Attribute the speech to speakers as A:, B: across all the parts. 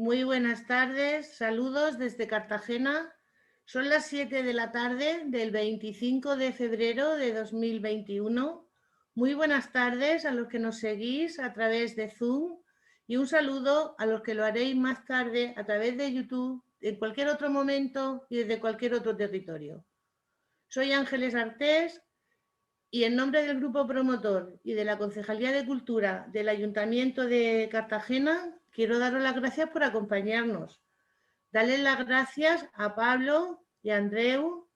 A: Muy buenas tardes, saludos desde Cartagena. Son las 7 de la tarde del 25 de febrero de 2021. Muy buenas tardes a los que nos seguís a través de Zoom y un saludo a los que lo haréis más tarde a través de YouTube, en cualquier otro momento y desde cualquier otro territorio. Soy Ángeles Artés y en nombre del grupo promotor y de la Concejalía de Cultura del Ayuntamiento de Cartagena, quiero daros las gracias por acompañarnos. Darles las gracias a Pablo y a Andreu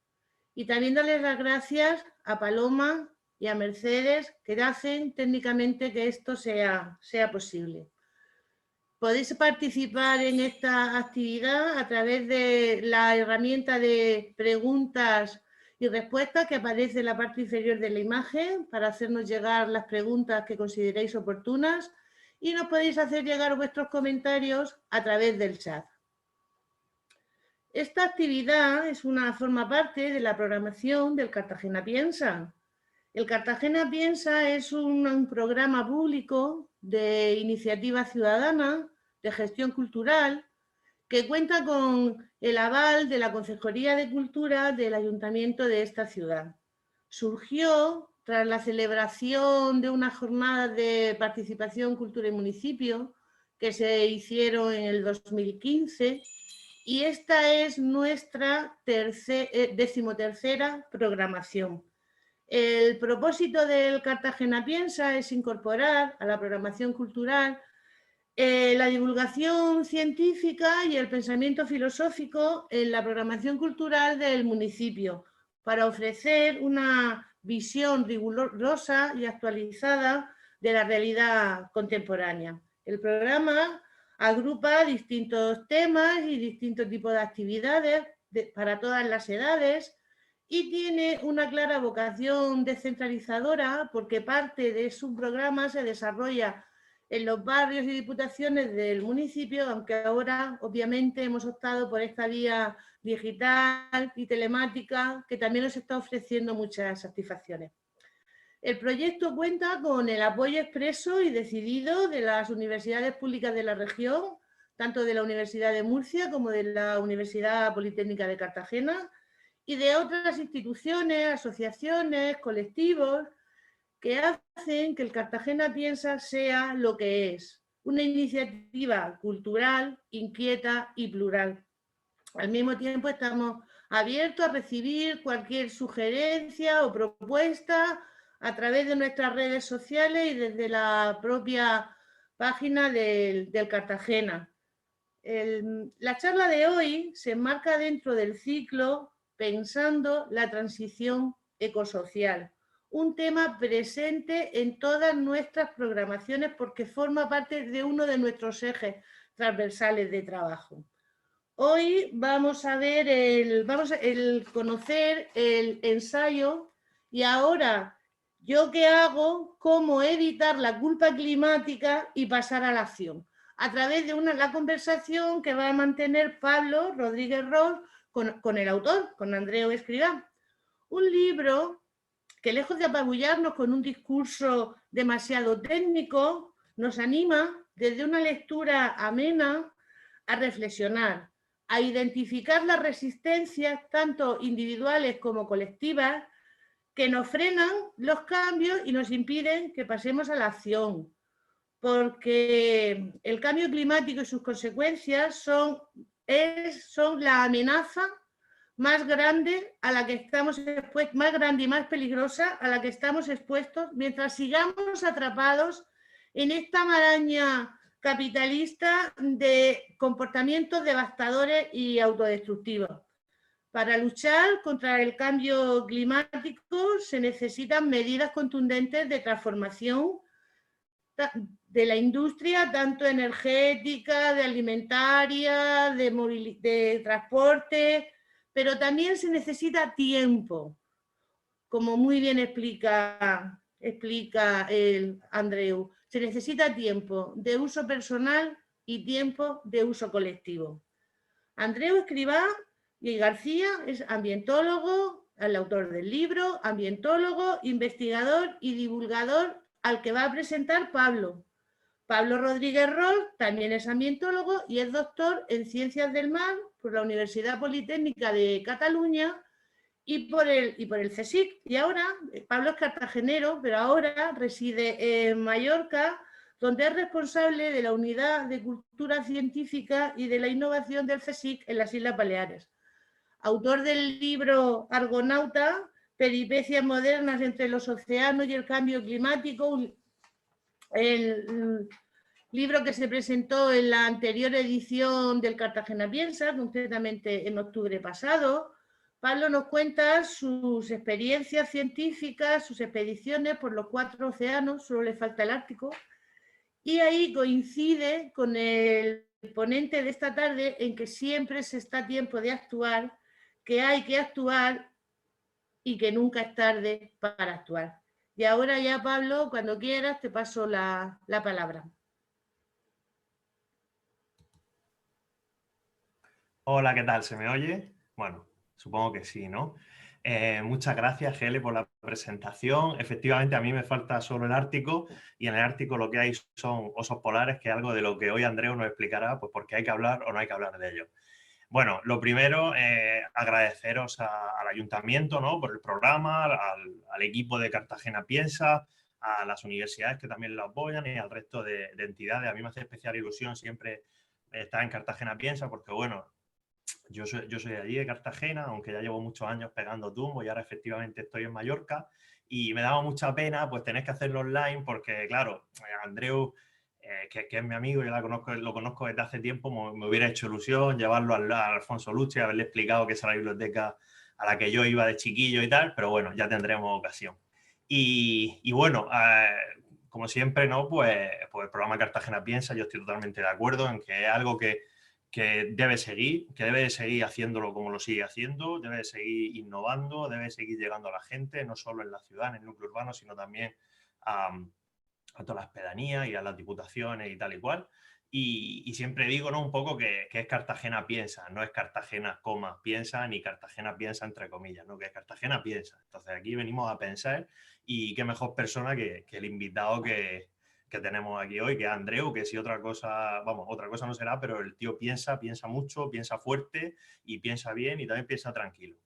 A: y también darles las gracias a Paloma y a Mercedes, que hacen técnicamente que esto sea posible. Podéis participar en esta actividad a través de la herramienta de preguntas y respuestas que aparece en la parte inferior de la imagen para hacernos llegar las preguntas que consideréis oportunas, y nos podéis hacer llegar vuestros comentarios a través del chat. Esta actividad forma parte de la programación del Cartagena Piensa. El Cartagena Piensa es un programa público de iniciativa ciudadana, de gestión cultural, que cuenta con el aval de la Concejalía de Cultura del Ayuntamiento de esta ciudad. Surgió tras la celebración de unas jornadas de participación, cultura y municipio que se hicieron en el 2015, y esta es nuestra decimotercera programación. El propósito del Cartagena Piensa es incorporar a la programación cultural la divulgación científica y el pensamiento filosófico en la programación cultural del municipio, para ofrecer una visión rigurosa y actualizada de la realidad contemporánea. El programa agrupa distintos temas y distintos tipos de actividades para todas las edades, y tiene una clara vocación descentralizadora, porque parte de su programa se desarrolla en los barrios y diputaciones del municipio, aunque ahora obviamente hemos optado por esta vía digital y telemática, que también nos está ofreciendo muchas satisfacciones. El proyecto cuenta con el apoyo expreso y decidido de las universidades públicas de la región, tanto de la Universidad de Murcia como de la Universidad Politécnica de Cartagena, y de otras instituciones, asociaciones, colectivos, que hacen que el Cartagena Piensa sea lo que es: una iniciativa cultural, inquieta y plural. Al mismo tiempo estamos abiertos a recibir cualquier sugerencia o propuesta a través de nuestras redes sociales y desde la propia página del Cartagena. La charla de hoy se enmarca dentro del ciclo Pensando la transición ecosocial, un tema presente en todas nuestras programaciones porque forma parte de uno de nuestros ejes transversales de trabajo. Hoy vamos a ver conocer el ensayo "¿Y ahora yo qué hago? Cómo evitar la culpa climática y pasar a la acción", a través de la conversación que va a mantener Pablo Rodríguez Ros con el autor, con Andreu Escrivá. Un libro que, lejos de apabullarnos con un discurso demasiado técnico, nos anima desde una lectura amena a reflexionar, a identificar las resistencias, tanto individuales como colectivas, que nos frenan los cambios y nos impiden que pasemos a la acción. Porque el cambio climático y sus consecuencias son la amenaza más grande a la que estamos expuestos, más grande y más peligrosa a la que estamos expuestos mientras sigamos atrapados en esta maraña capitalista de comportamientos devastadores y autodestructivos. Para luchar contra el cambio climático se necesitan medidas contundentes de transformación de la industria, tanto energética, de alimentaria, de transporte, pero también se necesita tiempo, como muy bien explica el Andreu. Se necesita tiempo de uso personal y tiempo de uso colectivo. Andreu Escrivá y García es ambientólogo, el autor del libro, ambientólogo, investigador y divulgador, al que va a presentar Pablo. Pablo Rodríguez Roll también es ambientólogo y es doctor en Ciencias del Mar por la Universidad Politécnica de Cataluña y por el CSIC. Y ahora, Pablo es cartagenero, pero ahora reside en Mallorca, donde es responsable de la Unidad de Cultura Científica y de la Innovación del CSIC en las Islas Baleares. Autor del libro Argonauta, Peripecias modernas entre los océanos y el cambio climático, el libro que se presentó en la anterior edición del Cartagena Piensa, concretamente en octubre pasado. Pablo nos cuenta sus experiencias científicas, sus expediciones por los 4 océanos, solo le falta el Ártico, y ahí coincide con el ponente de esta tarde en que siempre se está a tiempo de actuar, que hay que actuar y que nunca es tarde para actuar. Y ahora ya, Pablo, cuando quieras, te paso la palabra.
B: Hola, ¿qué tal? ¿Se me oye? Bueno, supongo que sí, ¿no? Muchas gracias, Gele, por la presentación. Efectivamente, a mí me falta solo el Ártico y en el Ártico lo que hay son osos polares, que es algo de lo que hoy Andreu nos explicará, pues porque hay que hablar o no hay que hablar de ello. Bueno, lo primero, agradeceros al ayuntamiento, ¿no?, por el programa, al equipo de Cartagena Piensa, a las universidades que también lo apoyan y al resto de entidades. A mí me hace especial ilusión siempre estar en Cartagena Piensa porque, bueno, yo soy de allí, de Cartagena, aunque ya llevo muchos años pegando tumbo y ahora efectivamente estoy en Mallorca y me daba mucha pena pues tener que hacerlo online porque, claro, Andreu, que es mi amigo, yo lo conozco desde hace tiempo, me hubiera hecho ilusión llevarlo a Alfonso Luche, haberle explicado que esa es la biblioteca a la que yo iba de chiquillo y tal, pero bueno, ya tendremos ocasión. Y bueno, como siempre, ¿no? Pues el programa Cartagena Piensa, yo estoy totalmente de acuerdo en que es algo que debe seguir haciéndolo como lo sigue haciendo, debe seguir innovando, debe seguir llegando a la gente, no solo en la ciudad, en el núcleo urbano, sino también a todas las pedanías y a las diputaciones y tal y cual. Y siempre digo, ¿no?, un poco que es Cartagena Piensa, no es Cartagena, piensa, ni Cartagena Piensa entre comillas, ¿no?, que es Cartagena Piensa. Entonces aquí venimos a pensar y qué mejor persona que el invitado que tenemos aquí hoy, que es Andreu, que si otra cosa, vamos, otra cosa no será, pero el tío piensa mucho, piensa fuerte y piensa bien y también piensa tranquilo.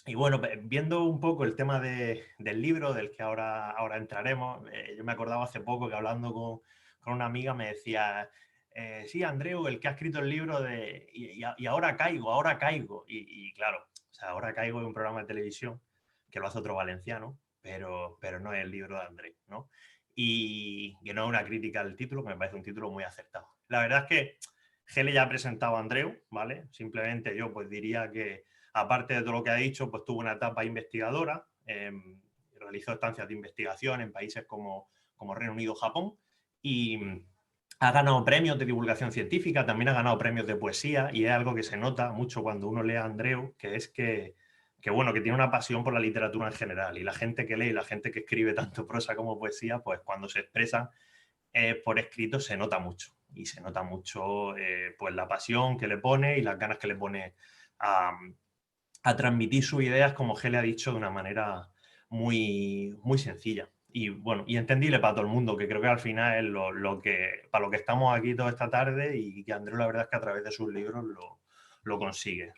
B: Y bueno, viendo un poco el tema del libro, del que ahora entraremos, yo me acordaba hace poco que hablando con una amiga me decía, sí, Andreu, el que ha escrito el libro de y ahora caigo. Y claro, o sea, Ahora caigo en un programa de televisión que lo hace otro valenciano, pero no es el libro de Andreu, ¿no? Y que no es una crítica al título, que me parece un título muy acertado. La verdad es que Gele ya ha presentado a Andreu, ¿vale? Simplemente yo pues diría que, aparte de todo lo que ha dicho, pues tuvo una etapa investigadora, realizó estancias de investigación en países como Reino Unido, Japón, y ha ganado premios de divulgación científica, también ha ganado premios de poesía, y es algo que se nota mucho cuando uno lee a Andreu, que es que bueno, que tiene una pasión por la literatura en general, y la gente que lee, la gente que escribe tanto prosa como poesía, pues cuando se expresa por escrito se nota mucho, y se nota mucho pues la pasión que le pone y las ganas que le pone a transmitir sus ideas, como Gele ha dicho, de una manera muy, muy sencilla y bueno, y entendible para todo el mundo, que creo que al final es para lo que estamos aquí toda esta tarde, y que Andreu la verdad es que a través de sus libros lo consigue.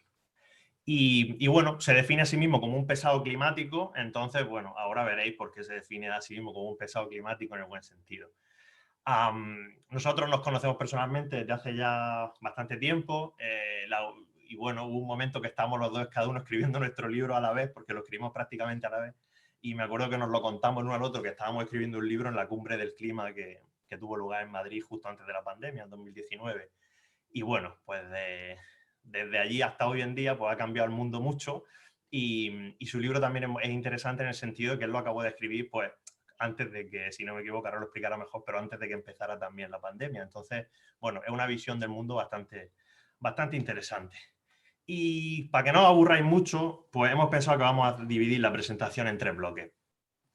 B: Y bueno, se define a sí mismo como un pesado climático, entonces bueno, ahora veréis por qué se define a sí mismo como un pesado climático en el buen sentido. Nosotros nos conocemos personalmente desde hace ya bastante tiempo, y bueno, hubo un momento que estábamos los dos, cada uno escribiendo nuestro libro a la vez, porque lo escribimos prácticamente a la vez, y me acuerdo que nos lo contamos uno al otro, que estábamos escribiendo un libro en la cumbre del clima que tuvo lugar en Madrid justo antes de la pandemia, en 2019. Y bueno, pues desde allí hasta hoy en día pues ha cambiado el mundo mucho, y su libro también es interesante en el sentido de que él lo acabó de escribir pues antes de que, si no me equivoco, ahora lo explicará mejor, pero antes de que empezara también la pandemia. Entonces, bueno, es una visión del mundo bastante interesante. Y para que no os aburráis mucho, pues hemos pensado que vamos a dividir la presentación en 3 bloques.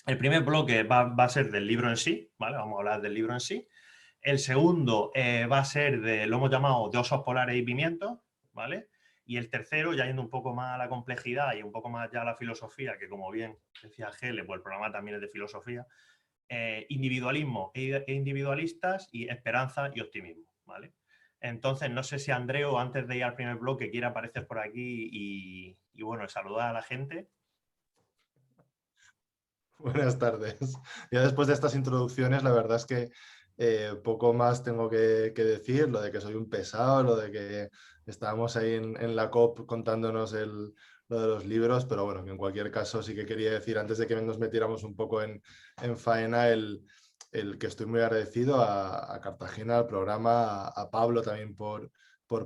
B: El primer bloque va a ser del libro en sí, ¿vale? Vamos a hablar del libro en sí. El segundo va a ser lo hemos llamado de osos polares y pimientos, ¿vale? Y el tercero, ya yendo un poco más a la complejidad y un poco más ya a la filosofía, que como bien decía Gele, pues el programa también es de filosofía, individualismo e individualistas y esperanza y optimismo, ¿vale? Entonces, no sé si Andreu, antes de ir al primer bloque, quiere aparecer por aquí y bueno, saludar a la gente.
C: Buenas tardes. Ya después de estas introducciones, la verdad es que poco más tengo que decir, lo de que soy un pesado, lo de que estábamos ahí en la COP contándonos lo de los libros, pero bueno, que en cualquier caso sí que quería decir, antes de que nos metiéramos un poco en faena, el que estoy muy agradecido a Cartagena, al programa, a Pablo también por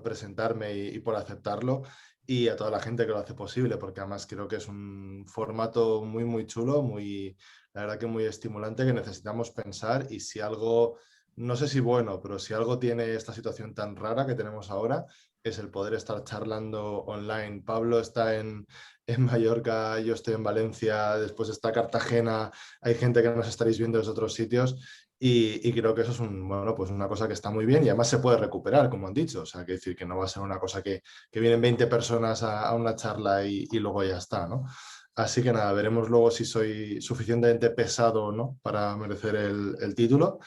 C: presentarme y por aceptarlo, y a toda la gente que lo hace posible, porque además creo que es un formato muy, muy chulo, muy, la verdad que muy estimulante, que necesitamos pensar, y si algo, no sé si bueno, pero si algo tiene esta situación tan rara que tenemos ahora, es el poder estar charlando online. Pablo está en Mallorca, yo estoy en Valencia, después está Cartagena, hay gente que nos estaréis viendo desde otros sitios, y creo que eso es bueno, pues una cosa que está muy bien y además se puede recuperar, como han dicho. O sea, que decir que no va a ser una cosa que vienen 20 personas a una charla y luego ya está, ¿no? Así que nada, veremos luego si soy suficientemente pesado o no para merecer el título.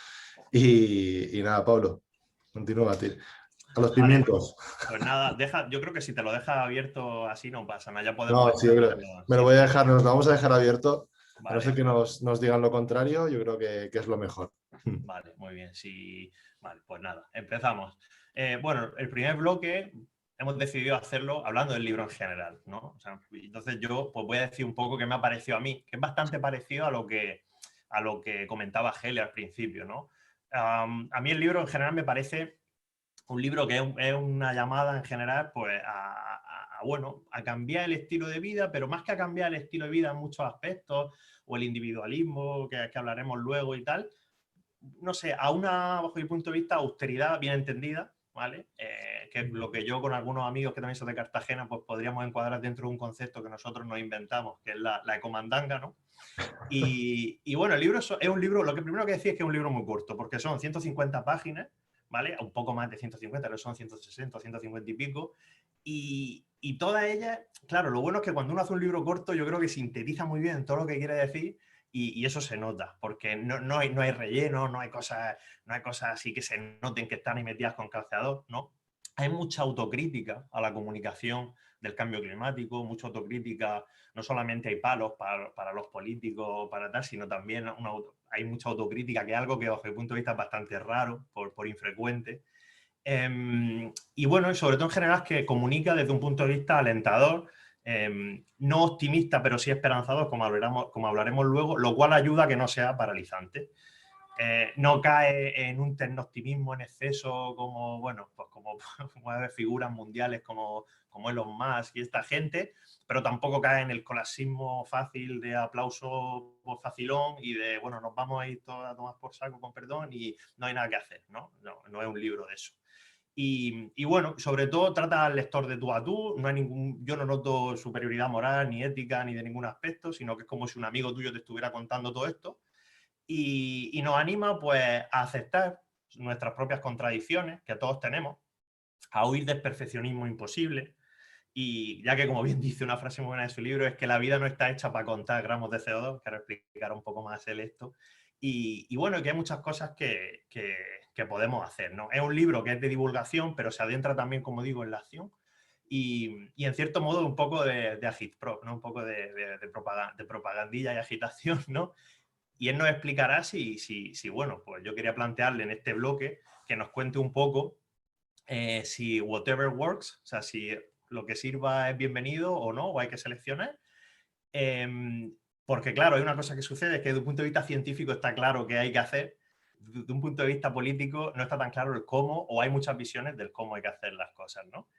C: Y nada, Pablo, continúa, tío. A los
B: Vale,
C: pimientos.
B: pues nada, yo creo que si te lo dejas abierto así no pasa nada, ya podemos
C: No, sí, yo creo,
B: extenderlo.
C: me lo voy a dejar, nos lo vamos a dejar abierto. A no
B: Vale,
C: ser que nos digan lo contrario, yo creo que es lo mejor.
B: vale, muy bien. Sí, vale, pues nada, empezamos. Bueno, el primer bloque hemos decidido hacerlo hablando del libro en general, ¿no? O sea, entonces yo pues voy a decir un poco qué me ha parecido a mí, que es bastante parecido a lo que comentaba Helle al principio, ¿no? A mí el libro en general me parece un libro que es una llamada en general pues, bueno, a cambiar el estilo de vida, pero más que a cambiar el estilo de vida en muchos aspectos, o el individualismo, que hablaremos luego y tal, no sé, a una, bajo mi punto de vista, austeridad bien entendida, ¿vale? Que es lo que yo con algunos amigos que también son de Cartagena, pues podríamos encuadrar dentro de un concepto que nosotros nos inventamos, que es la ecomandanga, ¿no? Y bueno, el libro es un libro, lo que primero que decía es que es un libro muy corto, porque son 150 páginas, ¿vale? Un poco más de 150, pero son 160, 150 y pico. Y todas ellas, claro, lo bueno es que cuando uno hace un libro corto, yo creo que sintetiza muy bien todo lo que quiere decir y eso se nota, porque no hay relleno, no hay cosas así que se noten que están ahí metidas con calceador, ¿no? Hay mucha autocrítica a la comunicación del cambio climático, mucha autocrítica, no solamente hay palos para los políticos, para tal, sino también hay mucha autocrítica, que es algo que bajo mi punto de vista es bastante raro, por infrecuente. Y bueno, y sobre todo en general es que comunica desde un punto de vista alentador, no optimista, pero sí esperanzador, como hablaremos luego, lo cual ayuda a que no sea paralizante. No cae en un tecno-optimismo en exceso como, bueno, pues como figuras mundiales como Elon Musk y esta gente, pero tampoco cae en el colasismo fácil de aplauso facilón y de, bueno, nos vamos a ir todos a tomar por saco, con perdón, y no hay nada que hacer, ¿no? No es un libro de eso. Y bueno, sobre todo trata al lector de tú a tú, yo no noto superioridad moral, ni ética, ni de ningún aspecto, sino que es como si un amigo tuyo te estuviera contando todo esto y nos anima pues a aceptar nuestras propias contradicciones que todos tenemos, a huir del perfeccionismo imposible y ya que, como bien dice una frase muy buena de su libro, es que la vida no está hecha para contar gramos de CO2, que ahora explicará un poco más él esto, y bueno, que hay muchas cosas que podemos hacer, ¿no? Es un libro que es de divulgación, pero se adentra también, como digo, en la acción y en cierto modo un poco de agitprop, ¿no? Un poco de propagandilla y agitación, ¿no? Y él nos explicará si, bueno, pues yo quería plantearle en este bloque que nos cuente un poco si whatever works, o sea, si lo que sirva es bienvenido o no, o hay que seleccionar. Porque claro, hay una cosa que sucede, es que desde un punto de vista científico está claro que hay que hacer, desde un punto de vista político no está tan claro el cómo, o hay muchas visiones del cómo hay que hacer las cosas, ¿no?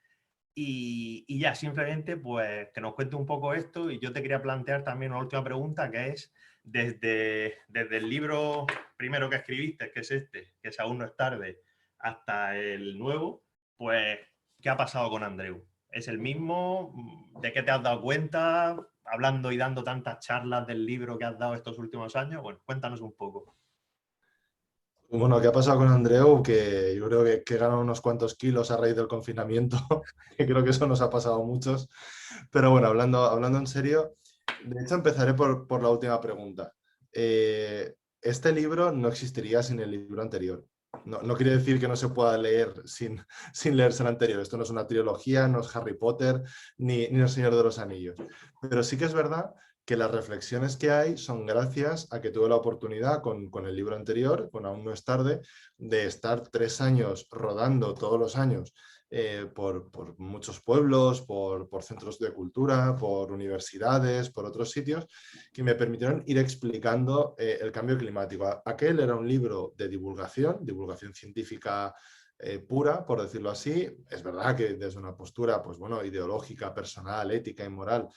B: Y ya, simplemente, pues, que nos cuente un poco esto y yo te quería plantear también una última pregunta, que es, desde el libro primero que escribiste, que es este, que es Aún no es tarde, hasta el nuevo, pues, ¿qué ha pasado con Andreu? ¿Es el mismo? ¿De qué te has dado cuenta? Hablando y dando tantas charlas del libro que has dado estos últimos años. Bueno, cuéntanos un poco.
C: Bueno, ¿qué ha pasado con Andreu? Que yo creo que ganó unos cuantos kilos a raíz del confinamiento, que creo que eso nos ha pasado a muchos. Pero bueno, hablando en serio, de hecho empezaré por la última pregunta. este libro no existiría sin el libro anterior. No quiere decir que no se pueda leer sin leerse el anterior. Esto no es una trilogía, no es Harry Potter, ni El Señor de los Anillos. Pero sí que es verdad que las reflexiones que hay son gracias a que tuve la oportunidad con el libro anterior, con Aún no es tarde, de estar 3 años rodando todos los años por muchos pueblos, por centros de cultura, por universidades, por otros sitios, que me permitieron ir explicando el cambio climático. Aquel era un libro de divulgación científica pura, por decirlo así. Es verdad que desde una postura, pues bueno, ideológica, personal, ética y moral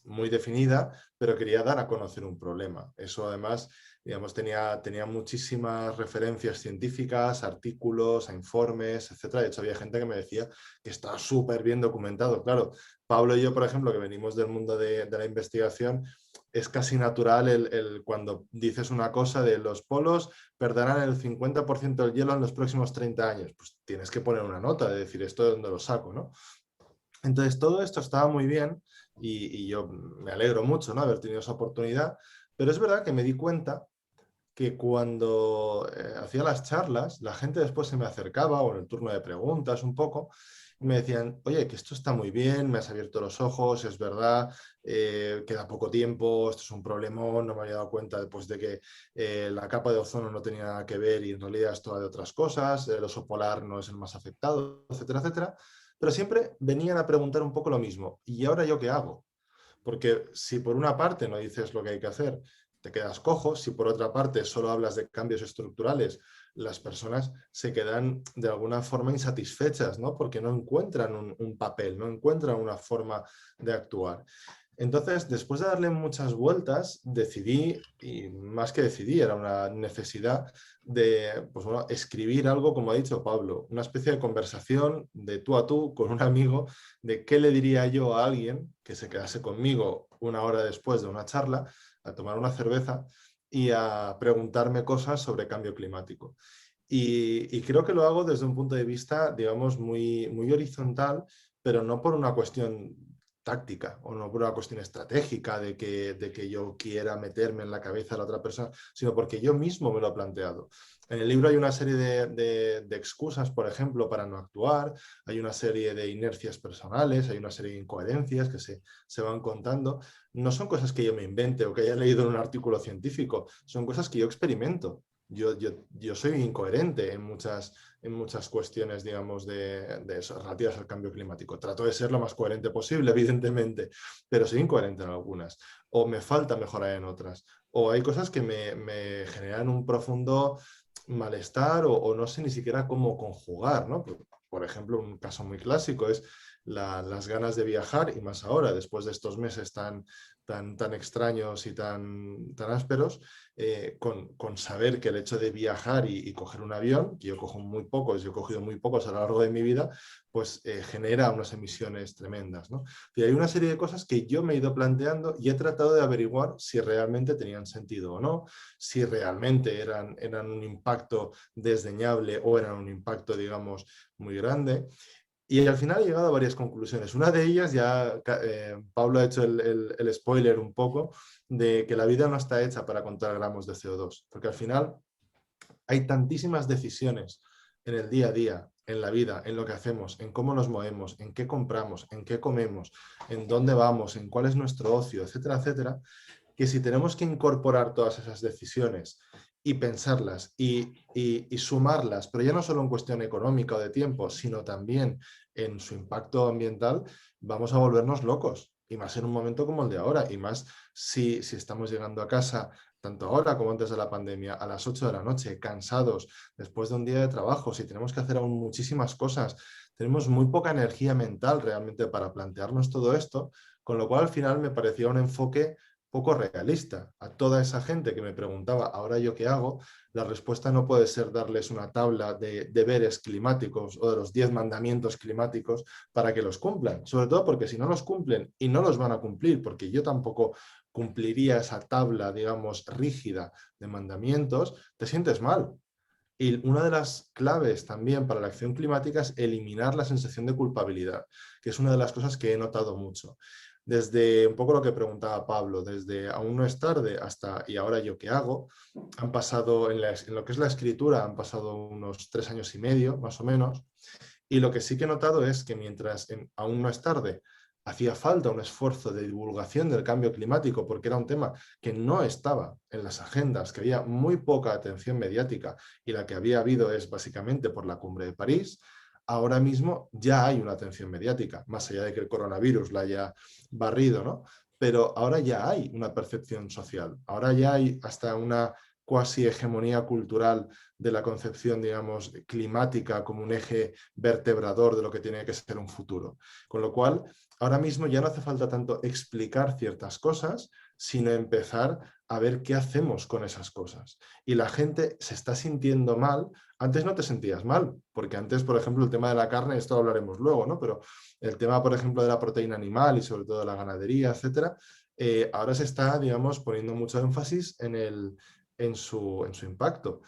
C: muy definida, pero quería dar a conocer un problema. Eso además, digamos, tenía muchísimas referencias científicas, artículos, informes, etcétera. De hecho, había gente que me decía que estaba súper bien documentado. Claro, Pablo y yo, por ejemplo, que venimos del mundo de la investigación, es casi natural cuando dices una cosa de los polos perderán el 50% del hielo en los próximos 30 años. Pues tienes que poner una nota de decir esto de dónde lo saco, ¿no? Entonces, todo esto estaba muy bien y yo me alegro mucho, ¿no?, haber tenido esa oportunidad, pero es verdad que me di cuenta que cuando hacía las charlas, la gente después se me acercaba, o en el turno de preguntas un poco, y me decían, oye, que esto está muy bien, me has abierto los ojos, es verdad, queda poco tiempo, esto es un problemón, no me había dado cuenta después de que la capa de ozono no tenía nada que ver y en realidad esto va de otras cosas, el oso polar no es el más afectado, etcétera, etcétera. Pero siempre venían a preguntar un poco lo mismo. ¿Y ahora yo qué hago? Porque si por una parte no dices lo que hay que hacer, te quedas cojo. Si por otra parte solo hablas de cambios estructurales, las personas se quedan de alguna forma insatisfechas, ¿no? Porque no encuentran un papel, no encuentran una forma de actuar. Entonces, después de darle muchas vueltas, decidí, y más que decidí, era una necesidad de, pues bueno, escribir algo, como ha dicho Pablo, una especie de conversación de tú a tú con un amigo de qué le diría yo a alguien que se quedase conmigo una hora después de una charla a tomar una cerveza y a preguntarme cosas sobre cambio climático. Y creo que lo hago desde un punto de vista, digamos, muy horizontal, pero no por una cuestión táctica o no por una cuestión estratégica de que yo quiera meterme en la cabeza de la otra persona, sino porque yo mismo me lo he planteado. En el libro hay una serie de excusas, por ejemplo, para no actuar, hay una serie de inercias personales, hay una serie de incoherencias que se van contando. No son cosas que yo me invente o que haya leído en un artículo científico, son cosas que yo experimento. Yo soy incoherente en muchas cuestiones, digamos, de eso, relativas al cambio climático. Trato de ser lo más coherente posible, evidentemente, pero soy incoherente en algunas, o me falta mejorar en otras, o hay cosas que me generan un profundo malestar o no sé ni siquiera cómo conjugar, ¿no? Por ejemplo, un caso muy clásico es las ganas de viajar, y más ahora, después de estos meses tan extraños y tan ásperos, con saber que el hecho de viajar y coger un avión, que yo cojo muy pocos, yo he cogido muy pocos a lo largo de mi vida, pues genera unas emisiones tremendas, ¿no? Y hay una serie de cosas que yo me he ido planteando y he tratado de averiguar si realmente tenían sentido o no, si realmente eran un impacto desdeñable o eran un impacto, digamos, muy grande. Y al final he llegado a varias conclusiones. Una de ellas, ya Pablo ha hecho el spoiler un poco, de que la vida no está hecha para contar gramos de CO2, porque al final hay tantísimas decisiones en el día a día, en la vida, en lo que hacemos, en cómo nos movemos, en qué compramos, en qué comemos, en dónde vamos, en cuál es nuestro ocio, etcétera, etcétera, que si tenemos que incorporar todas esas decisiones y pensarlas y sumarlas, pero ya no solo en cuestión económica o de tiempo, sino también en su impacto ambiental, vamos a volvernos locos. Y más en un momento como el de ahora, y más si estamos llegando a casa, tanto ahora como antes de la pandemia, a las 8 de la noche, cansados, después de un día de trabajo, si tenemos que hacer aún muchísimas cosas, tenemos muy poca energía mental realmente para plantearnos todo esto, con lo cual al final me parecía un enfoque poco realista. A toda esa gente que me preguntaba, ¿ahora yo qué hago?, la respuesta no puede ser darles una tabla de deberes climáticos o de los 10 mandamientos climáticos para que los cumplan. Sobre todo porque si no los cumplen, y no los van a cumplir, porque yo tampoco cumpliría esa tabla, digamos, rígida de mandamientos, te sientes mal. Y una de las claves también para la acción climática es eliminar la sensación de culpabilidad, que es una de las cosas que he notado mucho. Desde un poco lo que preguntaba Pablo, desde aún no es tarde hasta ¿y ahora yo qué hago? Han pasado, en lo que es la escritura, han pasado unos 3 años y medio, más o menos, y lo que sí que he notado es que mientras aún no es tarde, hacía falta un esfuerzo de divulgación del cambio climático, porque era un tema que no estaba en las agendas, que había muy poca atención mediática, y la que había habido es básicamente por la Cumbre de París. Ahora mismo ya hay una atención mediática, más allá de que el coronavirus la haya barrido, ¿no? Pero ahora ya hay una percepción social, ahora ya hay hasta una cuasi hegemonía cultural de la concepción, digamos, climática como un eje vertebrador de lo que tiene que ser un futuro. Con lo cual, ahora mismo ya no hace falta tanto explicar ciertas cosas, sino empezar a ver qué hacemos con esas cosas. Y la gente se está sintiendo mal. Antes no te sentías mal, porque antes, por ejemplo, el tema de la carne, esto lo hablaremos luego, ¿no? Pero el tema, por ejemplo, de la proteína animal y sobre todo de la ganadería, etcétera, ahora se está, digamos, poniendo mucho énfasis en su impacto.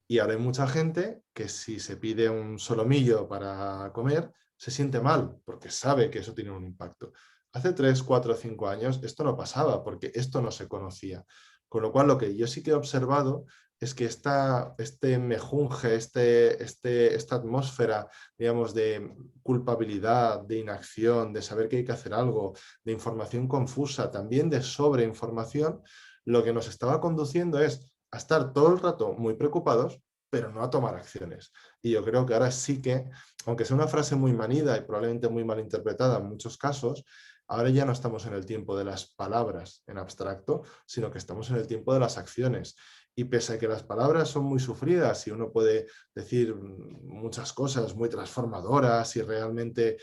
C: Y ahora hay mucha gente que si se pide un solomillo para comer, se siente mal, porque sabe que eso tiene un impacto. Hace 3, 4, 5 años esto no pasaba, porque esto no se conocía. Con lo cual, lo que yo sí que he observado es que este mejunje, esta atmósfera, digamos, de culpabilidad, de inacción, de saber que hay que hacer algo, de información confusa, también de sobreinformación, lo que nos estaba conduciendo es a estar todo el rato muy preocupados, pero no a tomar acciones. Y yo creo que ahora sí que, aunque sea una frase muy manida y probablemente muy mal interpretada en muchos casos, ahora ya no estamos en el tiempo de las palabras en abstracto, sino que estamos en el tiempo de las acciones. Y pese a que las palabras son muy sufridas y uno puede decir muchas cosas muy transformadoras y realmente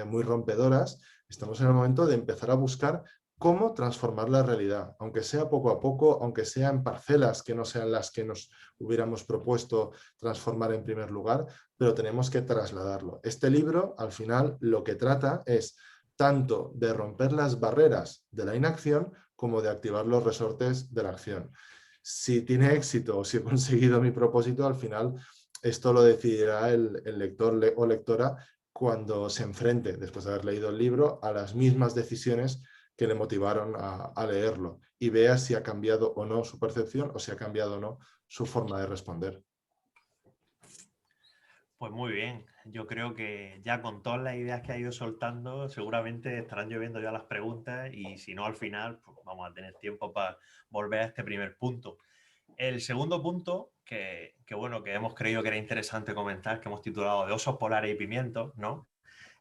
C: muy rompedoras, estamos en el momento de empezar a buscar cómo transformar la realidad, aunque sea poco a poco, aunque sea en parcelas que no sean las que nos hubiéramos propuesto transformar en primer lugar, pero tenemos que trasladarlo. Este libro, al final, lo que trata es tanto de romper las barreras de la inacción como de activar los resortes de la acción. Si tiene éxito o si he conseguido mi propósito, al final esto lo decidirá el lector o lectora cuando se enfrente, después de haber leído el libro, a las mismas decisiones que le motivaron a leerlo y vea si ha cambiado o no su percepción o si ha cambiado o no su forma de responder.
B: Pues muy bien, yo creo que ya con todas las ideas que ha ido soltando seguramente estarán lloviendo ya las preguntas y si no al final pues vamos a tener tiempo para volver a este primer punto. El segundo punto bueno, que hemos creído que era interesante comentar, que hemos titulado de osos polares y pimientos, ¿no?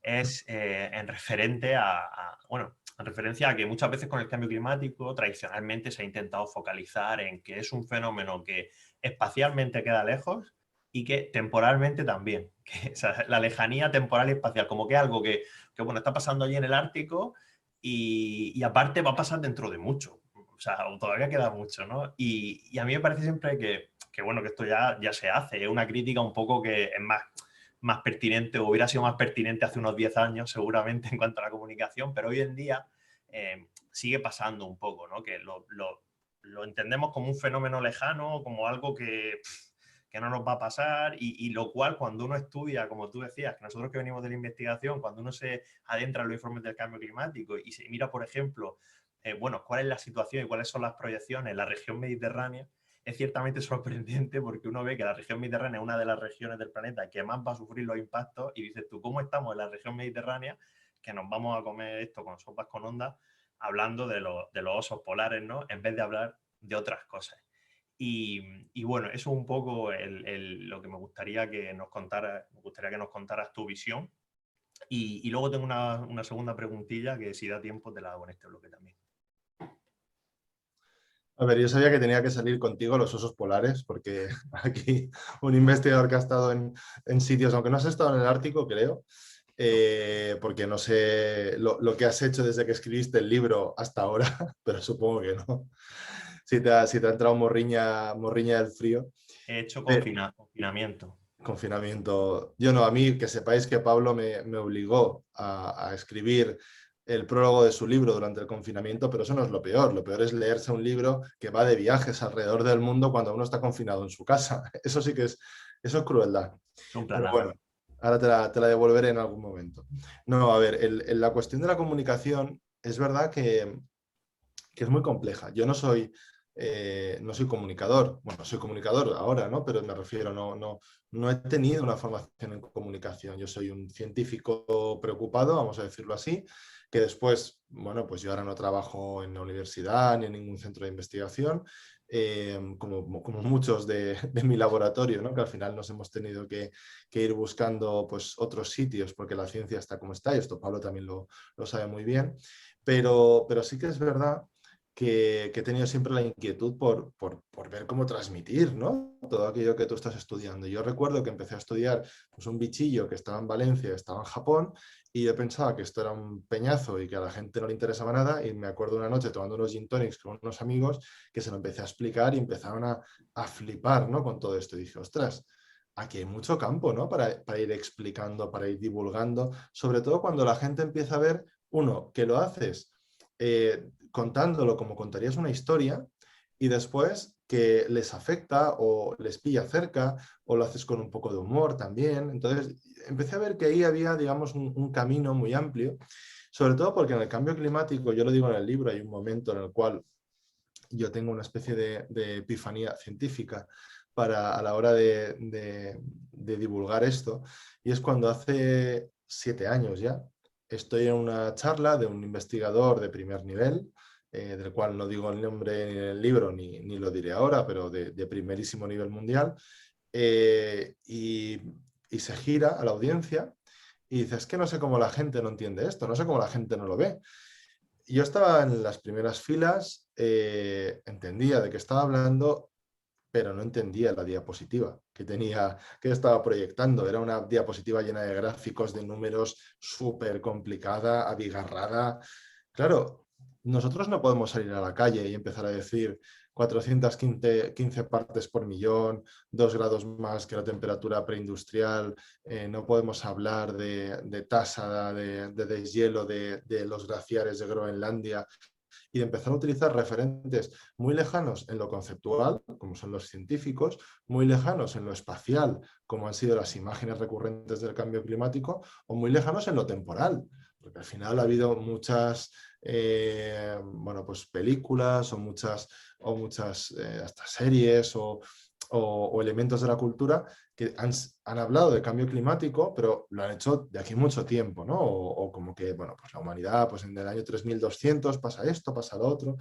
B: Es en referencia a que muchas veces con el cambio climático tradicionalmente se ha intentado focalizar en que es un fenómeno que espacialmente queda lejos y que temporalmente también. O sea, la lejanía temporal y espacial, como que algo que bueno, está pasando allí en el Ártico y aparte va a pasar dentro de mucho. O sea, todavía queda mucho, ¿no? Y a mí me parece siempre que bueno, que esto ya se hace. Es una crítica un poco que es más pertinente, o hubiera sido más pertinente hace unos 10 años seguramente en cuanto a la comunicación, pero hoy en día sigue pasando un poco, ¿no? Que lo entendemos como un fenómeno lejano, como algo que no nos va a pasar y lo cual cuando uno estudia, como tú decías, que nosotros que venimos de la investigación, cuando uno se adentra en los informes del cambio climático y se mira, por ejemplo, bueno, cuál es la situación y cuáles son las proyecciones en la región mediterránea, es ciertamente sorprendente porque uno ve que la región mediterránea es una de las regiones del planeta que más va a sufrir los impactos y dices tú, ¿cómo estamos en la región mediterránea que nos vamos a comer esto con sopas con ondas hablando de los osos polares, ¿no? En vez de hablar de otras cosas. Y bueno, eso es un poco lo que me gustaría que nos contaras tu visión. Y luego tengo una segunda preguntilla que si da tiempo te la hago en este bloque también.
C: A ver, yo sabía que tenía que salir contigo los osos polares, porque aquí un investigador que ha estado en sitios, aunque no has estado en el Ártico, creo, porque no sé lo que has hecho desde que escribiste el libro hasta ahora, pero supongo que no. Si te ha entrado morriña del frío.
B: He hecho confinamiento.
C: Confinamiento. Yo no, a mí, que sepáis que Pablo me obligó a escribir el prólogo de su libro durante el confinamiento, pero eso no es lo peor es leerse un libro que va de viajes alrededor del mundo cuando uno está confinado en su casa. Eso sí que es, eso es crueldad.
B: Es un
C: Pero
B: planazo.
C: bueno, ahora te la devolveré en algún momento. No, a ver, la cuestión de la comunicación es verdad que es muy compleja. Yo no soy comunicador, bueno, soy comunicador ahora, ¿no? Pero me refiero, no he tenido una formación en comunicación. Yo soy un científico preocupado, vamos a decirlo así, que después, bueno, pues yo ahora no trabajo en la universidad ni en ningún centro de investigación, como muchos de mi laboratorio, ¿no? Que al final nos hemos tenido que ir buscando pues, otros sitios porque la ciencia está como está, y esto Pablo también lo sabe muy bien, pero sí que es verdad que he tenido siempre la inquietud por ver cómo transmitir, ¿no? Todo aquello que tú estás estudiando. Yo recuerdo que empecé a estudiar pues, un bichillo que estaba en Valencia, estaba en Japón, y yo pensaba que esto era un peñazo y que a la gente no le interesaba nada, y me acuerdo una noche tomando unos gin tonics con unos amigos que se lo empecé a explicar y empezaron a flipar, ¿no? Con todo esto. Y dije, ostras, aquí hay mucho campo, ¿no? Para ir explicando, para ir divulgando, sobre todo cuando la gente empieza a ver, uno, que lo haces contándolo como contarías una historia, y después que les afecta o les pilla cerca o lo haces con un poco de humor también. Entonces empecé a ver que ahí había, digamos, un camino muy amplio, sobre todo porque en el cambio climático, yo lo digo en el libro, hay un momento en el cual yo tengo una especie de epifanía científica a la hora de divulgar esto, y es cuando hace 7 años ya estoy en una charla de un investigador de primer nivel, del cual no digo el nombre en el libro ni lo diré ahora, pero de primerísimo nivel mundial, y se gira a la audiencia y dice, es que no sé cómo la gente no entiende esto, no sé cómo la gente no lo ve. Yo estaba en las primeras filas, entendía de qué estaba hablando, pero no entendía la diapositiva que estaba proyectando. Era una diapositiva llena de gráficos, de números, súper complicada, abigarrada. Claro, nosotros no podemos salir a la calle y empezar a decir 415 partes por millón, 2 grados más que la temperatura preindustrial, no podemos hablar de tasa de deshielo de los glaciares de Groenlandia, y de empezar a utilizar referentes muy lejanos en lo conceptual, como son los científicos, muy lejanos en lo espacial, como han sido las imágenes recurrentes del cambio climático, o muy lejanos en lo temporal, porque al final ha habido muchas bueno, pues películas o muchas hasta series o elementos de la cultura que han hablado de cambio climático, pero lo han hecho de aquí mucho tiempo, ¿no? O como que, bueno, pues la humanidad, pues en el año 3200 pasa esto, pasa lo otro.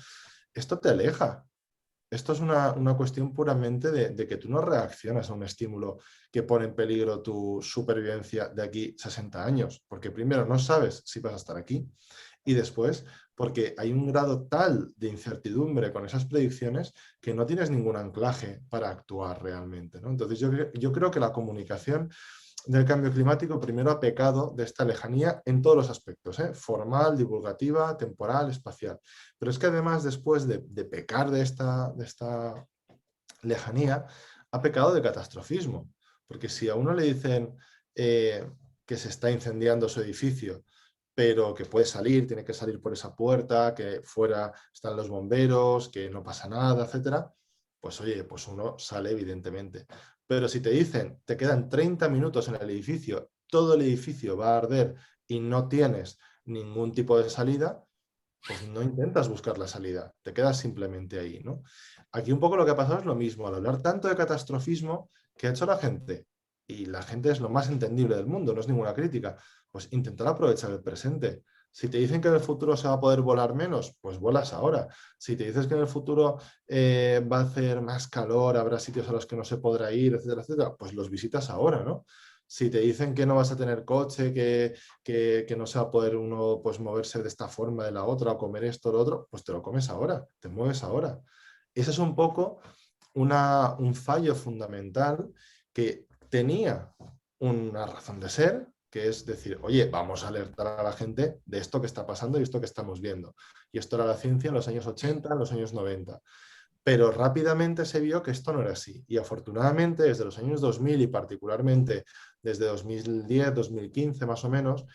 C: Esto te aleja. Esto es una cuestión puramente de que tú no reaccionas a un estímulo que pone en peligro tu supervivencia de aquí 60 años, porque primero no sabes si vas a estar aquí, y después porque hay un grado tal de incertidumbre con esas predicciones que no tienes ningún anclaje para actuar realmente, ¿no? Entonces yo creo que la comunicación del cambio climático primero ha pecado de esta lejanía en todos los aspectos, formal, divulgativa, temporal, espacial. Pero es que además después de pecar de esta lejanía, ha pecado de catastrofismo. Porque si a uno le dicen que se está incendiando su edificio, pero que puede salir, tiene que salir por esa puerta, que fuera están los bomberos, que no pasa nada, etcétera, pues oye, pues uno sale evidentemente. Pero si te dicen, te quedan 30 minutos en el edificio, todo el edificio va a arder y no tienes ningún tipo de salida, pues no intentas buscar la salida, te quedas simplemente ahí, ¿no? Aquí un poco lo que ha pasado es lo mismo, al hablar tanto de catastrofismo, ¿qué ha hecho la gente? Y la gente es lo más entendible del mundo, no es ninguna crítica, pues intentar aprovechar el presente. Si te dicen que en el futuro se va a poder volar menos, pues vuelas ahora. Si te dices que en el futuro va a hacer más calor, habrá sitios a los que no se podrá ir, etcétera, etcétera, pues los visitas ahora, ¿no? Si te dicen que no vas a tener coche, que no se va a poder uno pues, moverse de esta forma, de la otra, o comer esto o lo otro, pues te lo comes ahora, te mueves ahora. Ese es un poco un fallo fundamental que tenía una razón de ser, que es decir, oye, vamos a alertar a la gente de esto que está pasando y esto que estamos viendo. Y esto era la ciencia en los años 80, en los años 90. Pero rápidamente se vio que esto no era así. Y afortunadamente, desde los años 2000 y particularmente desde 2010, 2015 más o menos,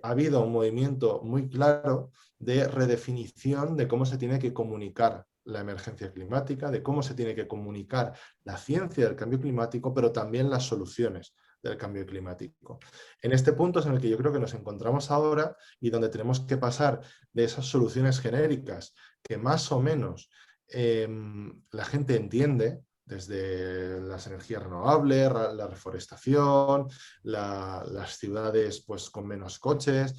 C: ha habido un movimiento muy claro de redefinición de cómo se tiene que comunicar la emergencia climática, de cómo se tiene que comunicar la ciencia del cambio climático, pero también las soluciones del cambio climático. En este punto es en el que yo creo que nos encontramos ahora y donde tenemos que pasar de esas soluciones genéricas que más o menos la gente entiende, desde las energías renovables, la reforestación, las ciudades pues, con menos coches,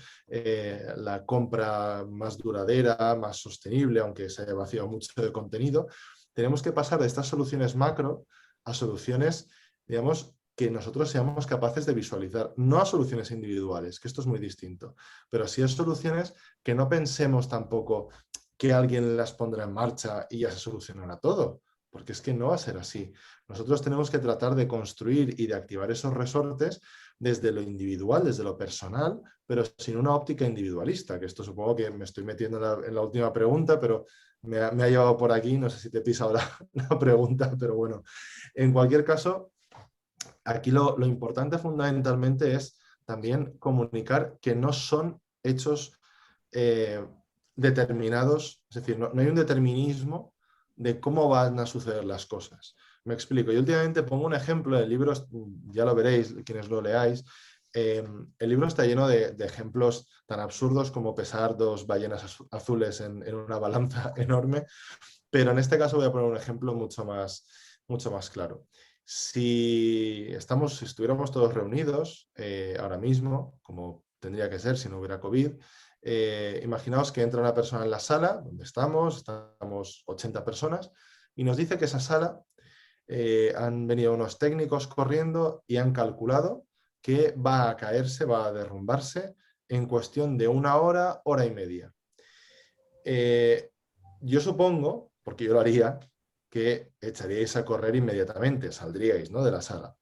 C: la compra más duradera, más sostenible, aunque se haya vaciado mucho de contenido. Tenemos que pasar de estas soluciones macro a soluciones, digamos, que nosotros seamos capaces de visualizar, no a soluciones individuales, que esto es muy distinto, pero sí a soluciones que no pensemos tampoco que alguien las pondrá en marcha y ya se solucionará todo, porque es que no va a ser así. Nosotros tenemos que tratar de construir y de activar esos resortes desde lo individual, desde lo personal, pero sin una óptica individualista, que esto supongo que me estoy metiendo en la última pregunta, pero me ha llevado por aquí, no sé si te pisa ahora la pregunta, pero bueno, en cualquier caso, aquí lo importante fundamentalmente es también comunicar que no son hechos determinados, es decir, no hay un determinismo de cómo van a suceder las cosas. Me explico. Yo últimamente pongo un ejemplo del libro, ya lo veréis, quienes lo leáis. El libro está lleno de ejemplos tan absurdos como pesar 2 ballenas azules en una balanza enorme, pero en este caso voy a poner un ejemplo mucho más claro. Si estuviéramos todos reunidos ahora mismo, como tendría que ser si no hubiera COVID, imaginaos que entra una persona en la sala donde estamos 80 personas, y nos dice que esa sala han venido unos técnicos corriendo y han calculado que va a caerse, va a derrumbarse en cuestión de 1 hora, hora y media. Yo supongo, porque yo lo haría, que echaríais a correr inmediatamente, saldríais, ¿no?, de la sala.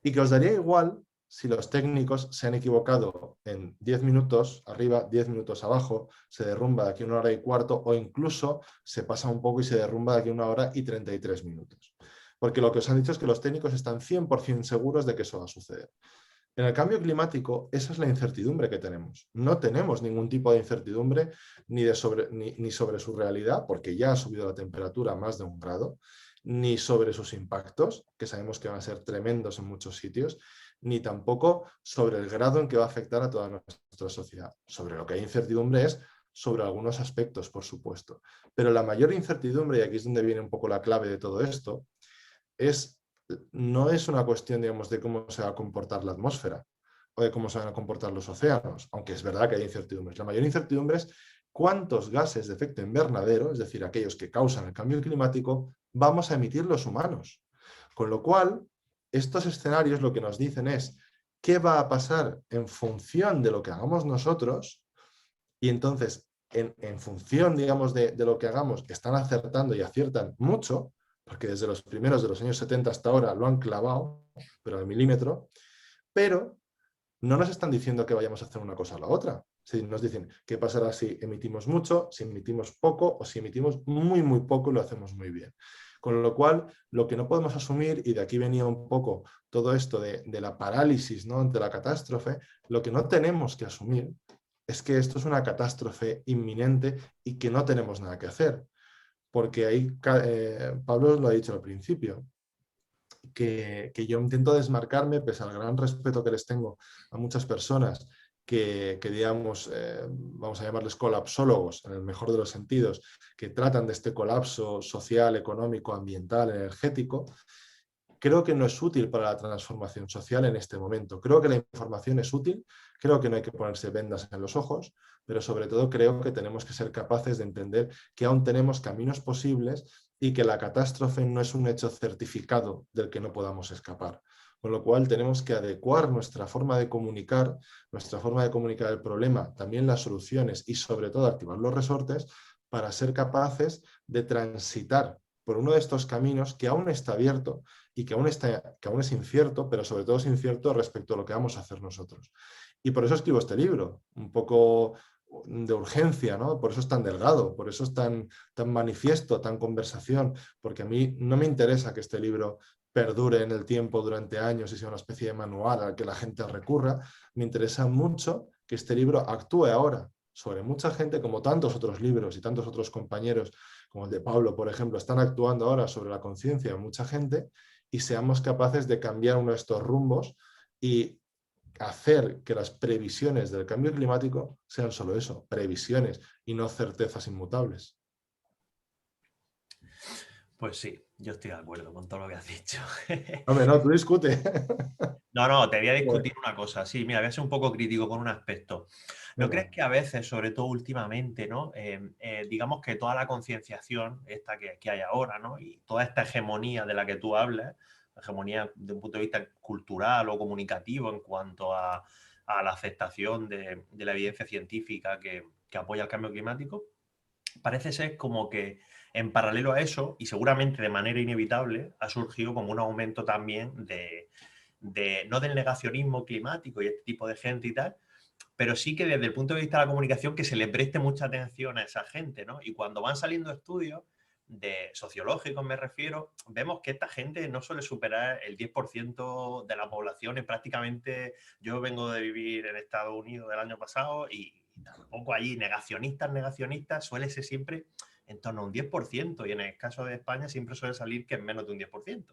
C: Y que os daría igual si los técnicos se han equivocado en 10 minutos arriba, 10 minutos abajo, se derrumba de aquí a 1 hora y cuarto, o incluso se pasa un poco y se derrumba de aquí a 1 hora y 33 minutos. Porque lo que os han dicho es que los técnicos están 100% seguros de que eso va a suceder. En el cambio climático, esa es la incertidumbre que tenemos. No tenemos ningún tipo de incertidumbre ni sobre su realidad, porque ya ha subido la temperatura a más de 1 grado, ni sobre sus impactos, que sabemos que van a ser tremendos en muchos sitios, ni tampoco sobre el grado en que va a afectar a toda nuestra sociedad. Sobre lo que hay incertidumbre es sobre algunos aspectos, por supuesto. Pero la mayor incertidumbre, y aquí es donde viene un poco la clave de todo esto, no es una cuestión, digamos, de cómo se va a comportar la atmósfera o de cómo se van a comportar los océanos, aunque es verdad que hay incertidumbres. La mayor incertidumbre es cuántos gases de efecto invernadero, es decir, aquellos que causan el cambio climático, vamos a emitir los humanos. Con lo cual, estos escenarios lo que nos dicen es qué va a pasar en función de lo que hagamos nosotros, y entonces, en función, digamos, de lo que hagamos, están acertando y aciertan mucho, porque desde los primeros de los años 70 hasta ahora lo han clavado, pero al milímetro, pero no nos están diciendo que vayamos a hacer una cosa o la otra. Si nos dicen qué pasará si emitimos mucho, si emitimos poco, o si emitimos muy, muy poco y lo hacemos muy bien. Con lo cual, lo que no podemos asumir, y de aquí venía un poco todo esto de la parálisis, ¿no?, ante la catástrofe, lo que no tenemos que asumir es que esto es una catástrofe inminente y que no tenemos nada que hacer. Porque ahí Pablo lo ha dicho al principio, que yo intento desmarcarme, pese al gran respeto que les tengo a muchas personas que digamos, vamos a llamarles colapsólogos, en el mejor de los sentidos, que tratan de este colapso social, económico, ambiental, energético. Creo que no es útil para la transformación social en este momento. Creo que la información es útil, creo que no hay que ponerse vendas en los ojos, pero sobre todo creo que tenemos que ser capaces de entender que aún tenemos caminos posibles y que la catástrofe no es un hecho certificado del que no podamos escapar. Con lo cual tenemos que adecuar nuestra forma de comunicar el problema, también las soluciones y sobre todo activar los resortes para ser capaces de transitar por uno de estos caminos que aún está abierto y que aún es incierto, pero sobre todo es incierto respecto a lo que vamos a hacer nosotros. Y por eso escribo este libro, un poco de urgencia, ¿no? Por eso es tan delgado, por eso es tan manifiesto, tan conversación, porque a mí no me interesa que este libro perdure en el tiempo durante años y sea una especie de manual al que la gente recurra. Me interesa mucho que este libro actúe ahora sobre mucha gente, como tantos otros libros y tantos otros compañeros, como el de Pablo, por ejemplo, están actuando ahora sobre la conciencia de mucha gente, y seamos capaces de cambiar uno de estos rumbos y hacer que las previsiones del cambio climático sean solo eso, previsiones y no certezas inmutables.
B: Pues sí, yo estoy de acuerdo con todo lo que has dicho.
C: Hombre, no, tú discute.
B: No, te voy a discutir una cosa. Sí, mira, voy a ser un poco crítico con un aspecto. ¿No
C: Venga.
B: crees que a veces, sobre todo últimamente, ¿no? Digamos que toda la concienciación esta que hay ahora, ¿no? Y toda esta hegemonía de la que tú hablas, hegemonía de un punto de vista cultural o comunicativo en cuanto a la aceptación de la evidencia científica que apoya el cambio climático, parece ser como que en paralelo a eso, y seguramente de manera inevitable, ha surgido como un aumento también no del negacionismo climático y este tipo de gente y tal, pero sí que desde el punto de vista de la comunicación que se le preste mucha atención a esa gente, ¿no? Y cuando van saliendo estudios de sociológicos, me refiero, vemos que esta gente no suele superar el 10% de la población. Y prácticamente, yo vengo de vivir en Estados Unidos el año pasado y tampoco allí negacionistas, suele ser siempre en torno a un 10%, y en el caso de España siempre suele salir que es menos de un 10%.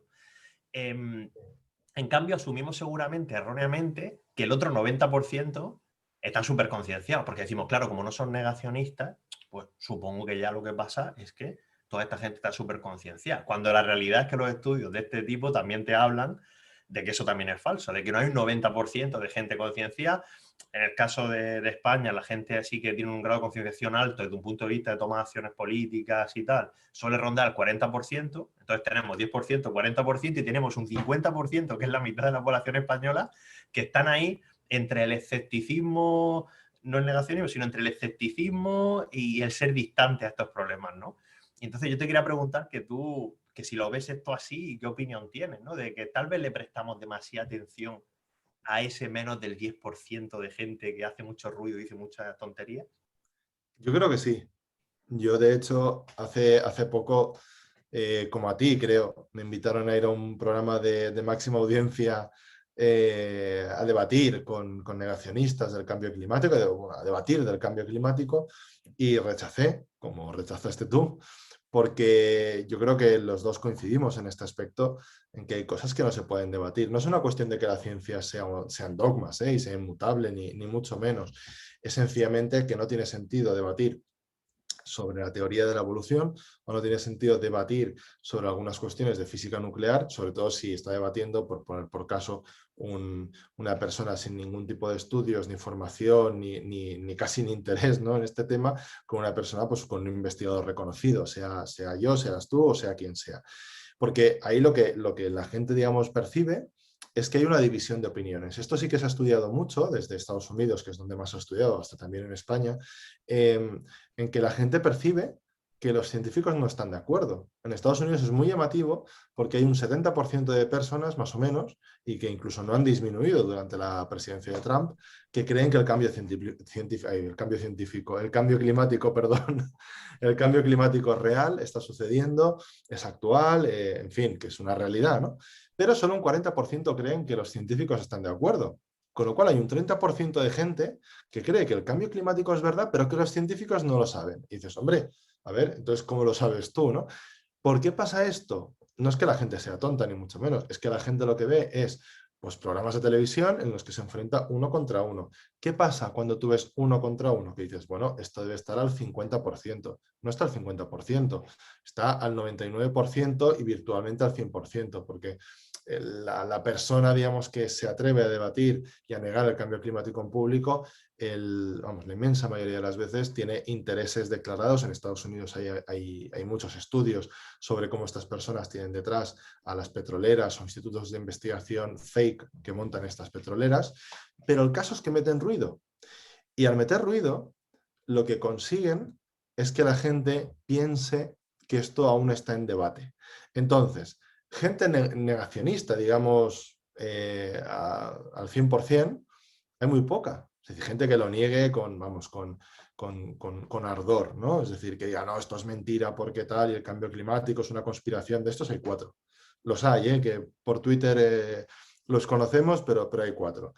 B: En cambio, asumimos seguramente erróneamente que el otro 90% están súper concienciados, porque decimos, claro, como no son negacionistas, pues supongo que ya lo que pasa es que toda esta gente está súper concienciada, cuando la realidad es que los estudios de este tipo también te hablan de que eso también es falso, de que no hay un 90% de gente concienciada. En el caso de España, la gente sí que tiene un grado de concienciación alto desde un punto de vista de toma de acciones políticas y tal, suele rondar el 40%, entonces tenemos 10%, 40% y tenemos un 50%, que es la mitad de la población española, que están ahí entre el escepticismo, no el negacionismo, sino entre el escepticismo y el ser distante a estos problemas, ¿no? Y entonces yo te quería preguntar que si lo ves esto así, ¿qué opinión tienes, ¿no? De que tal vez le prestamos demasiada atención a ese menos del 10% de gente que hace mucho ruido y dice muchas tonterías.
C: Yo creo que sí. Yo, de hecho, hace poco, como a ti, creo, me invitaron a ir a un programa de máxima audiencia a debatir con negacionistas del cambio climático, a debatir del cambio climático, y rechacé, como rechazaste tú, porque yo creo que los dos coincidimos en este aspecto, en que hay cosas que no se pueden debatir. No es una cuestión de que la ciencia sean dogmas y sea inmutable, ni mucho menos. Es sencillamente que no tiene sentido debatir sobre la teoría de la evolución, o no tiene sentido debatir sobre algunas cuestiones de física nuclear, sobre todo si está debatiendo, por poner por caso, una persona sin ningún tipo de estudios, ni formación, ni casi ni interés, ¿no?, en este tema, con una persona, pues, con un investigador reconocido, sea yo, seas tú o sea quien sea. Porque ahí lo que la gente, digamos, percibe es que hay una división de opiniones. Esto sí que se ha estudiado mucho desde Estados Unidos, que es donde más se ha estudiado, hasta también en España, en que la gente percibe que los científicos no están de acuerdo. En Estados Unidos es muy llamativo porque hay un 70% de personas, más o menos, y que incluso no han disminuido durante la presidencia de Trump, que creen que el cambio climático, perdón, el cambio climático es real, está sucediendo, es actual, en fin, que es una realidad, ¿no? Pero solo un 40% creen que los científicos están de acuerdo. Con lo cual hay un 30% de gente que cree que el cambio climático es verdad, pero que los científicos no lo saben. Y dices, hombre, a ver, entonces, ¿cómo lo sabes tú, no? ¿Por qué pasa esto? No es que la gente sea tonta, ni mucho menos. Es que la gente lo que ve es, pues, programas de televisión en los que se enfrenta uno contra uno. ¿Qué pasa cuando tú ves uno contra uno? Que dices, bueno, esto debe estar al 50%. No está al 50%, está al 99% y virtualmente al 100%, porque la persona, digamos, que se atreve a debatir y a negar el cambio climático en público, la inmensa mayoría de las veces tiene intereses declarados. En Estados Unidos hay muchos estudios sobre cómo estas personas tienen detrás a las petroleras o institutos de investigación fake que montan estas petroleras, pero el caso es que meten ruido. Y al meter ruido, lo que consiguen es que la gente piense que esto aún está en debate. Entonces, gente negacionista, digamos, al 100%, hay muy poca. Es decir, gente que lo niegue con ardor, ¿no? Es decir, que diga, no, esto es mentira porque tal, y el cambio climático es una conspiración. De estos hay 4. Los hay, que por Twitter los conocemos, pero hay 4.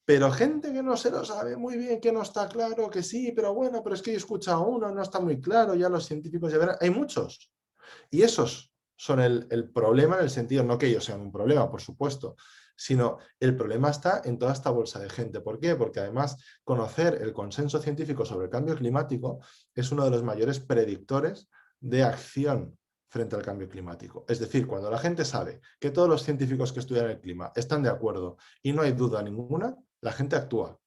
C: Pero gente que no se lo sabe muy bien, que no está claro, que sí, pero bueno, pero es que yo he escuchado uno, no está muy claro, ya los científicos ya verán. Hay muchos. Y esos son el problema en el sentido, no que ellos sean un problema, por supuesto, sino el problema está en toda esta bolsa de gente. ¿Por qué? Porque además conocer el consenso científico sobre el cambio climático es uno de los mayores predictores de acción frente al cambio climático. Es decir, cuando la gente sabe que todos los científicos que estudian el clima están de acuerdo y no hay duda ninguna, la gente actúa.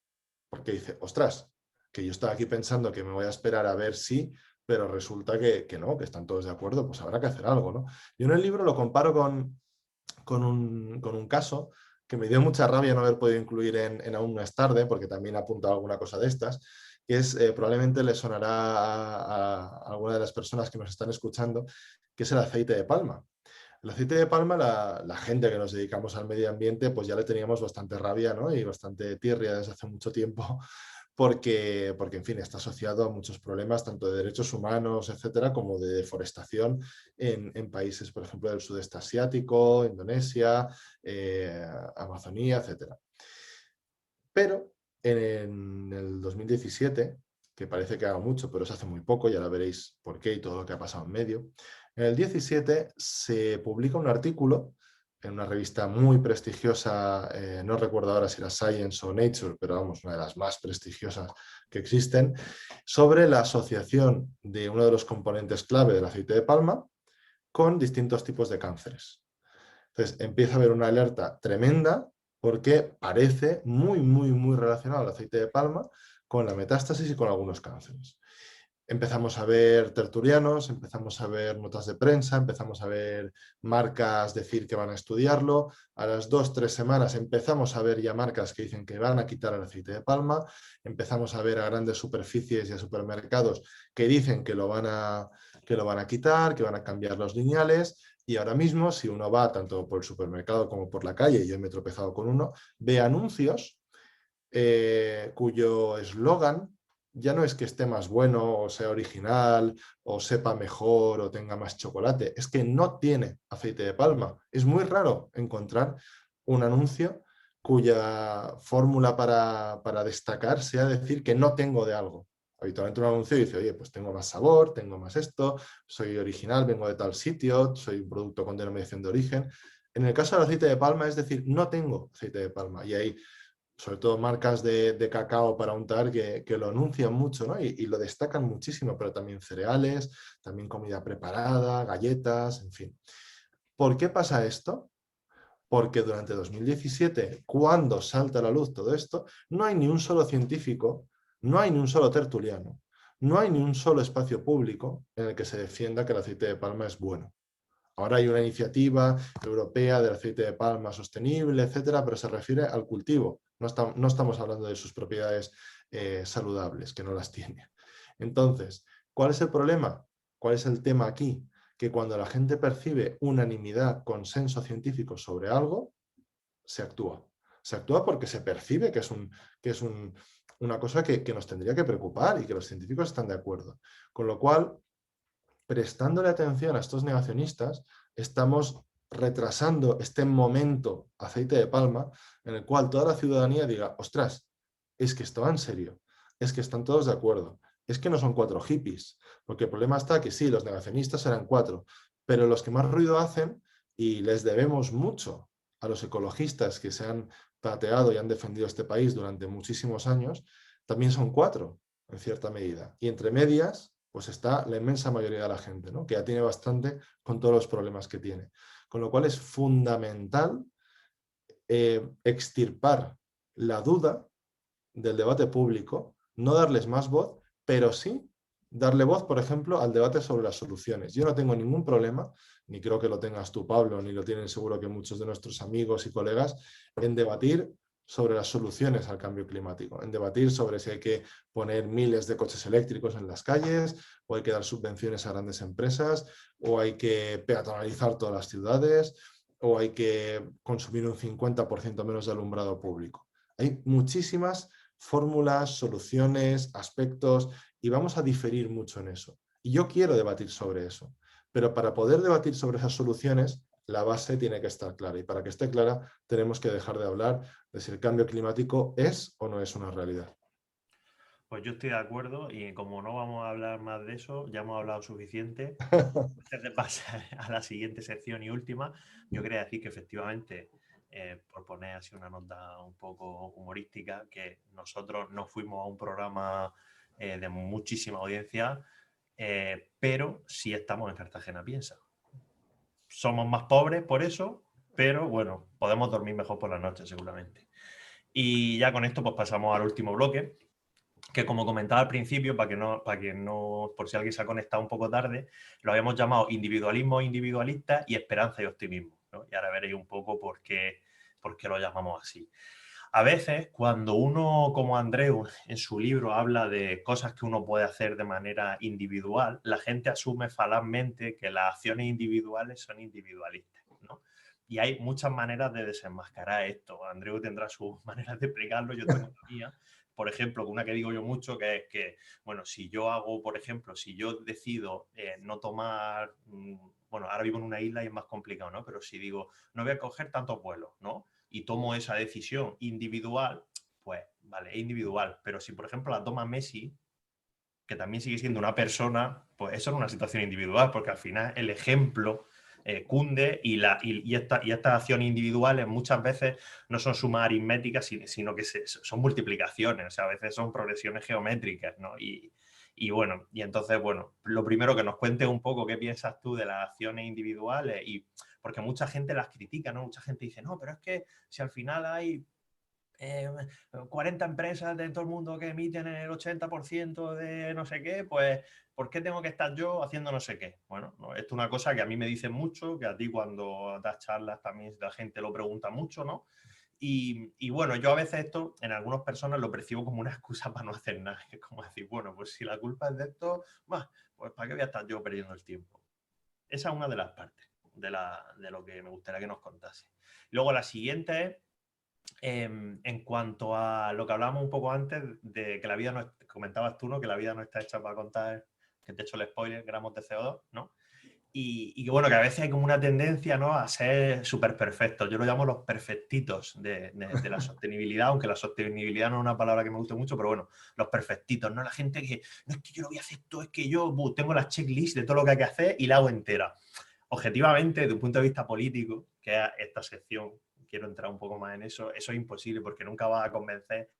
C: Porque dice, ostras, que yo estaba aquí pensando que me voy a esperar a ver si, pero resulta que no, que están todos de acuerdo, pues habrá que hacer algo, ¿no? Yo en el libro lo comparo con un caso que me dio mucha rabia no haber podido incluir en Aún no es tarde, porque también ha apuntado alguna cosa de estas, que es, probablemente le sonará a alguna de las personas que nos están escuchando, que es el aceite de palma. El aceite de palma, la gente que nos dedicamos al medio ambiente, pues ya le teníamos bastante rabia, ¿no? Y bastante tirria desde hace mucho tiempo, porque, en fin, está asociado a muchos problemas, tanto de derechos humanos, etcétera, como de deforestación en países, por ejemplo, del sudeste asiático, Indonesia, Amazonía, etcétera. Pero en el 2017, que parece que haga mucho, pero se hace muy poco, ya la veréis por qué y todo lo que ha pasado en medio. En el 17 se publica un artículo en una revista muy prestigiosa, no recuerdo ahora si era Science o Nature, pero vamos, una de las más prestigiosas que existen, sobre la asociación de uno de los componentes clave del aceite de palma con distintos tipos de cánceres. Entonces empieza a haber una alerta tremenda porque parece muy relacionado el aceite de palma con la metástasis y con algunos cánceres. Empezamos a ver tertulianos, empezamos a ver notas de prensa, empezamos a ver marcas decir que van a estudiarlo. A las 2-3 semanas empezamos a ver ya marcas que dicen que van a quitar el aceite de palma. Empezamos a ver a grandes superficies y a supermercados que dicen que lo van a quitar, que van a cambiar los lineales. Y ahora mismo, si uno va tanto por el supermercado como por la calle, y yo me he tropezado con uno, ve anuncios cuyo eslogan ya no es que esté más bueno o sea original o sepa mejor o tenga más chocolate, es que no tiene aceite de palma. Es muy raro encontrar un anuncio cuya fórmula para destacar sea decir que no tengo de algo. Habitualmente un anuncio dice, oye, pues tengo más sabor, tengo más esto, soy original, vengo de tal sitio, soy un producto con denominación de origen. En el caso del aceite de palma es decir, no tengo aceite de palma. Y hay sobre todo marcas de cacao para untar que lo anuncian mucho, ¿no? Y lo destacan muchísimo, pero también cereales, también comida preparada, galletas, en fin. ¿Por qué pasa esto? Porque durante 2017, cuando salta a la luz todo esto, no hay ni un solo científico, no hay ni un solo tertuliano, no hay ni un solo espacio público en el que se defienda que el aceite de palma es bueno. Ahora hay una iniciativa europea del aceite de palma sostenible, etcétera, pero se refiere al cultivo. No estamos hablando de sus propiedades saludables, que no las tiene. Entonces, ¿cuál es el problema? ¿Cuál es el tema aquí? Que cuando la gente percibe unanimidad, consenso científico sobre algo, se actúa. Se actúa porque se percibe que es una cosa que nos tendría que preocupar y que los científicos están de acuerdo. Con lo cual, prestándole atención a estos negacionistas, estamos retrasando este momento aceite de palma en el cual toda la ciudadanía diga, ostras, es que esto va en serio, es que están todos de acuerdo, es que no son 4 hippies, porque el problema está que sí, los negacionistas eran 4, pero los que más ruido hacen, y les debemos mucho a los ecologistas que se han pateado y han defendido este país durante muchísimos años, también son 4, en cierta medida. Y entre medias, pues está la inmensa mayoría de la gente, ¿no? Que ya tiene bastante con todos los problemas que tiene. Con lo cual es fundamental extirpar la duda del debate público, no darles más voz, pero sí darle voz, por ejemplo, al debate sobre las soluciones. Yo no tengo ningún problema, ni creo que lo tengas tú, Pablo, ni lo tienen seguro que muchos de nuestros amigos y colegas, en debatir sobre las soluciones al cambio climático, en debatir sobre si hay que poner miles de coches eléctricos en las calles, o hay que dar subvenciones a grandes empresas, o hay que peatonalizar todas las ciudades, o hay que consumir un 50% menos de alumbrado público. Hay muchísimas fórmulas, soluciones, aspectos, y vamos a diferir mucho en eso. Y yo quiero debatir sobre eso, pero para poder debatir sobre esas soluciones la base tiene que estar clara. Y para que esté clara, tenemos que dejar de hablar de si el cambio climático es o no es una realidad.
B: Pues yo estoy de acuerdo y como no vamos a hablar más de eso, ya hemos hablado suficiente. Antes de pasar a la siguiente sección y última, yo quería decir que efectivamente, por poner así una nota un poco humorística, que nosotros no fuimos a un programa de muchísima audiencia, pero sí estamos en Cartagena Piensa. Somos más pobres por eso, pero bueno, podemos dormir mejor por la noche seguramente. Y ya con esto pues pasamos al último bloque, que como comentaba al principio, por si alguien se ha conectado un poco tarde, lo habíamos llamado individualismo individualista y esperanza y optimismo, ¿no? Y ahora veréis un poco por qué lo llamamos así. A veces, cuando uno, como Andreu, en su libro habla de cosas que uno puede hacer de manera individual, la gente asume falazmente que las acciones individuales son individualistas, ¿no? Y hay muchas maneras de desenmascarar esto. Andreu tendrá sus maneras de explicarlo, yo tengo la mía. Por ejemplo, una que digo yo mucho, que es que, bueno, si yo hago, por ejemplo, si yo decido no tomar, bueno, ahora vivo en una isla y es más complicado, ¿no? Pero si digo, no voy a coger tantos vuelos, ¿no? Y tomo esa decisión individual, pues vale, es individual. Pero si, por ejemplo, la toma Messi, que también sigue siendo una persona, pues eso es una situación individual, porque al final el ejemplo cunde y estas acciones individuales muchas veces no son sumas aritméticas, sino que son multiplicaciones, o sea, a veces son progresiones geométricas, ¿no? Y bueno, y entonces, bueno, lo primero que nos cuentes un poco qué piensas tú de las acciones individuales, y porque mucha gente las critica, ¿no? Mucha gente dice, no, pero es que si al final hay 40 empresas de todo el mundo que emiten el 80% de no sé qué, pues ¿por qué tengo que estar yo haciendo no sé qué? Bueno, no, esto es una cosa que a mí me dicen mucho, que a ti cuando das charlas también la gente lo pregunta mucho, ¿no? Y bueno, yo a veces esto en algunas personas lo percibo como una excusa para no hacer nada. Es como decir, bueno, pues si la culpa es de esto, pues ¿para qué voy a estar yo perdiendo el tiempo? Esa es una de las partes de lo que me gustaría que nos contase. Luego la siguiente es, en cuanto a lo que hablábamos un poco antes, de que la vida no, comentabas tú, ¿no? Que la vida no está hecha para contar, que te he hecho el spoiler, gramos de CO2, ¿no? Y que bueno, que a veces hay como una tendencia, ¿no? A ser súper perfectos. Yo lo llamo los perfectitos de la sostenibilidad, aunque la sostenibilidad no es una palabra que me guste mucho, pero bueno, los perfectitos, ¿no? La gente que, no es que yo lo voy a hacer todo, es que yo tengo la checklist de todo lo que hay que hacer y la hago entera. Objetivamente, desde un punto de vista político, que es esta sección, quiero entrar un poco más en eso, eso es imposible porque nunca vas a convencer,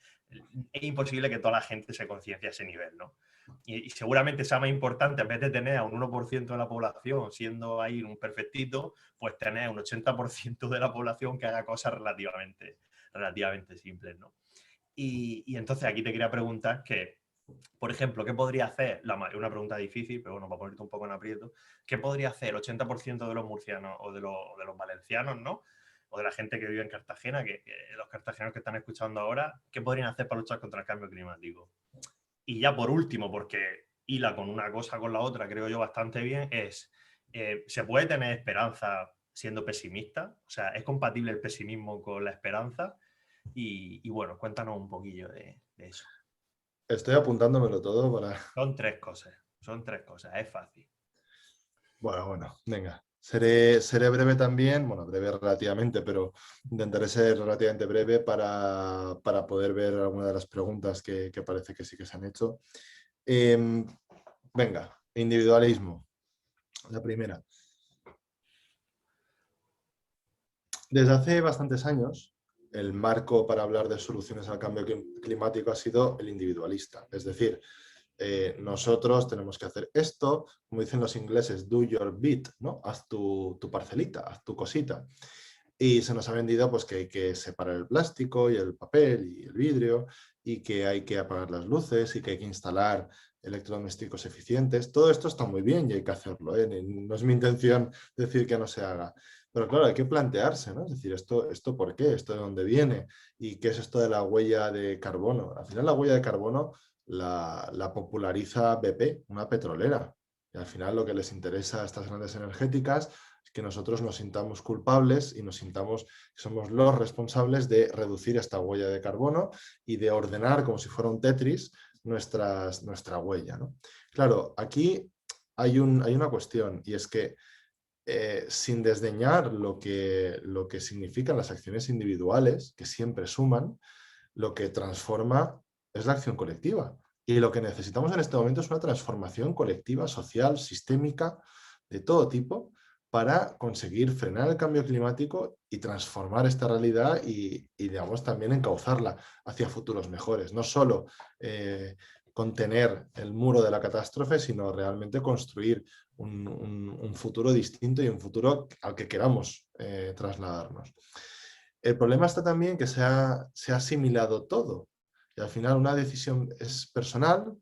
B: es imposible que toda la gente se conciencie a ese nivel, ¿no? Y seguramente sea más importante, en vez de tener a un 1% de la población siendo ahí un perfectito, pues tener un 80% de la población que haga cosas relativamente simples, ¿no? Y entonces aquí te quería preguntar que, por ejemplo, ¿qué podría hacer? Una pregunta difícil, pero bueno, para ponerte un poco en aprieto. ¿Qué podría hacer el 80% de los murcianos o de los valencianos, ¿no? O de la gente que vive en Cartagena, que los cartageneros que están escuchando ahora, ¿qué podrían hacer para luchar contra el cambio climático? Y ya por último, porque hila con una cosa con la otra, creo yo bastante bien, es, ¿se puede tener esperanza siendo pesimista? O sea, ¿es compatible el pesimismo con la esperanza? Y bueno, cuéntanos un poquillo de eso.
C: Estoy apuntándomelo todo para...
B: Son tres cosas, es fácil.
C: Bueno, venga. Seré breve también, bueno, breve relativamente, pero intentaré ser relativamente breve para poder ver algunas de las preguntas que parece que sí que se han hecho. Venga, individualismo. La primera. Desde hace bastantes años, el marco para hablar de soluciones al cambio climático ha sido el individualista. Es decir, nosotros tenemos que hacer esto, como dicen los ingleses, do your bit, ¿no? Haz tu parcelita, haz tu cosita. Y se nos ha vendido pues, que hay que separar el plástico y el papel y el vidrio y que hay que apagar las luces y que hay que instalar electrodomésticos eficientes. Todo esto está muy bien y hay que hacerlo, ¿eh? No es mi intención decir que no se haga. Pero claro, hay que plantearse, ¿no? Es decir, ¿esto por qué? ¿Esto de dónde viene? ¿Y qué es esto de la huella de carbono? Al final la huella de carbono la populariza BP, una petrolera. Y al final lo que les interesa a estas grandes energéticas es que nosotros nos sintamos culpables y nos sintamos que somos los responsables de reducir esta huella de carbono y de ordenar como si fuera un Tetris nuestra huella, ¿no? Claro, aquí hay una cuestión y es que sin desdeñar lo que significan las acciones individuales, que siempre suman, lo que transforma es la acción colectiva. Y lo que necesitamos en este momento es una transformación colectiva, social, sistémica, de todo tipo, para conseguir frenar el cambio climático y transformar esta realidad y digamos, también encauzarla hacia futuros mejores. No solo contener el muro de la catástrofe, sino realmente construir un futuro distinto y un futuro al que queramos trasladarnos. El problema está también que se ha asimilado todo y al final una decisión es personal,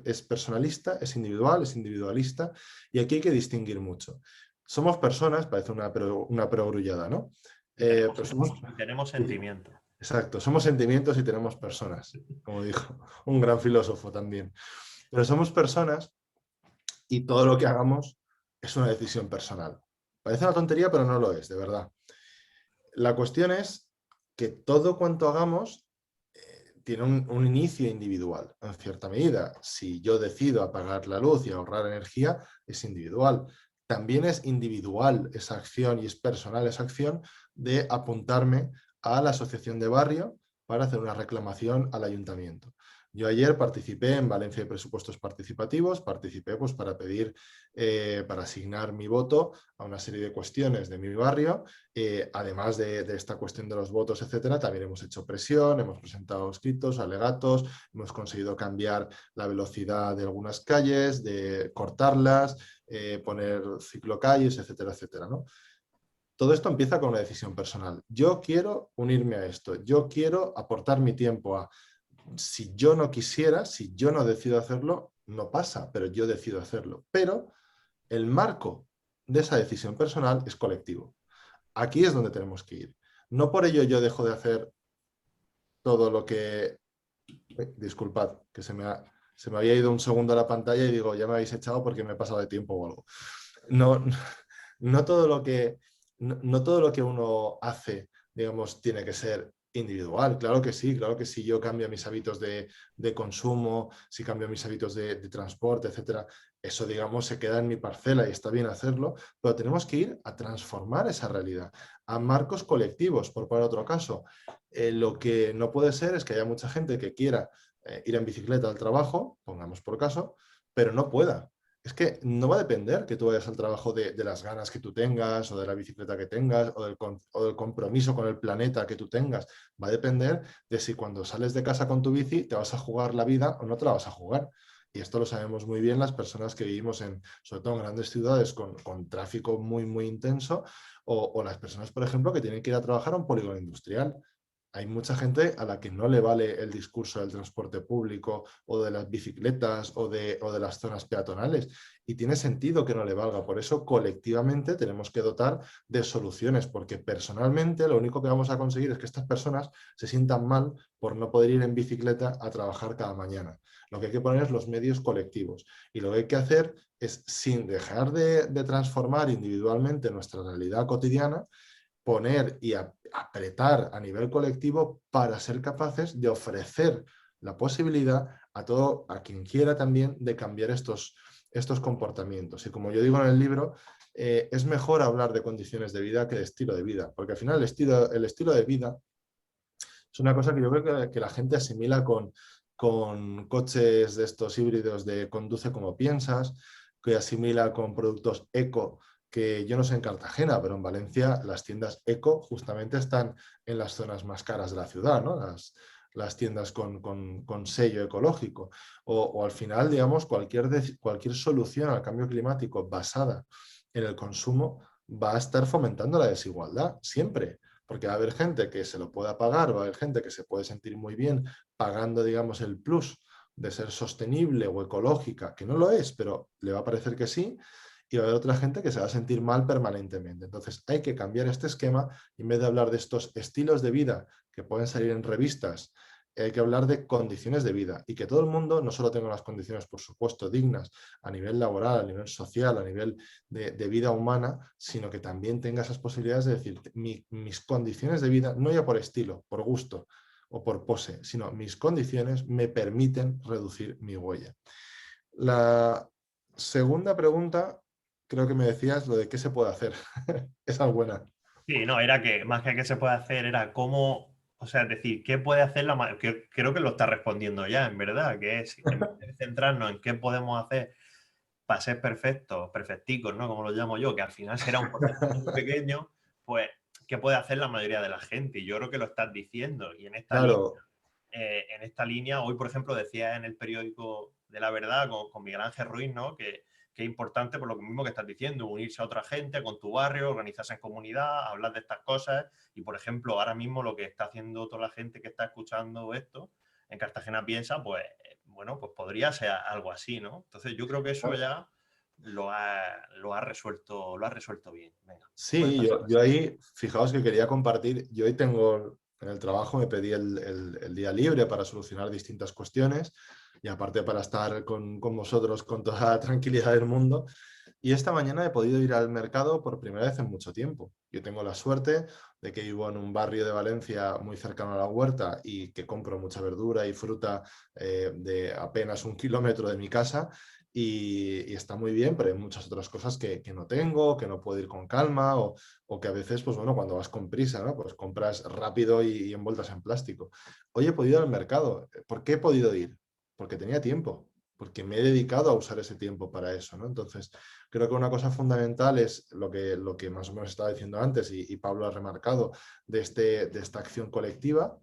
C: es personalista, es individual, es individualista y aquí hay que distinguir mucho. Somos personas, parece una perogrullada, ¿no?
B: Tenemos sentimientos.
C: Exacto, somos sentimientos y tenemos personas, como dijo un gran filósofo también. Pero somos personas y todo lo que hagamos es una decisión personal. Parece una tontería, pero no lo es, de verdad. La cuestión es que todo cuanto hagamos tiene un inicio individual, en cierta medida. Si yo decido apagar la luz y ahorrar energía, es individual. También es individual esa acción y es personal esa acción de apuntarme a la asociación de barrio para hacer una reclamación al ayuntamiento. Yo ayer participé en Valencia de Presupuestos Participativos, participé pues, para pedir, para asignar mi voto a una serie de cuestiones de mi barrio. Además de esta cuestión de los votos, etcétera, también hemos hecho presión, hemos presentado escritos, alegatos, hemos conseguido cambiar la velocidad de algunas calles, de cortarlas, poner ciclocalles, etcétera, etcétera, ¿no? Todo esto empieza con una decisión personal. Yo quiero unirme a esto, yo quiero aportar mi tiempo a... Si yo no quisiera, si yo no decido hacerlo, no pasa, pero yo decido hacerlo. Pero el marco de esa decisión personal es colectivo. Aquí es donde tenemos que ir. No por ello yo dejo de hacer todo lo que... disculpad, que se me había ido un segundo a la pantalla y digo, ya me habéis echado porque me he pasado de tiempo o algo. No, no todo lo que, no todo lo que uno hace, digamos, tiene que ser individual. Claro que sí, claro que si yo cambio mis hábitos de consumo, si cambio mis hábitos de transporte, etcétera, eso, digamos, se queda en mi parcela y está bien hacerlo, pero tenemos que ir a transformar esa realidad, a marcos colectivos, por poner otro caso. Lo que no puede ser es que haya mucha gente que quiera ir en bicicleta al trabajo, pongamos por caso, pero no pueda. Es que no va a depender que tú vayas al trabajo de las ganas que tú tengas o de la bicicleta que tengas o del compromiso con el planeta que tú tengas. Va a depender de si cuando sales de casa con tu bici te vas a jugar la vida o no te la vas a jugar. Y esto lo sabemos muy bien las personas que vivimos sobre todo en grandes ciudades con tráfico muy, muy intenso o las personas, por ejemplo, que tienen que ir a trabajar a un polígono industrial. Hay mucha gente a la que no le vale el discurso del transporte público o de las bicicletas o de las zonas peatonales y tiene sentido que no le valga. Por eso colectivamente tenemos que dotar de soluciones porque personalmente lo único que vamos a conseguir es que estas personas se sientan mal por no poder ir en bicicleta a trabajar cada mañana. Lo que hay que poner es los medios colectivos y lo que hay que hacer es, sin dejar de transformar individualmente nuestra realidad cotidiana, poner y apretar a nivel colectivo para ser capaces de ofrecer la posibilidad a quien quiera también de cambiar estos comportamientos. Y como yo digo en el libro, es mejor hablar de condiciones de vida que de estilo de vida, porque al final el estilo de vida es una cosa que yo creo que la gente asimila con coches de estos híbridos de conduce como piensas, que asimila con productos eco, que yo no sé en Cartagena, pero en Valencia las tiendas eco justamente están en las zonas más caras de la ciudad, ¿no? Las tiendas con sello ecológico. O al final, digamos, cualquier solución al cambio climático basada en el consumo va a estar fomentando la desigualdad, siempre. Porque va a haber gente que se lo pueda pagar, va a haber gente que se puede sentir muy bien pagando, digamos, el plus de ser sostenible o ecológica, que no lo es, pero le va a parecer que sí, y va a haber otra gente que se va a sentir mal permanentemente. Entonces hay que cambiar este esquema y en vez de hablar de estos estilos de vida que pueden salir en revistas, hay que hablar de condiciones de vida y que todo el mundo no solo tenga unas condiciones, por supuesto, dignas a nivel laboral, a nivel social, a nivel de vida humana, sino que también tenga esas posibilidades de decir, mis condiciones de vida, no ya por estilo, por gusto o por pose, sino mis condiciones me permiten reducir mi huella. La segunda pregunta creo que me decías lo de qué se puede hacer. Esa es buena.
B: Sí, no, era que más que qué se puede hacer, era cómo, o sea, es decir, qué puede hacer que creo que lo está respondiendo ya, en verdad, que es, en vez de centrarnos en qué podemos hacer para ser perfectos, perfecticos, ¿no? Como lo llamo yo, que al final será un porcentaje muy pequeño, pues, ¿qué puede hacer la mayoría de la gente? Y yo creo que lo estás diciendo. Y
C: Claro,
B: en esta línea, hoy, por ejemplo, decía en el periódico de La Verdad con Miguel Ángel Ruiz, ¿no? Que es importante por lo mismo que estás diciendo, unirse a otra gente con tu barrio, organizarse en comunidad, hablar de estas cosas. Y, por ejemplo, ahora mismo lo que está haciendo toda la gente que está escuchando esto en Cartagena Piensa, pues, bueno, pues podría ser algo así, ¿no? Entonces yo creo que eso ya lo ha resuelto bien. Venga, puedes
C: sí,
B: pasar.
C: yo ahí, fijaos que quería compartir, yo hoy tengo en el trabajo, me pedí el día libre para solucionar distintas cuestiones y aparte para estar con vosotros con toda la tranquilidad del mundo. Y esta mañana he podido ir al mercado por primera vez en mucho tiempo. Yo tengo la suerte de que vivo en un barrio de Valencia muy cercano a la huerta y que compro mucha verdura y fruta de apenas 1 kilómetro de mi casa y está muy bien, pero hay muchas otras cosas que no tengo, que no puedo ir con calma o que a veces, pues bueno, cuando vas con prisa, ¿no? Pues compras rápido y envueltas en plástico. Hoy he podido ir al mercado. ¿Por qué he podido ir? Porque tenía tiempo, porque me he dedicado a usar ese tiempo para eso, ¿no? Entonces, creo que una cosa fundamental es lo que más o menos estaba diciendo antes y Pablo ha remarcado de esta acción colectiva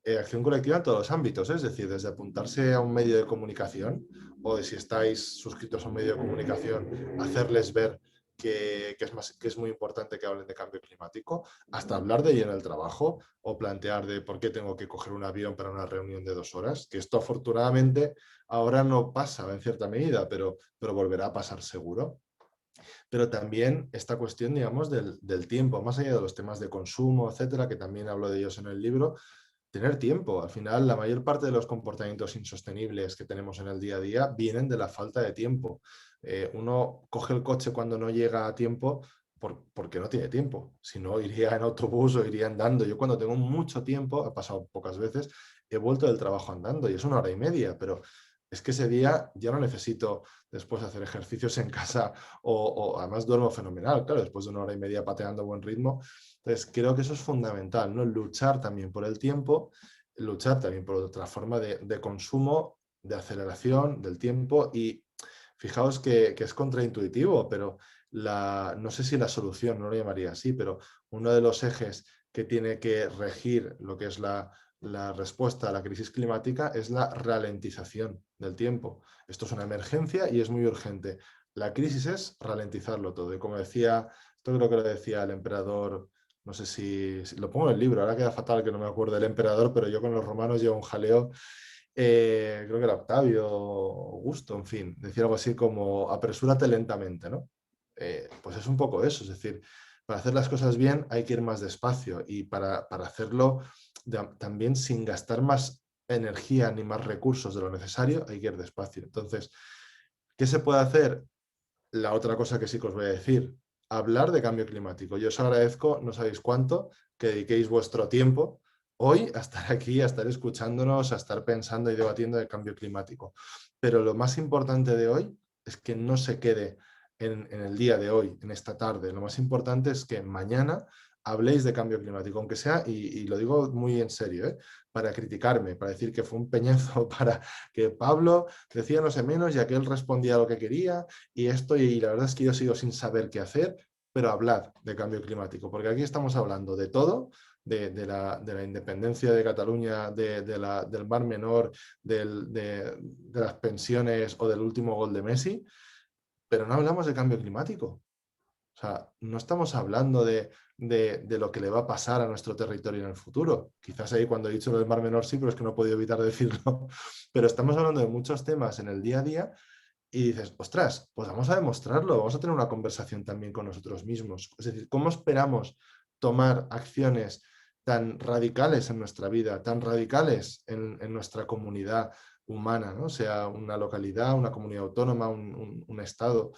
C: en todos los ámbitos, es decir, desde apuntarse a un medio de comunicación o de si estáis suscritos a un medio de comunicación, hacerles ver que es muy importante que hablen de cambio climático, hasta hablar de ello en el trabajo o plantear de por qué tengo que coger un avión para una reunión de 2 horas, que esto afortunadamente ahora no pasa en cierta medida, pero volverá a pasar seguro. Pero también esta cuestión, digamos, del tiempo, más allá de los temas de consumo, etcétera, que también hablo de ellos en el libro, tener tiempo. Al final, la mayor parte de los comportamientos insostenibles que tenemos en el día a día vienen de la falta de tiempo. Uno coge el coche cuando no llega a tiempo porque no tiene tiempo. Si no, iría en autobús o iría andando. Yo cuando tengo mucho tiempo, ha pasado pocas veces, he vuelto del trabajo andando y es 1 hora y media, pero es que ese día ya no necesito después hacer ejercicios en casa o además duermo fenomenal, claro, después de 1 hora y media pateando a buen ritmo. Entonces, creo que eso es fundamental, ¿no? Luchar también por el tiempo, luchar también por otra forma de consumo, de aceleración del tiempo y fijaos que es contraintuitivo, pero no sé si la solución, no lo llamaría así, pero uno de los ejes que tiene que regir lo que es la respuesta a la crisis climática es la ralentización del tiempo. Esto es una emergencia y es muy urgente. La crisis es ralentizarlo todo. Y como decía, esto creo que lo decía el emperador, no sé si lo pongo en el libro, ahora queda fatal que no me acuerdo del emperador, pero yo con los romanos llevo un jaleo. Creo que era Octavio, Augusto, en fin, decía algo así como apresúrate lentamente, ¿no? Pues es un poco eso, es decir, para hacer las cosas bien hay que ir más despacio y para hacerlo también sin gastar más energía ni más recursos de lo necesario hay que ir despacio. Entonces, ¿qué se puede hacer? La otra cosa que sí que os voy a decir, hablar de cambio climático. Yo os agradezco, no sabéis cuánto, que dediquéis vuestro tiempo hoy a estar aquí, a estar escuchándonos, a estar pensando y debatiendo de cambio climático. Pero lo más importante de hoy es que no se quede en el día de hoy, en esta tarde. Lo más importante es que mañana habléis de cambio climático, aunque sea, y lo digo muy en serio, para criticarme, para decir que fue un peñazo, para que Pablo decía no sé menos y aquel respondía a lo que quería y esto, y la verdad es que yo sigo sin saber qué hacer, pero hablad de cambio climático, porque aquí estamos hablando de todo, de la independencia de Cataluña, del Mar Menor, de las pensiones o del último gol de Messi, pero no hablamos de cambio climático. O sea, no estamos hablando de lo que le va a pasar a nuestro territorio en el futuro. Quizás ahí cuando he dicho lo del Mar Menor sí, pero es que no he podido evitar decirlo. Pero estamos hablando de muchos temas en el día a día y dices, ostras, pues vamos a demostrarlo, vamos a tener una conversación también con nosotros mismos. Es decir, ¿cómo esperamos tomar acciones tan radicales en nuestra vida, tan radicales en nuestra comunidad humana, ¿no? Sea una localidad, una comunidad autónoma, un estado,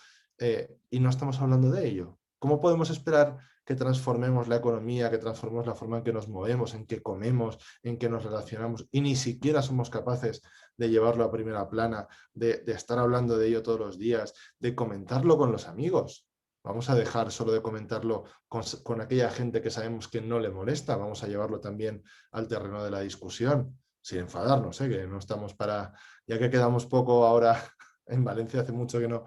C: y no estamos hablando de ello? ¿Cómo podemos esperar que transformemos la economía, que transformemos la forma en que nos movemos, en que comemos, en que nos relacionamos, y ni siquiera somos capaces de llevarlo a primera plana, de estar hablando de ello todos los días, de comentarlo con los amigos. Vamos a dejar solo de comentarlo con aquella gente que sabemos que no le molesta, vamos a llevarlo también al terreno de la discusión, sin enfadarnos, que no estamos para, ya que quedamos poco ahora en Valencia, hace mucho que no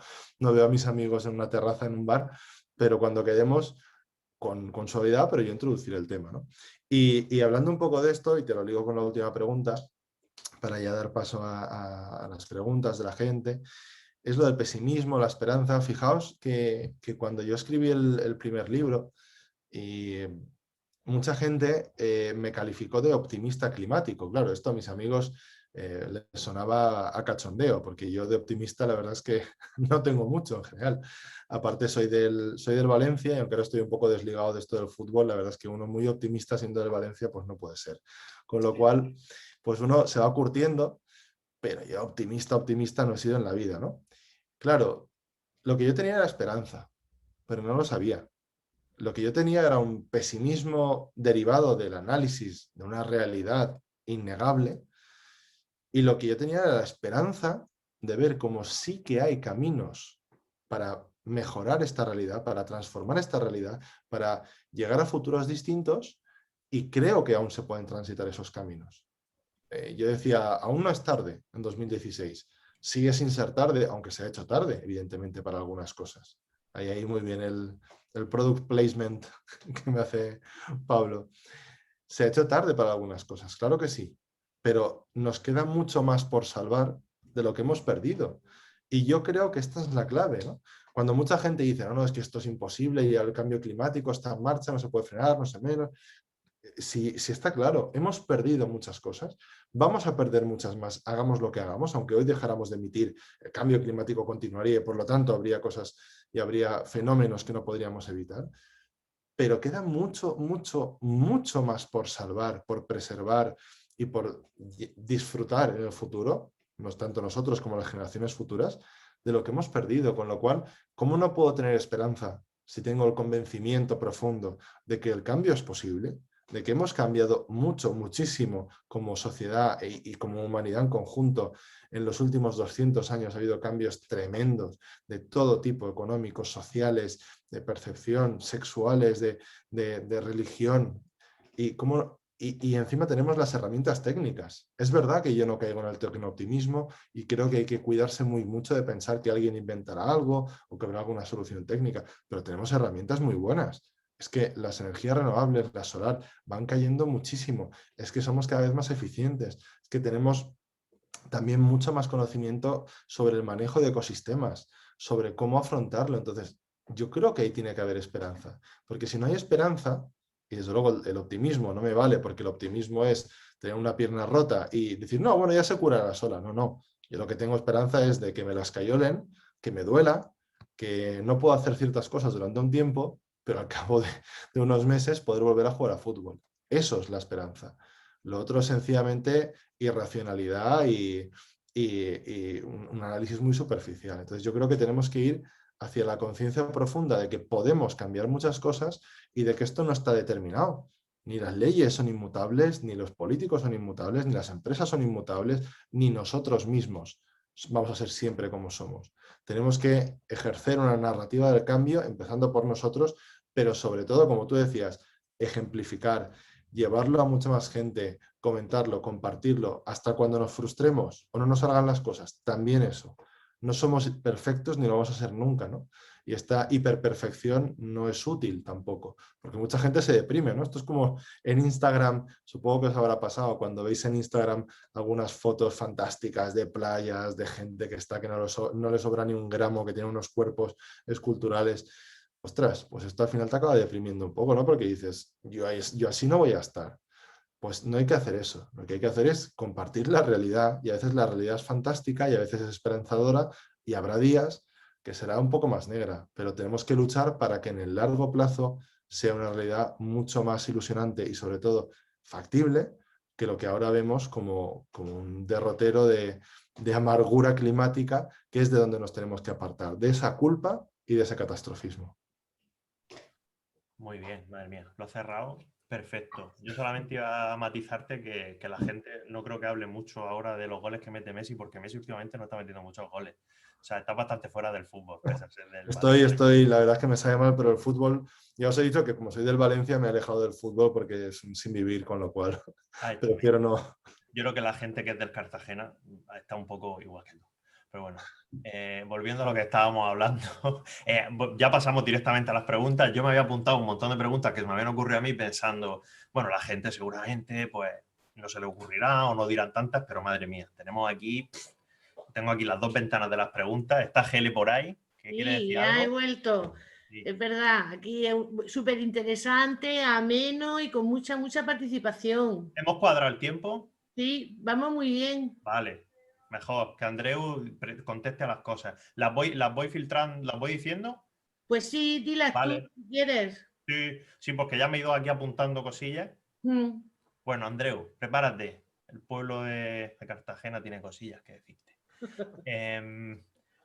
C: veo a mis amigos en una terraza, en un bar, pero cuando quedemos con suavidad, pero yo introducir el tema, ¿no? Y hablando un poco de esto, y te lo ligo con la última pregunta, para ya dar paso a las preguntas de la gente, es lo del pesimismo, la esperanza. Fijaos que cuando yo escribí el primer libro, y mucha gente me calificó de optimista climático. Claro, esto a mis amigos les sonaba a cachondeo, porque yo de optimista la verdad es que no tengo mucho en general. Aparte soy del Valencia, y aunque ahora estoy un poco desligado de esto del fútbol, la verdad es que uno muy optimista siendo del Valencia pues no puede ser. Con lo cual, pues uno se va curtiendo, pero yo optimista no he sido en la vida, ¿no? Claro, lo que yo tenía era esperanza, pero no lo sabía. Lo que yo tenía era un pesimismo derivado del análisis de una realidad innegable, y lo que yo tenía era la esperanza de ver cómo sí que hay caminos para mejorar esta realidad, para transformar esta realidad, para llegar a futuros distintos, y creo que aún se pueden transitar esos caminos. Yo decía, aún no es tarde en 2016, sigue sin ser tarde, aunque se ha hecho tarde, evidentemente, para algunas cosas. Ahí muy bien el product placement que me hace Pablo. Se ha hecho tarde para algunas cosas, claro que sí, pero nos queda mucho más por salvar de lo que hemos perdido. Y yo creo que esta es la clave, ¿no? Cuando mucha gente dice, no, es que esto es imposible y el cambio climático está en marcha, no se puede frenar, no se menos. Si está claro, hemos perdido muchas cosas, vamos a perder muchas más, hagamos lo que hagamos, aunque hoy dejáramos de emitir, el cambio climático continuaría y por lo tanto habría cosas y habría fenómenos que no podríamos evitar, pero queda mucho, mucho, mucho más por salvar, por preservar y por disfrutar en el futuro, no tanto nosotros como las generaciones futuras, de lo que hemos perdido, con lo cual, ¿cómo no puedo tener esperanza si tengo el convencimiento profundo de que el cambio es posible? De que hemos cambiado mucho, muchísimo como sociedad y como humanidad en conjunto. En los últimos 200 años ha habido cambios tremendos de todo tipo, económicos, sociales, de percepción, sexuales, de religión. Y encima tenemos las herramientas técnicas. Es verdad que yo no caigo en el tecnooptimismo y creo que hay que cuidarse muy mucho de pensar que alguien inventará algo o que habrá alguna solución técnica, pero tenemos herramientas muy buenas. Es que las energías renovables, la solar, van cayendo muchísimo. Es que somos cada vez más eficientes. Es que tenemos también mucho más conocimiento sobre el manejo de ecosistemas, sobre cómo afrontarlo. Entonces, yo creo que ahí tiene que haber esperanza. Porque si no hay esperanza, y desde luego el optimismo no me vale, porque el optimismo es tener una pierna rota y decir, no, bueno, ya se curará sola. No, no. Yo lo que tengo esperanza es de que me las cayolen, que me duela, que no puedo hacer ciertas cosas durante un tiempo, pero al cabo de unos meses poder volver a jugar a fútbol. Eso es la esperanza. Lo otro es sencillamente irracionalidad y un análisis muy superficial. Entonces yo creo que tenemos que ir hacia la conciencia profunda de que podemos cambiar muchas cosas y de que esto no está determinado. Ni las leyes son inmutables, ni los políticos son inmutables, ni las empresas son inmutables, ni nosotros mismos vamos a ser siempre como somos. Tenemos que ejercer una narrativa del cambio, empezando por nosotros, pero sobre todo, como tú decías, ejemplificar, llevarlo a mucha más gente, comentarlo, compartirlo, hasta cuando nos frustremos o no nos salgan las cosas, también eso. No somos perfectos ni lo vamos a ser nunca, ¿no? Y esta hiperperfección no es útil tampoco, porque mucha gente se deprime, ¿no? Esto es como en Instagram, supongo que os habrá pasado, cuando veis en Instagram algunas fotos fantásticas de playas, de gente que está que no le sobra ni un gramo, que tiene unos cuerpos esculturales. Ostras, pues esto al final te acaba deprimiendo un poco, ¿no? Porque dices, yo así no voy a estar. Pues no hay que hacer eso. Lo que hay que hacer es compartir la realidad, y a veces la realidad es fantástica y a veces es esperanzadora, y habrá días que será un poco más negra, pero tenemos que luchar para que en el largo plazo sea una realidad mucho más ilusionante y sobre todo factible que lo que ahora vemos como un derrotero de amargura climática, que es de donde nos tenemos que apartar, de esa culpa y de ese catastrofismo.
B: Muy bien, madre mía, lo has cerrado. Perfecto. Yo solamente iba a matizarte que la gente no creo que hable mucho ahora de los goles que mete Messi, porque Messi últimamente no está metiendo muchos goles. O sea, está bastante fuera del fútbol, pese a ser del Valencia.
C: La verdad es que me sabe mal, pero el fútbol, ya os he dicho que como soy del Valencia me he alejado del fútbol porque es un sin vivir, con lo cual
B: Ha hecho bien.
C: prefiero no.
B: Yo creo que la gente que es del Cartagena está un poco igual que tú. Pero bueno, volviendo a lo que estábamos hablando, ya pasamos directamente a las preguntas. Yo me había apuntado un montón de preguntas que me habían ocurrido a mí pensando, bueno, la gente seguramente pues no se le ocurrirá o no dirán tantas, pero madre mía, tengo aquí las dos ventanas de las preguntas. Está Gele por ahí, que quiere
A: Sí,
B: decir
A: ya he
B: algo.
A: vuelto.
B: Sí.
A: Es verdad, aquí es súper interesante, ameno y con mucha participación.
B: ¿Hemos cuadrado el tiempo?
A: Sí, vamos muy bien.
B: Vale, mejor que Andreu conteste a las cosas. Las voy filtrando, las voy diciendo.
A: Pues sí, dilas tú
B: Vale,
A: si quieres.
B: sí, sí, porque ya me he ido aquí apuntando cosillas.
A: Mm.
B: Bueno, Andreu, prepárate. El pueblo de Cartagena tiene cosillas que decirte.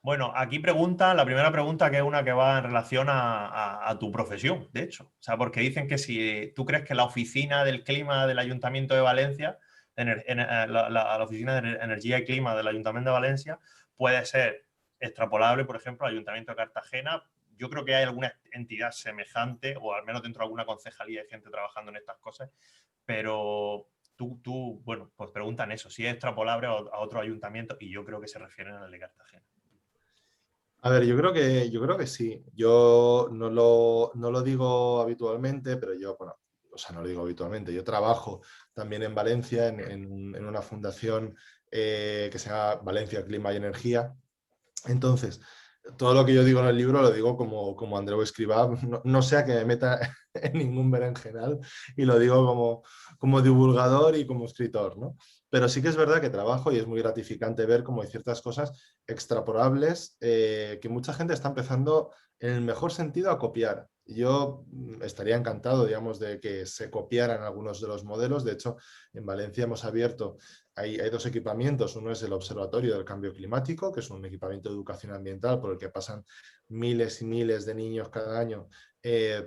B: Bueno, aquí la primera pregunta, que es una que va en relación a tu profesión, de hecho. O sea, porque dicen que si tú crees que la oficina del clima del Ayuntamiento de Valencia, la oficina de energía y clima del Ayuntamiento de Valencia, puede ser extrapolable, por ejemplo, al Ayuntamiento de Cartagena. Yo creo que hay alguna entidad semejante, o al menos dentro de alguna concejalía hay gente trabajando en estas cosas, pero bueno, pues preguntan eso, si es extrapolable a otro ayuntamiento, y yo creo que se refieren al de Cartagena.
C: A ver, yo creo que sí. Yo no lo digo habitualmente, pero yo, bueno, o sea, no lo digo habitualmente. Yo trabajo también en Valencia, en una fundación que se llama Valencia Clima y Energía. Entonces, todo lo que yo digo en el libro lo digo como Andreu Escrivá, no sea que me meta en ningún berenjenal, y lo digo como divulgador y como escritor, ¿no? Pero sí que es verdad que trabajo y es muy gratificante ver cómo hay ciertas cosas extrapolables que mucha gente está empezando en el mejor sentido a copiar. Yo estaría encantado, digamos, de que se copiaran algunos de los modelos. De hecho, en Valencia hemos abierto, hay dos equipamientos. Uno es el Observatorio del Cambio Climático, que es un equipamiento de educación ambiental por el que pasan miles y miles de niños cada año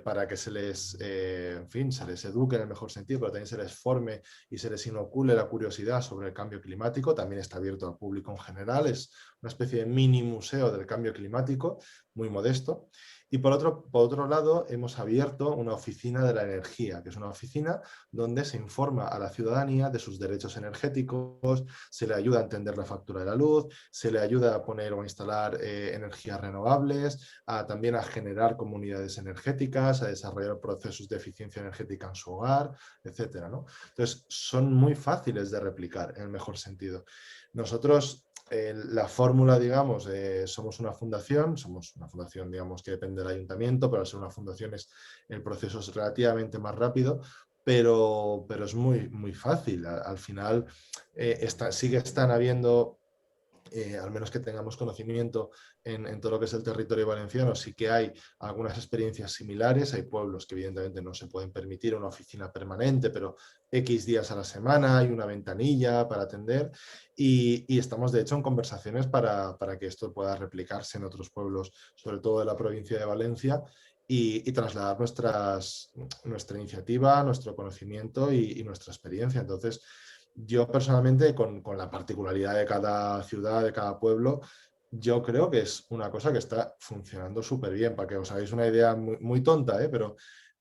C: para que en fin, se les eduque en el mejor sentido, pero también se les forme y se les inocule la curiosidad sobre el cambio climático. También está abierto al público en general. Es una especie de mini museo del cambio climático, muy modesto. Y por otro lado, hemos abierto una oficina de la energía, que es una oficina donde se informa a la ciudadanía de sus derechos energéticos, se le ayuda a entender la factura de la luz, se le ayuda a poner o a instalar energías renovables, también a generar comunidades energéticas, a desarrollar procesos de eficiencia energética en su hogar, etcétera, ¿no? Entonces, son muy fáciles de replicar en el mejor sentido. Nosotros, la fórmula, digamos, somos una fundación, digamos, que depende del ayuntamiento, pero al ser una fundación el proceso es relativamente más rápido, pero es muy fácil. Al final sí que están habiendo, al menos que tengamos conocimiento en todo lo que es el territorio valenciano, sí que hay algunas experiencias similares. Hay pueblos que evidentemente no se pueden permitir una oficina permanente, pero X días a la semana hay una ventanilla para atender, y estamos de hecho en conversaciones para que esto pueda replicarse en otros pueblos, sobre todo de la provincia de Valencia, y trasladar nuestra iniciativa, nuestro conocimiento y nuestra experiencia. Entonces, yo personalmente, con la particularidad de cada ciudad, de cada pueblo, yo creo que es una cosa que está funcionando súper bien. Para que os hagáis una idea muy tonta, pero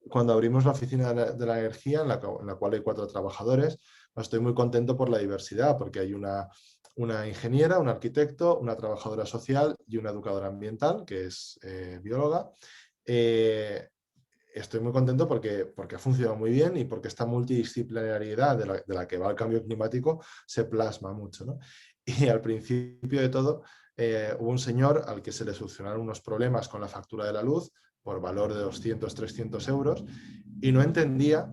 C: cuando abrimos la oficina de la energía, en la cual hay 4 trabajadores, estoy muy contento por la diversidad, porque hay una ingeniera, un arquitecto, una trabajadora social y una educadora ambiental, que es bióloga. Estoy muy contento porque ha funcionado muy bien y porque esta multidisciplinariedad de la que va el cambio climático se plasma mucho, ¿no? Y al principio de todo hubo un señor al que se le solucionaron unos problemas con la factura de la luz por valor de 200, 300 euros, y no entendía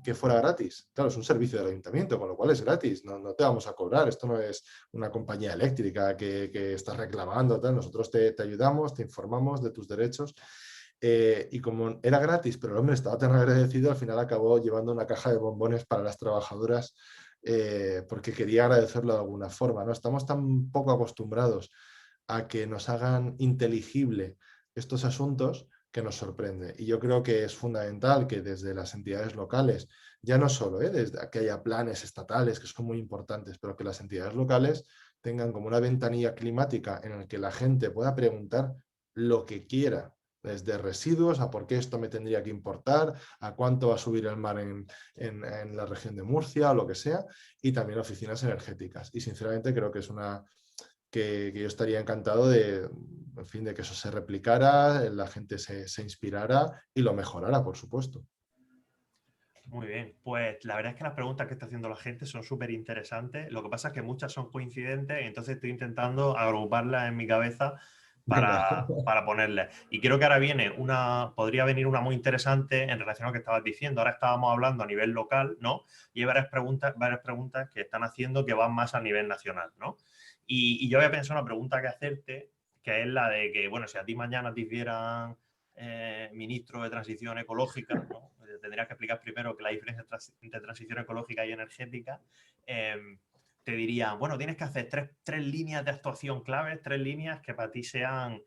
C: que fuera gratis. Claro, es un servicio del ayuntamiento, con lo cual es gratis, no te vamos a cobrar. Esto no es una compañía eléctrica que estás reclamando, tal. Nosotros te ayudamos, te informamos de tus derechos. Y como era gratis, pero el hombre estaba tan agradecido, al final acabó llevando una caja de bombones para las trabajadoras, porque quería agradecerlo de alguna forma, ¿no? Estamos tan poco acostumbrados a que nos hagan inteligible estos asuntos, que nos sorprende. Y yo creo que es fundamental que desde las entidades locales, ya no solo desde que haya planes estatales, que son muy importantes, pero que las entidades locales tengan como una ventanilla climática en la que la gente pueda preguntar lo que quiera, desde residuos a por qué esto me tendría que importar, a cuánto va a subir el mar en la región de Murcia o lo que sea, y también oficinas energéticas. Y sinceramente creo que es una que yo estaría encantado de, en fin, de que eso se replicara, la gente se inspirara y lo mejorara, por supuesto.
B: Muy bien, pues la verdad es que las preguntas que está haciendo la gente son súper interesantes. Lo que pasa es que muchas son coincidentes y entonces estoy intentando agruparlas en mi cabeza para ponerles. Y creo que ahora podría venir una muy interesante en relación a lo que estabas diciendo. Ahora estábamos hablando a nivel local, ¿no? Y hay varias preguntas que están haciendo que van más a nivel nacional, ¿no? Y yo había pensado una pregunta que hacerte, que es la de que, bueno, si a ti mañana te hicieran ministro de Transición Ecológica, ¿no? Tendrías que explicar primero que la diferencia entre transición ecológica y energética. Te dirían, bueno, tienes que hacer tres líneas de actuación claves, 3 líneas que para ti sean,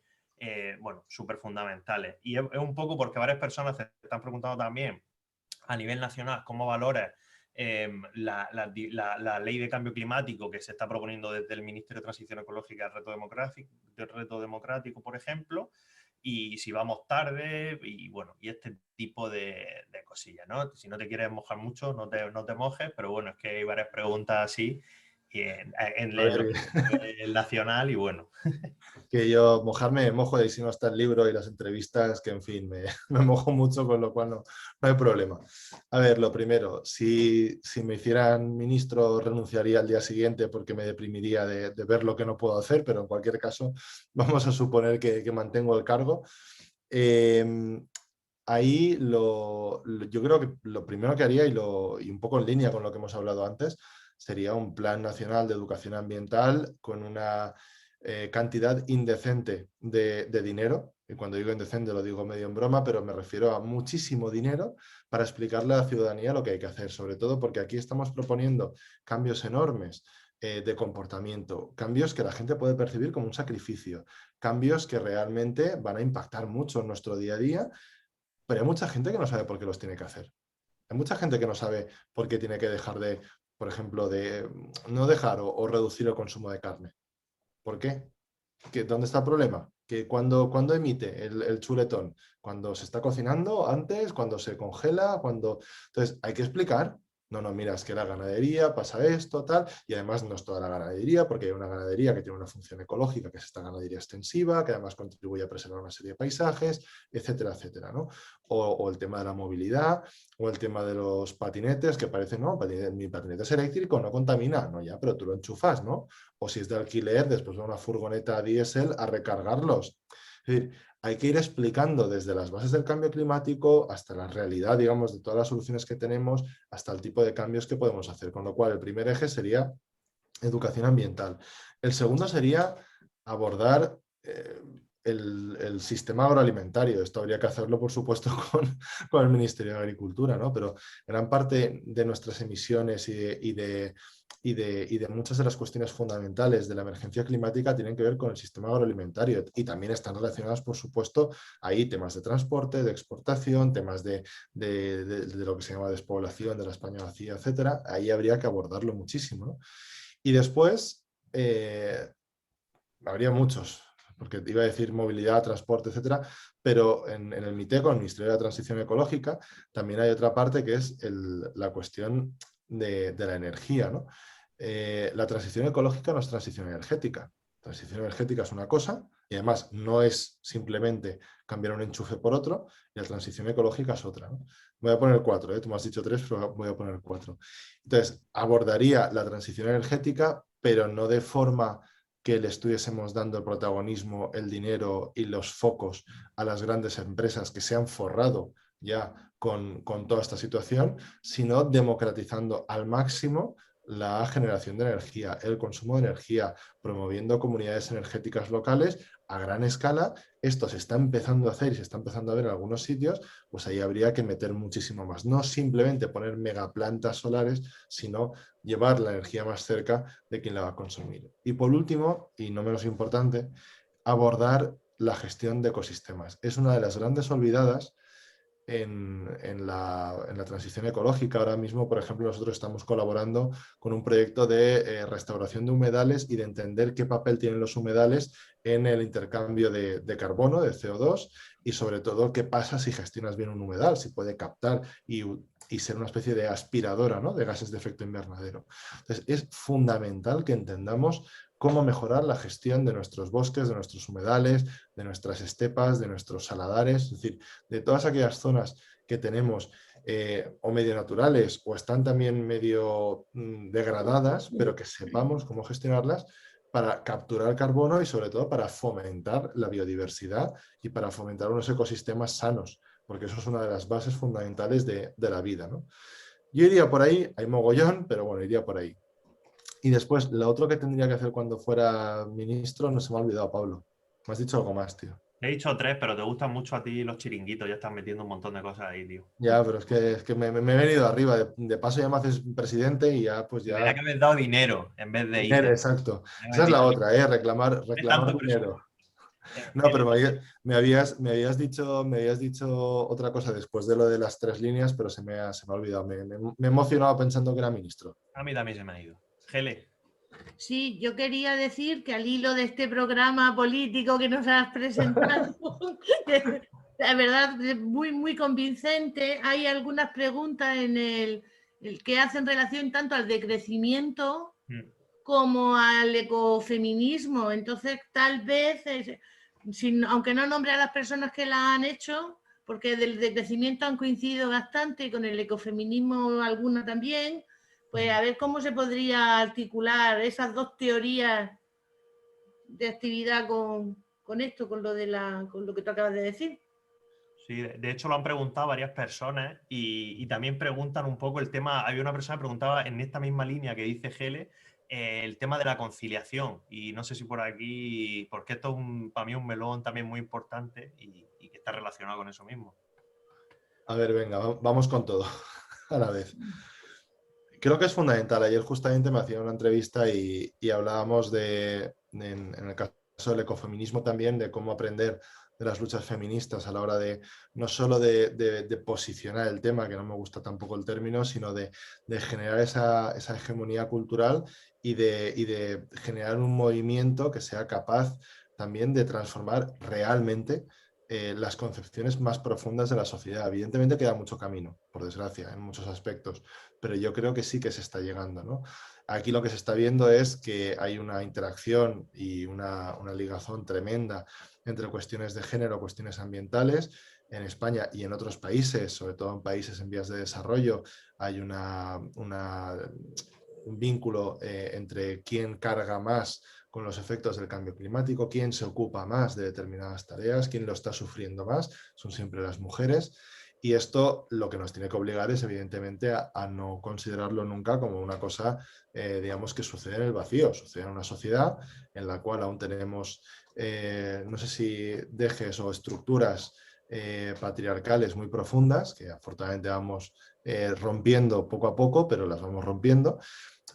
B: bueno, súper fundamentales. Y es un poco porque varias personas te están preguntando también a nivel nacional cómo valoras la ley de cambio climático que se está proponiendo desde el Ministerio de Transición Ecológica del Reto Democrático, por ejemplo, y si vamos tarde y bueno, y este tipo de cosillas, ¿no? Si no te quieres mojar mucho, no te mojes, pero bueno, es que hay varias preguntas así el nacional y bueno.
C: Que yo mojarme, mojo de si no está el libro y las entrevistas, que en fin, me mojo mucho, con lo cual no hay problema. A ver, lo primero, si me hicieran ministro renunciaría al día siguiente porque me deprimiría de ver lo que no puedo hacer, pero en cualquier caso vamos a suponer que mantengo el cargo. Ahí yo creo que lo primero que haría, y un poco en línea con lo que hemos hablado antes, sería un plan nacional de educación ambiental con una cantidad indecente de dinero. Y cuando digo indecente lo digo medio en broma, pero me refiero a muchísimo dinero para explicarle a la ciudadanía lo que hay que hacer, sobre todo porque aquí estamos proponiendo cambios enormes de comportamiento, cambios que la gente puede percibir como un sacrificio, cambios que realmente van a impactar mucho en nuestro día a día, pero hay mucha gente que no sabe por qué los tiene que hacer. Hay mucha gente que no sabe por qué tiene que dejar de, por ejemplo, de no dejar o reducir el consumo de carne. ¿Por qué? ¿Dónde está el problema? Que cuando emite el chuletón, cuando se está cocinando, antes, cuando se congela, cuando... Entonces, hay que explicar. No, mira, es que la ganadería pasa esto, tal, y además no es toda la ganadería, porque hay una ganadería que tiene una función ecológica, que es esta ganadería extensiva, que además contribuye a preservar una serie de paisajes, etcétera, etcétera, ¿no? O el tema de la movilidad, o el tema de los patinetes, que parece, no, mi patinete es eléctrico, no contamina, no, ya, pero tú lo enchufas, ¿no? O si es de alquiler, después de una furgoneta diésel a recargarlos. Es decir, hay que ir explicando desde las bases del cambio climático hasta la realidad, digamos, de todas las soluciones que tenemos, hasta el tipo de cambios que podemos hacer. Con lo cual, el primer eje sería educación ambiental. El segundo sería abordar el sistema agroalimentario. Esto habría que hacerlo, por supuesto, con el Ministerio de Agricultura, ¿no? Pero gran parte de nuestras emisiones y de muchas de las cuestiones fundamentales de la emergencia climática tienen que ver con el sistema agroalimentario y también están relacionadas, por supuesto, ahí temas de transporte, de exportación, temas de lo que se llama despoblación de la España vacía, etcétera. Ahí habría que abordarlo muchísimo, ¿no? Y después habría muchos, porque iba a decir movilidad, transporte, etcétera, pero en el MITECO, el Ministerio de la Transición Ecológica, también hay otra parte que es la cuestión de la energía, ¿no? La transición ecológica no es transición energética. Transición energética es una cosa y además no es simplemente cambiar un enchufe por otro, y la transición ecológica es otra, ¿no? Voy a poner 4, tú me has dicho 3, pero voy a poner 4. Entonces, abordaría la transición energética, pero no de forma que le estuviésemos dando el protagonismo, el dinero y los focos a las grandes empresas que se han forrado ya con toda esta situación, sino democratizando al máximo la generación de energía, el consumo de energía, promoviendo comunidades energéticas locales a gran escala. Esto se está empezando a hacer y se está empezando a ver en algunos sitios, pues ahí habría que meter muchísimo más. No simplemente poner megaplantas solares, sino llevar la energía más cerca de quien la va a consumir. Y por último, y no menos importante, abordar la gestión de ecosistemas. Es una de las grandes olvidadas en la transición ecológica. Ahora mismo, por ejemplo, nosotros estamos colaborando con un proyecto de restauración de humedales y de entender qué papel tienen los humedales en el intercambio de carbono, de CO2, y sobre todo qué pasa si gestionas bien un humedal, si puede captar y ser una especie de aspiradora, ¿no?, de gases de efecto invernadero. Entonces, es fundamental que entendamos cómo mejorar la gestión de nuestros bosques, de nuestros humedales, de nuestras estepas, de nuestros saladares, es decir, de todas aquellas zonas que tenemos o medio naturales o están también medio degradadas, pero que sepamos cómo gestionarlas para capturar carbono y sobre todo para fomentar la biodiversidad y para fomentar unos ecosistemas sanos, porque eso es una de las bases fundamentales de la vida, ¿no? Yo iría por ahí, hay mogollón, pero bueno, iría por ahí. Y después, lo otro que tendría que hacer cuando fuera ministro, no se me ha olvidado, Pablo. Me has dicho algo más, tío.
B: He dicho 3, pero te gustan mucho a ti los chiringuitos, ya estás metiendo un montón de cosas ahí, tío.
C: Ya, pero es que me he venido arriba. De paso ya me haces presidente y ya, pues
B: Mira
C: ya...
B: que habéis dado dinero en vez de
C: Dinero,
B: ítem.
C: exacto. Esa es la otra, reclamar
B: No es tanto
C: dinero.
B: presupuesto.
C: No, pero me habías dicho otra cosa después de lo de las 3 líneas, pero se me ha olvidado. Me he emocionado pensando que era ministro.
B: A mí también se me ha ido. Gele.
A: Sí, yo quería decir que al hilo de este programa político que nos has presentado, la verdad, muy, muy convincente, hay algunas preguntas en el que hacen relación tanto al decrecimiento como al ecofeminismo. Entonces, tal vez, aunque no nombre a las personas que la han hecho, porque del decrecimiento han coincidido bastante y con el ecofeminismo alguna también, pues a ver cómo se podría articular esas dos teorías de actividad con esto, con lo que tú acabas de decir.
B: Sí, de hecho lo han preguntado varias personas y también preguntan un poco el tema, había una persona que preguntaba en esta misma línea que dice Gele, el tema de la conciliación, y no sé si por aquí, porque esto es para mí un melón también muy importante y que está relacionado con eso mismo.
C: A ver, venga, vamos con todo a la vez. Creo que es fundamental. Ayer justamente me hacían una entrevista y hablábamos en el caso del ecofeminismo también, de cómo aprender de las luchas feministas a la hora de no solo de posicionar el tema, que no me gusta tampoco el término, sino de generar esa hegemonía cultural y de generar un movimiento que sea capaz también de transformar realmente las concepciones más profundas de la sociedad. Evidentemente queda mucho camino, por desgracia, en muchos aspectos, pero yo creo que sí que se está llegando, ¿no? Aquí lo que se está viendo es que hay una interacción y una ligazón tremenda entre cuestiones de género, cuestiones ambientales. En España y en otros países, sobre todo en países en vías de desarrollo, hay un vínculo entre quién carga más con los efectos del cambio climático, quién se ocupa más de determinadas tareas, quién lo está sufriendo más, son siempre las mujeres. Y esto lo que nos tiene que obligar es, evidentemente, a no considerarlo nunca como una cosa, digamos, que sucede en el vacío. Sucede en una sociedad en la cual aún tenemos, no sé si dejes o estructuras patriarcales muy profundas, que afortunadamente vamos rompiendo poco a poco, pero las vamos rompiendo.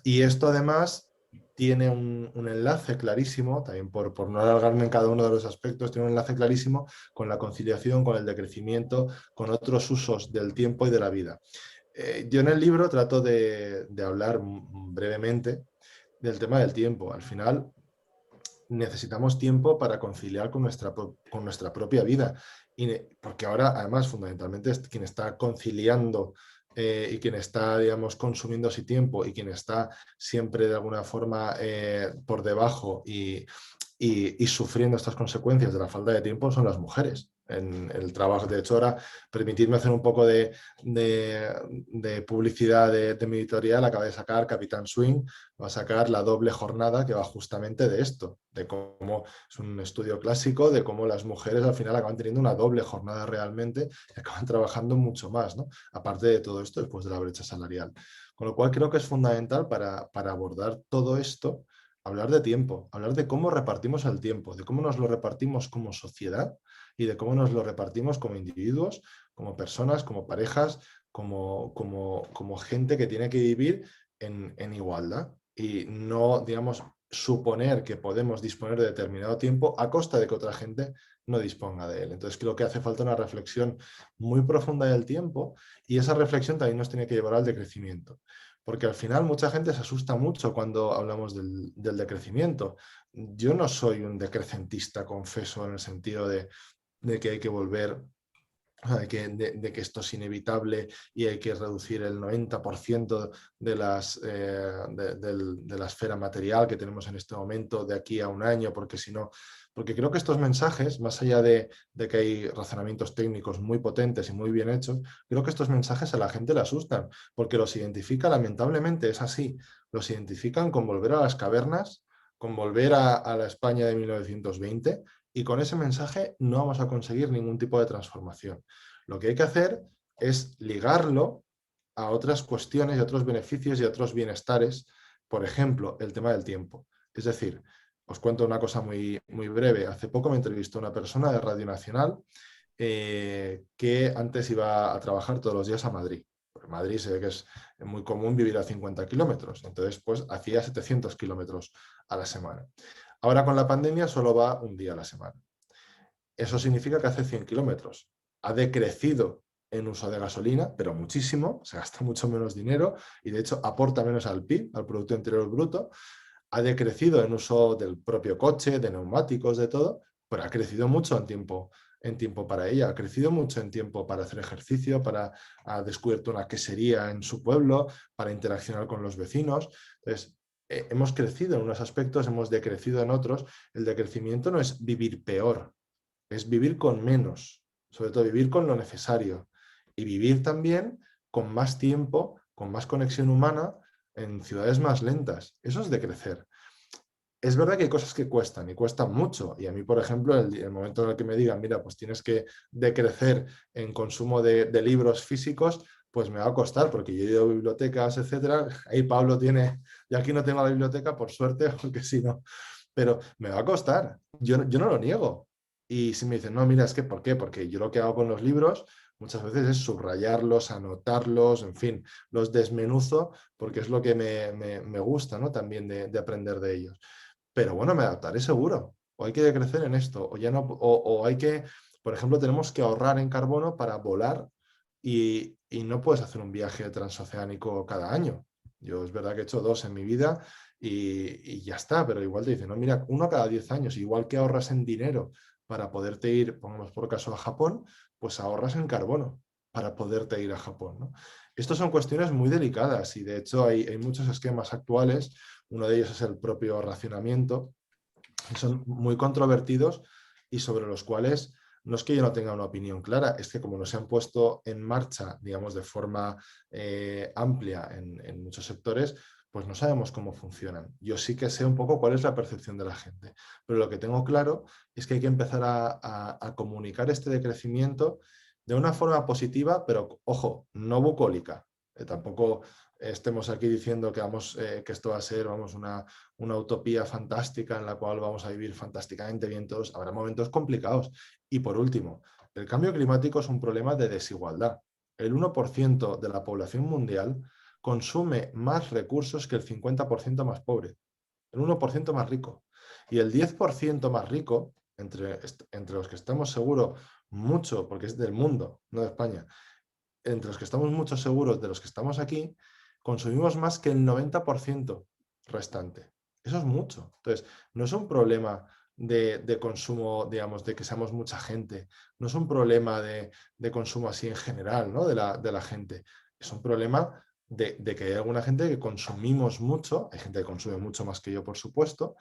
C: Y esto además tiene un enlace clarísimo, también por no alargarme en cada uno de los aspectos, tiene un enlace clarísimo con la conciliación, con el decrecimiento, con otros usos del tiempo y de la vida. Yo en el libro trato de hablar brevemente del tema del tiempo. Al final necesitamos tiempo para conciliar con nuestra propia vida. Porque ahora, además, fundamentalmente, es quien está conciliando y quien está, digamos, consumiendo ese tiempo y quien está siempre de alguna forma por debajo y sufriendo estas consecuencias de la falta de tiempo son las mujeres en el trabajo. De hecho, ahora permitidme hacer un poco de publicidad de mi editorial. Acaba de sacar Capitán Swing, va a sacar la doble jornada que va justamente de esto, de cómo es un estudio clásico, de cómo las mujeres al final acaban teniendo una doble jornada realmente y acaban trabajando mucho más, ¿no? Aparte de todo esto, después de la brecha salarial. Con lo cual creo que es fundamental para abordar todo esto, hablar de tiempo, hablar de cómo repartimos el tiempo, de cómo nos lo repartimos como sociedad y de cómo nos lo repartimos como individuos, como personas, como parejas, como gente que tiene que vivir en igualdad y no, digamos, suponer que podemos disponer de determinado tiempo a costa de que otra gente no disponga de él. Entonces creo que hace falta una reflexión muy profunda del tiempo, y esa reflexión también nos tiene que llevar al decrecimiento. Porque al final mucha gente se asusta mucho cuando hablamos del decrecimiento. Yo no soy un decrecentista, confeso, en el sentido de que hay que volver, de que esto es inevitable y hay que reducir el 90% de la esfera material que tenemos en este momento de aquí a un año, porque si no, porque creo que estos mensajes, más allá de que hay razonamientos técnicos muy potentes y muy bien hechos, creo que estos mensajes a la gente le asustan, porque los identifica, lamentablemente es así, los identifican con volver a las cavernas, con volver a la España de 1920, y con ese mensaje no vamos a conseguir ningún tipo de transformación. Lo que hay que hacer es ligarlo a otras cuestiones y otros beneficios y otros bienestares, por ejemplo, el tema del tiempo. Es decir, os cuento una cosa muy, muy breve. Hace poco me entrevistó una persona de Radio Nacional que antes iba a trabajar todos los días a Madrid. En Madrid se ve que es muy común vivir a 50 kilómetros, entonces pues hacía 700 kilómetros a la semana. Ahora con la pandemia solo va un día a la semana. Eso significa que hace 100 kilómetros. Ha decrecido en uso de gasolina, pero muchísimo, se gasta mucho menos dinero y de hecho aporta menos al PIB, al Producto Interior Bruto. Ha decrecido en uso del propio coche, de neumáticos, de todo, pero ha crecido mucho en tiempo para ella, ha crecido mucho en tiempo para hacer ejercicio, ha descubierto una quesería en su pueblo, para interaccionar con los vecinos. Entonces, hemos crecido en unos aspectos, hemos decrecido en otros. El decrecimiento no es vivir peor, es vivir con menos, sobre todo vivir con lo necesario y vivir también con más tiempo, con más conexión humana en ciudades más lentas. Eso es decrecer. Es verdad que hay cosas que cuestan y cuestan mucho. Y a mí, por ejemplo, el momento en el que me digan, mira, pues tienes que decrecer en consumo de libros físicos, pues me va a costar, porque yo he ido a bibliotecas, etcétera. Ahí Pablo tiene, y aquí no tengo la biblioteca, por suerte, porque si no, pero me va a costar. Yo no lo niego. Y si me dicen, no, mira, es que ¿por qué? Porque yo lo que hago con los libros muchas veces es subrayarlos, anotarlos, en fin, los desmenuzo porque es lo que me gusta, ¿no? También de aprender de ellos. Pero bueno, me adaptaré seguro. O hay que decrecer en esto, o ya no, o hay que, por ejemplo, tenemos que ahorrar en carbono para volar y no puedes hacer un viaje transoceánico cada año. Yo es verdad que he hecho 2 en mi vida y ya está, pero igual te dicen, no, mira, 1 cada 10 años, igual que ahorras en dinero para poderte ir, pongamos por caso, a Japón, pues ahorras en carbono para poderte ir a Japón, ¿no? Estas son cuestiones muy delicadas y de hecho hay muchos esquemas actuales, uno de ellos es el propio racionamiento, que son muy controvertidos y sobre los cuales no es que yo no tenga una opinión clara, es que como no se han puesto en marcha, digamos, de forma amplia en muchos sectores, pues no sabemos cómo funcionan. Yo sí que sé un poco cuál es la percepción de la gente, pero lo que tengo claro es que hay que empezar a comunicar este decrecimiento de una forma positiva, pero, ojo, no bucólica. Tampoco estemos aquí diciendo que, que esto va a ser, vamos, una utopía fantástica en la cual vamos a vivir fantásticamente bien todos. Habrá momentos complicados. Y por último, el cambio climático es un problema de desigualdad. El 1% de la población mundial consume más recursos que el 50% más pobre. El 1% más rico. Y el 10% más rico, entre los que estamos seguros mucho, porque es del mundo, no de España, entre los que estamos mucho seguros de los que estamos aquí, consumimos más que el 90% restante. Eso es mucho. Entonces, no es un problema de consumo, digamos, de que seamos mucha gente. No es un problema de consumo así en general, ¿no? de la gente. Es un problema de que hay alguna gente que consumimos mucho, hay gente que consume mucho más que yo, por supuesto,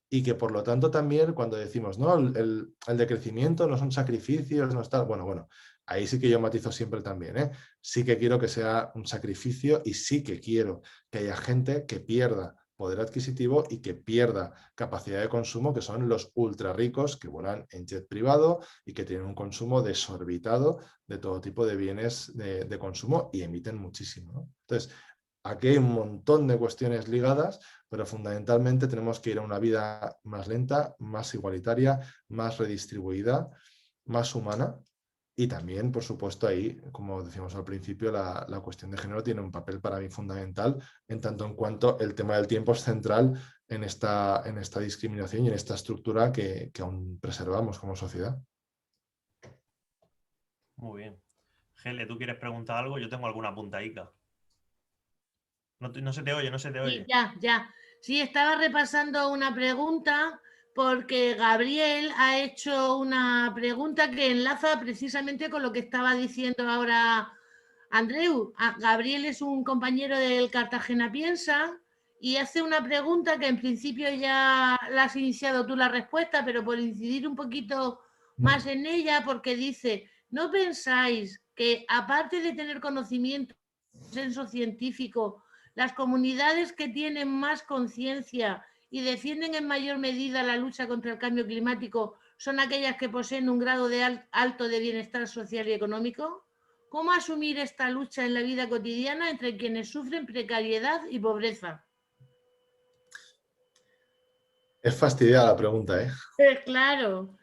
C: y que por lo tanto también cuando decimos, no, el decrecimiento no son sacrificios, no está, bueno, ahí sí que yo matizo siempre también, ¿eh? Sí que quiero que sea un sacrificio y sí que quiero que haya gente que pierda poder adquisitivo y que pierda capacidad de consumo, que son los ultra ricos que vuelan en jet privado y que tienen un consumo desorbitado de todo tipo de bienes de consumo y emiten muchísimo, ¿no? Entonces, aquí hay un montón de cuestiones ligadas, pero fundamentalmente tenemos que ir a una vida más lenta, más igualitaria, más redistribuida, más humana. Y también, por supuesto, ahí, como decíamos al principio, la cuestión de género tiene un papel para mí fundamental, en tanto en cuanto el tema del tiempo es central en esta discriminación y en esta estructura que aún preservamos como sociedad.
B: Muy bien. Gele, ¿tú quieres preguntar algo? Yo tengo alguna puntadica. No se te oye, no se te oye.
A: Sí, ya. Sí, estaba repasando una pregunta porque Gabriel ha hecho una pregunta que enlaza precisamente con lo que estaba diciendo ahora Andreu. Gabriel es un compañero del Cartagena Piensa y hace una pregunta que en principio ya la has iniciado tú la respuesta, pero por incidir un poquito más en ella, porque dice, ¿no pensáis que aparte de tener conocimiento, consenso científico, las comunidades que tienen más conciencia y defienden en mayor medida la lucha contra el cambio climático son aquellas que poseen un grado alto de bienestar social y económico? ¿Cómo asumir esta lucha en la vida cotidiana entre quienes sufren precariedad y pobreza?
C: Es fastidiada la pregunta, ¿eh?
A: Claro.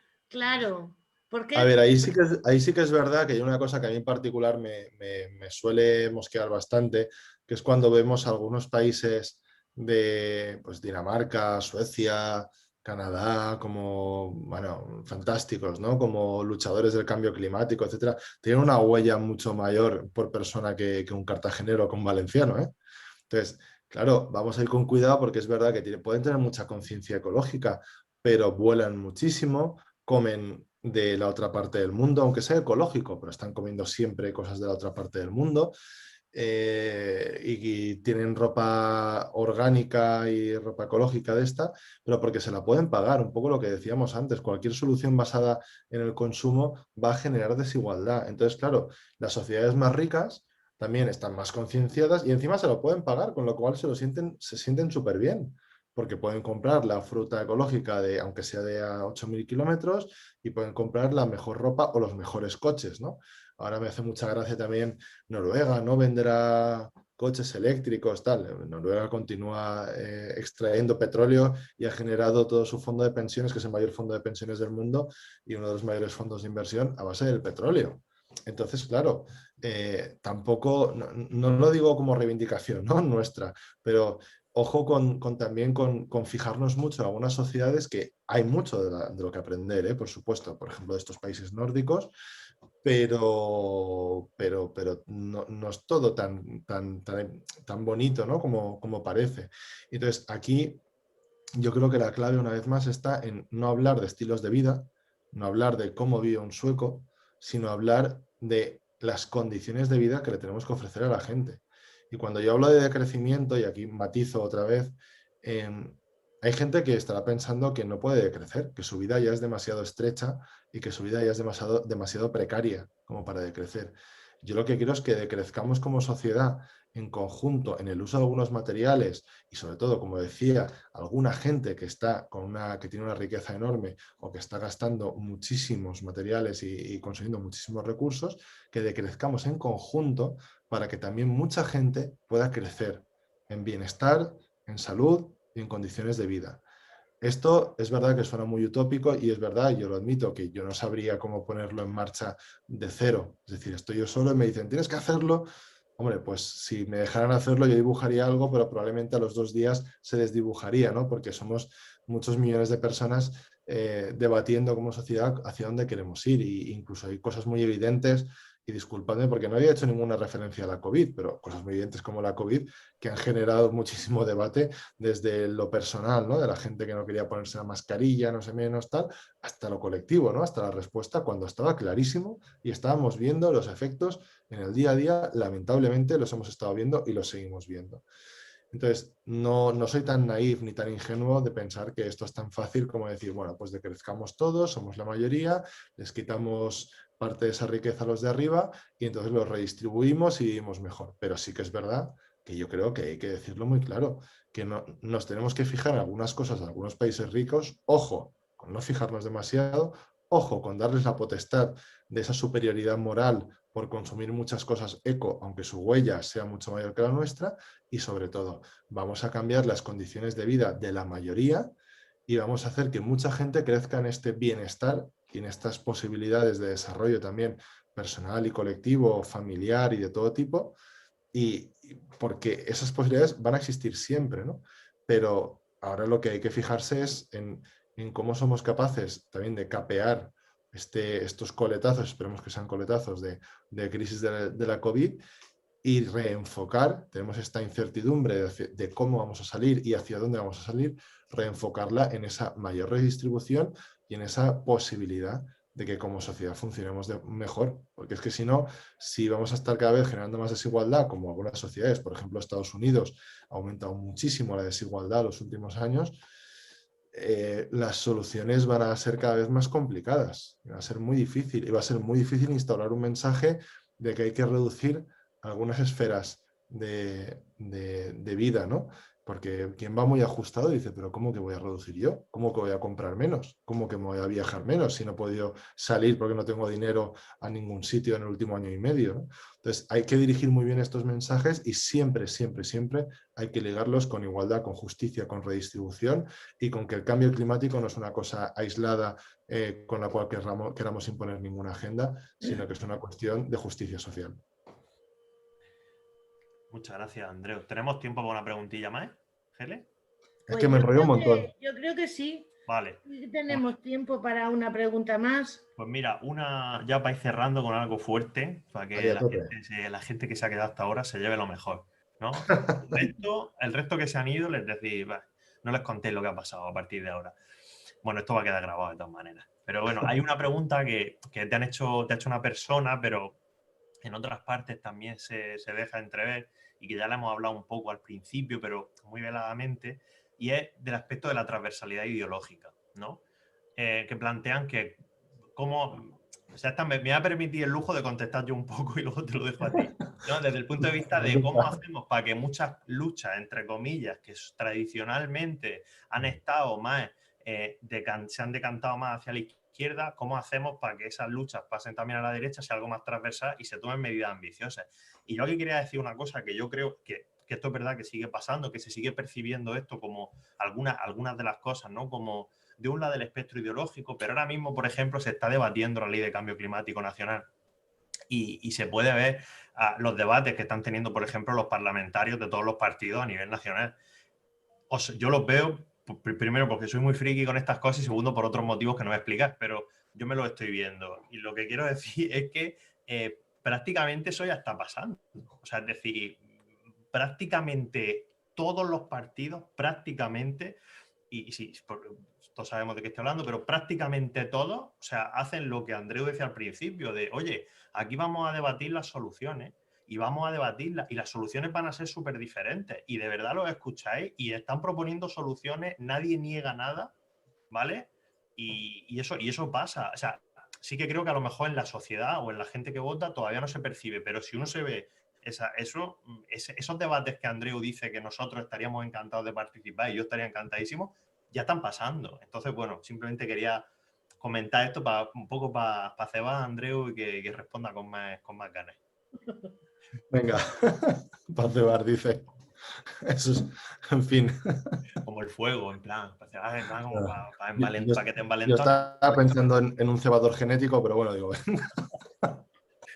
A: Porque
C: A ver, ahí sí que es verdad que hay una cosa que a mí en particular me suele mosquear bastante, que es cuando vemos algunos países de pues, Dinamarca, Suecia, Canadá, como, bueno, fantásticos, ¿no? Como luchadores del cambio climático, etcétera. Tienen una huella mucho mayor por persona que un cartagenero o que un valenciano, ¿eh? Entonces, claro, vamos a ir con cuidado porque es verdad que pueden tener mucha conciencia ecológica, pero vuelan muchísimo, comen de la otra parte del mundo, aunque sea ecológico, pero están comiendo siempre cosas de la otra parte del mundo. Y tienen ropa orgánica y ropa ecológica de esta, pero porque se la pueden pagar. Un poco lo que decíamos antes, cualquier solución basada en el consumo va a generar desigualdad. Entonces, claro, las sociedades más ricas también están más concienciadas y encima se lo pueden pagar, con lo cual se sienten súper bien, porque pueden comprar la fruta ecológica, aunque sea de a 8.000 kilómetros, y pueden comprar la mejor ropa o los mejores coches, ¿no? Ahora me hace mucha gracia también Noruega, ¿no? Venderá coches eléctricos, tal. Noruega continúa extrayendo petróleo y ha generado todo su fondo de pensiones, que es el mayor fondo de pensiones del mundo y uno de los mayores fondos de inversión a base del petróleo. Entonces, claro, tampoco, no lo digo como reivindicación, ¿no? Nuestra, pero ojo también con fijarnos mucho en algunas sociedades que hay mucho de lo que aprender, por supuesto, por ejemplo, de estos países nórdicos, pero no es todo tan bonito, ¿no? como parece. Entonces, aquí yo creo que la clave, una vez más, está en no hablar de estilos de vida, no hablar de cómo vive un sueco, sino hablar de las condiciones de vida que le tenemos que ofrecer a la gente. Y cuando yo hablo de decrecimiento, y aquí matizo otra vez, hay gente que estará pensando que no puede decrecer, que su vida ya es demasiado estrecha y que su vida ya es demasiado precaria como para decrecer. Yo lo que quiero es que decrezcamos como sociedad en conjunto en el uso de algunos materiales y sobre todo, como decía, alguna gente que tiene una riqueza enorme o que está gastando muchísimos materiales y consumiendo muchísimos recursos, que decrezcamos en conjunto para que también mucha gente pueda crecer en bienestar, en salud y en condiciones de vida. Esto es verdad que suena muy utópico y es verdad, yo lo admito, que yo no sabría cómo ponerlo en marcha de cero. Es decir, estoy yo solo y me dicen, tienes que hacerlo. Hombre, pues si me dejaran hacerlo yo dibujaría algo, pero probablemente a los 2 días se desdibujaría, ¿no? Porque somos muchos millones de personas debatiendo como sociedad hacia dónde queremos ir. Y incluso hay cosas muy evidentes, y disculpadme porque no había hecho ninguna referencia a la COVID, pero cosas muy evidentes como la COVID que han generado muchísimo debate desde lo personal, ¿no? De la gente que no quería ponerse la mascarilla, no sé menos tal, hasta lo colectivo, ¿no? Hasta la respuesta cuando estaba clarísimo y estábamos viendo los efectos en el día a día, lamentablemente los hemos estado viendo y los seguimos viendo. Entonces, no soy tan naif ni tan ingenuo de pensar que esto es tan fácil como decir, bueno, pues decrezcamos todos, somos la mayoría, les quitamos parte de esa riqueza a los de arriba y entonces los redistribuimos y vivimos mejor. Pero sí que es verdad que yo creo que hay que decirlo muy claro, que nos tenemos que fijar en algunas cosas de algunos países ricos, ojo, con no fijarnos demasiado, ojo, con darles la potestad de esa superioridad moral por consumir muchas cosas eco, aunque su huella sea mucho mayor que la nuestra, y sobre todo, vamos a cambiar las condiciones de vida de la mayoría y vamos a hacer que mucha gente crezca en este bienestar y en estas posibilidades de desarrollo también personal y colectivo, familiar y de todo tipo, y porque esas posibilidades van a existir siempre, ¿no? Pero ahora lo que hay que fijarse es en cómo somos capaces también de capear estos coletazos, esperemos que sean coletazos de crisis de la COVID, y reenfocar, tenemos esta incertidumbre de cómo vamos a salir y hacia dónde vamos a salir, reenfocarla en esa mayor redistribución y en esa posibilidad de que como sociedad funcionemos mejor, porque es que si no, si vamos a estar cada vez generando más desigualdad, como algunas sociedades, por ejemplo Estados Unidos, ha aumentado muchísimo la desigualdad en los últimos años, las soluciones van a ser cada vez más complicadas, va a ser muy difícil, y va a ser muy difícil instaurar un mensaje de que hay que reducir algunas esferas de vida, ¿no? Porque quien va muy ajustado dice, pero ¿cómo que voy a reducir yo? ¿Cómo que voy a comprar menos? ¿Cómo que me voy a viajar menos si no he podido salir porque no tengo dinero a ningún sitio en el último año y medio, ¿no? Entonces hay que dirigir muy bien estos mensajes y siempre, siempre, siempre hay que ligarlos con igualdad, con justicia, con redistribución y con que el cambio climático no es una cosa aislada con la cual queramos imponer ninguna agenda, sino que es una cuestión de justicia social.
B: Muchas gracias, Andreu. ¿Tenemos tiempo para una preguntilla más, Gele?
C: Es
A: Pues
C: que me enrollo un montón.
A: yo creo que sí.
B: Vale.
A: Sí, tenemos tiempo para una pregunta más.
B: Pues mira, ya para ir cerrando con algo fuerte, para que la gente que se ha quedado hasta ahora se lleve lo mejor, ¿no? El resto que se han ido, les decís, no les contéis lo que ha pasado a partir de ahora. Bueno, esto va a quedar grabado de todas maneras. Pero bueno, hay una pregunta que te ha hecho una persona, pero en otras partes también se deja entrever y que ya le hemos hablado un poco al principio, pero muy veladamente, y es del aspecto de la transversalidad ideológica, ¿no? Que plantean que cómo... O sea, me va a permitir el lujo de contestar yo un poco y luego te lo dejo a ti, ¿no? Desde el punto de vista de cómo hacemos para que muchas luchas, entre comillas, que tradicionalmente han estado más, se han decantado más hacia la izquierda, cómo hacemos para que esas luchas pasen también a la derecha, sea algo más transversal y se tomen medidas ambiciosas. Y yo aquí quería decir una cosa que yo creo que esto es verdad que sigue pasando, que se sigue percibiendo esto como algunas de las cosas, ¿no? Como de un lado del espectro ideológico, pero ahora mismo, por ejemplo, se está debatiendo la ley de cambio climático nacional y se puede ver los debates que están teniendo, por ejemplo, los parlamentarios de todos los partidos a nivel nacional. Yo los veo, primero porque soy muy friki con estas cosas y segundo por otros motivos que no voy a explicar, pero yo me lo estoy viendo. Y lo que quiero decir es que prácticamente eso ya está pasando. O sea, es decir, prácticamente todos los partidos, y sí, todos sabemos de qué estoy hablando, pero prácticamente todos, o sea, hacen lo que Andreu decía al principio, de, oye, aquí vamos a debatir las soluciones y vamos a debatirlas y las soluciones van a ser súper diferentes y de verdad los escucháis y están proponiendo soluciones, nadie niega nada, ¿vale? Y eso pasa, o sea, sí que creo que a lo mejor en la sociedad o en la gente que vota todavía no se percibe, pero si uno se ve esos debates que Andreu dice que nosotros estaríamos encantados de participar y yo estaría encantadísimo, ya están pasando. Entonces, bueno, simplemente quería comentar esto un poco para cebar a Andreu y que responda con más ganas.
C: Venga, para cebar, dice. Eso es, en fin.
B: Como el fuego, en plan como para que te envalentones.
C: Yo estaba pensando en un cebador genético, pero bueno, digo...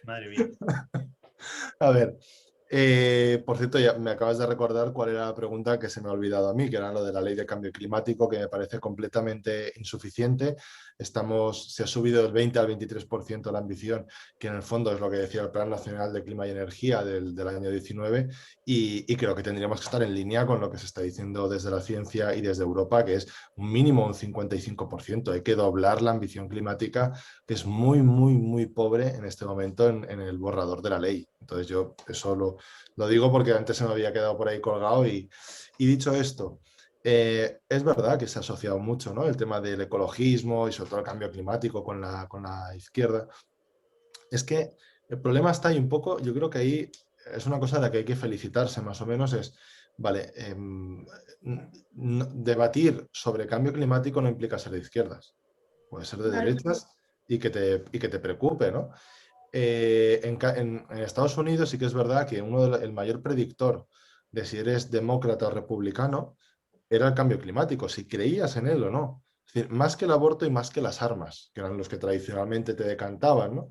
B: Madre mía.
C: A ver, por cierto, ya me acabas de recordar cuál era la pregunta que se me ha olvidado a mí, que era lo de la ley de cambio climático, que me parece completamente insuficiente. Se ha subido del 20 al 23% la ambición, que en el fondo es lo que decía el Plan Nacional de Clima y Energía del año 19, y creo que tendríamos que estar en línea con lo que se está diciendo desde la ciencia y desde Europa, que es un mínimo un 55%. Hay que doblar la ambición climática, que es muy, muy, muy pobre en este momento en el borrador de la ley. Entonces yo eso lo digo porque antes se me había quedado por ahí colgado y dicho esto, es verdad que se ha asociado mucho, ¿no? El tema del ecologismo y sobre todo el cambio climático con la izquierda. Es que el problema está ahí un poco, yo creo que ahí es una cosa de la que hay que felicitarse más o menos, es, vale, debatir sobre cambio climático no implica ser de izquierdas, puede ser de derechas y que te preocupe, ¿no? En Estados Unidos sí que es verdad que el mayor predictor de si eres demócrata o republicano era el cambio climático, si creías en él o no. Es Es decir, más que el aborto y más que las armas, que eran los que tradicionalmente te decantaban, ¿no?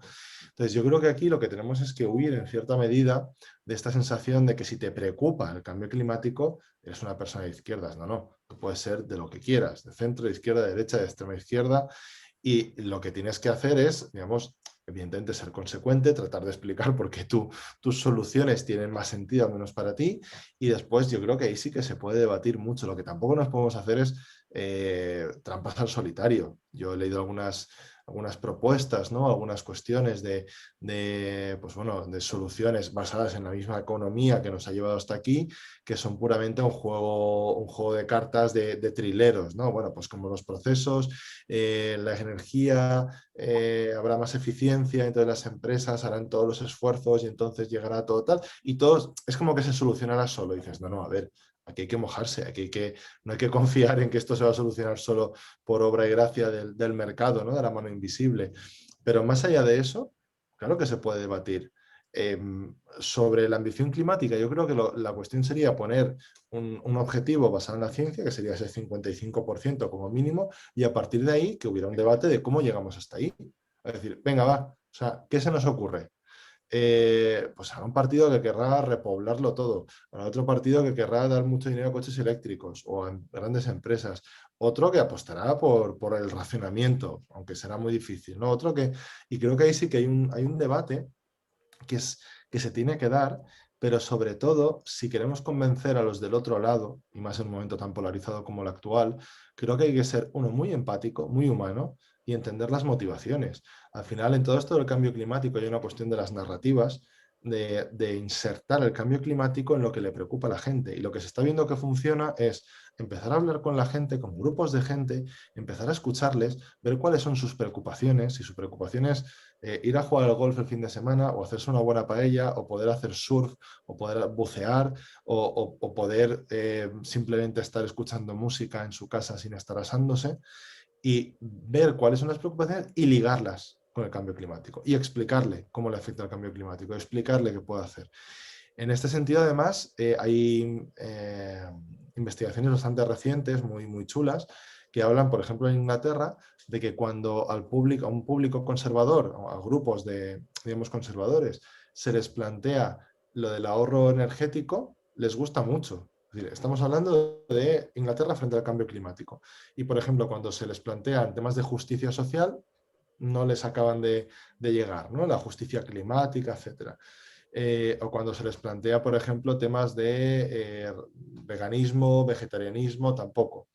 C: Entonces, yo creo que aquí lo que tenemos es que huir en cierta medida de esta sensación de que si te preocupa el cambio climático, eres una persona de izquierdas. No, no. Tú puedes ser de lo que quieras, de centro, de izquierda, de derecha, de extrema izquierda. Y lo que tienes que hacer es, digamos, evidentemente ser consecuente, tratar de explicar por qué tus soluciones tienen más sentido, al menos para ti. Y después yo creo que ahí sí que se puede debatir mucho. Lo que tampoco nos podemos hacer es trampas al solitario. Yo he leído algunas propuestas, ¿no? Algunas cuestiones pues bueno, de soluciones basadas en la misma economía que nos ha llevado hasta aquí, que son puramente un juego de cartas de trileros, ¿no? Bueno, pues como los procesos, la energía, habrá más eficiencia, entonces las empresas harán todos los esfuerzos y entonces llegará todo tal, y todo es como que se solucionará solo. Y dices, no, no, a ver, aquí hay que mojarse, no hay que confiar en que esto se va a solucionar solo por obra y gracia del mercado, ¿no? De la mano invisible. Pero más allá de eso, claro que se puede debatir. Sobre la ambición climática, yo creo que la cuestión sería poner un objetivo basado en la ciencia, que sería ese 55% como mínimo, y a partir de ahí que hubiera un debate de cómo llegamos hasta ahí. Es decir, venga, va, o sea, ¿qué se nos ocurre? Pues habrá un partido que querrá repoblarlo todo, habrá otro partido que querrá dar mucho dinero a coches eléctricos o a grandes empresas, otro que apostará por el racionamiento, aunque será muy difícil, ¿no? Y creo que ahí sí que hay un debate que se tiene que dar, pero sobre todo, si queremos convencer a los del otro lado, y más en un momento tan polarizado como el actual, creo que hay que ser uno muy empático, muy humano, y entender las motivaciones. Al final, en todo esto del cambio climático hay una cuestión de las narrativas, de insertar el cambio climático en lo que le preocupa a la gente. Y lo que se está viendo que funciona es empezar a hablar con la gente, con grupos de gente, empezar a escucharles, ver cuáles son sus preocupaciones. Si su preocupación es ir a jugar al golf el fin de semana, o hacerse una buena paella, o poder hacer surf, o poder bucear, o poder simplemente estar escuchando música en su casa sin estar asándose, y ver cuáles son las preocupaciones y ligarlas con el cambio climático y explicarle cómo le afecta el cambio climático, explicarle qué puede hacer. En este sentido, además, hay investigaciones bastante recientes, muy, muy chulas, que hablan, por ejemplo, en Inglaterra, de que cuando a un público conservador, a grupos de, digamos, conservadores, se les plantea lo del ahorro energético, les gusta mucho. Es decir, estamos hablando de Inglaterra frente al cambio climático. Y, por ejemplo, cuando se les plantean temas de justicia social, no les acaban de llegar, ¿no? La justicia climática, etcétera. O cuando se les plantea, por ejemplo, temas de veganismo, vegetarianismo, tampoco.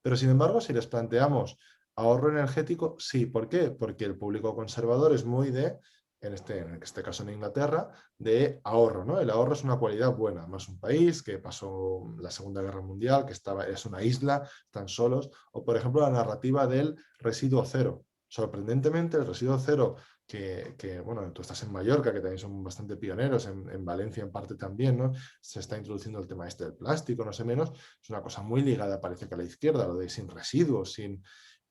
C: Pero sin embargo, si les planteamos ahorro energético, sí. ¿Por qué? Porque el público conservador es muy en este caso en Inglaterra, de ahorro, ¿no? El ahorro es una cualidad buena, más un país que pasó la Segunda Guerra Mundial, que es una isla, están solos, o por ejemplo la narrativa del residuo cero. Sorprendentemente, el residuo cero bueno, tú estás en Mallorca, que también son bastante pioneros, en Valencia en parte también, ¿no? Se está introduciendo el tema este del plástico, no sé menos, es una cosa muy ligada, parece que a la izquierda, lo de sin residuos,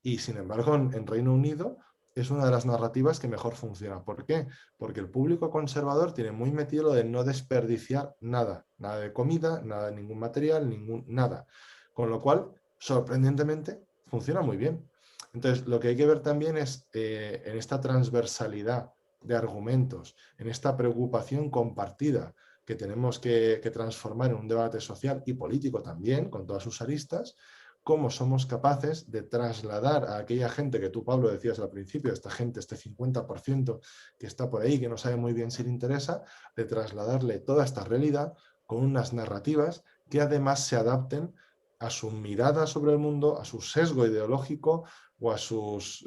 C: y sin embargo en Reino Unido es una de las narrativas que mejor funciona. ¿Por qué? Porque el público conservador tiene muy metido lo de no desperdiciar nada, nada de comida, nada de ningún material, nada. Con lo cual, sorprendentemente, funciona muy bien. Entonces, lo que hay que ver también es en esta transversalidad de argumentos, en esta preocupación compartida que tenemos que transformar en un debate social y político también, con todas sus aristas, cómo somos capaces de trasladar a aquella gente que tú, Pablo, decías al principio, esta gente, este 50% que está por ahí, que no sabe muy bien si le interesa, de trasladarle toda esta realidad con unas narrativas que además se adapten a su mirada sobre el mundo, a su sesgo ideológico o a sus,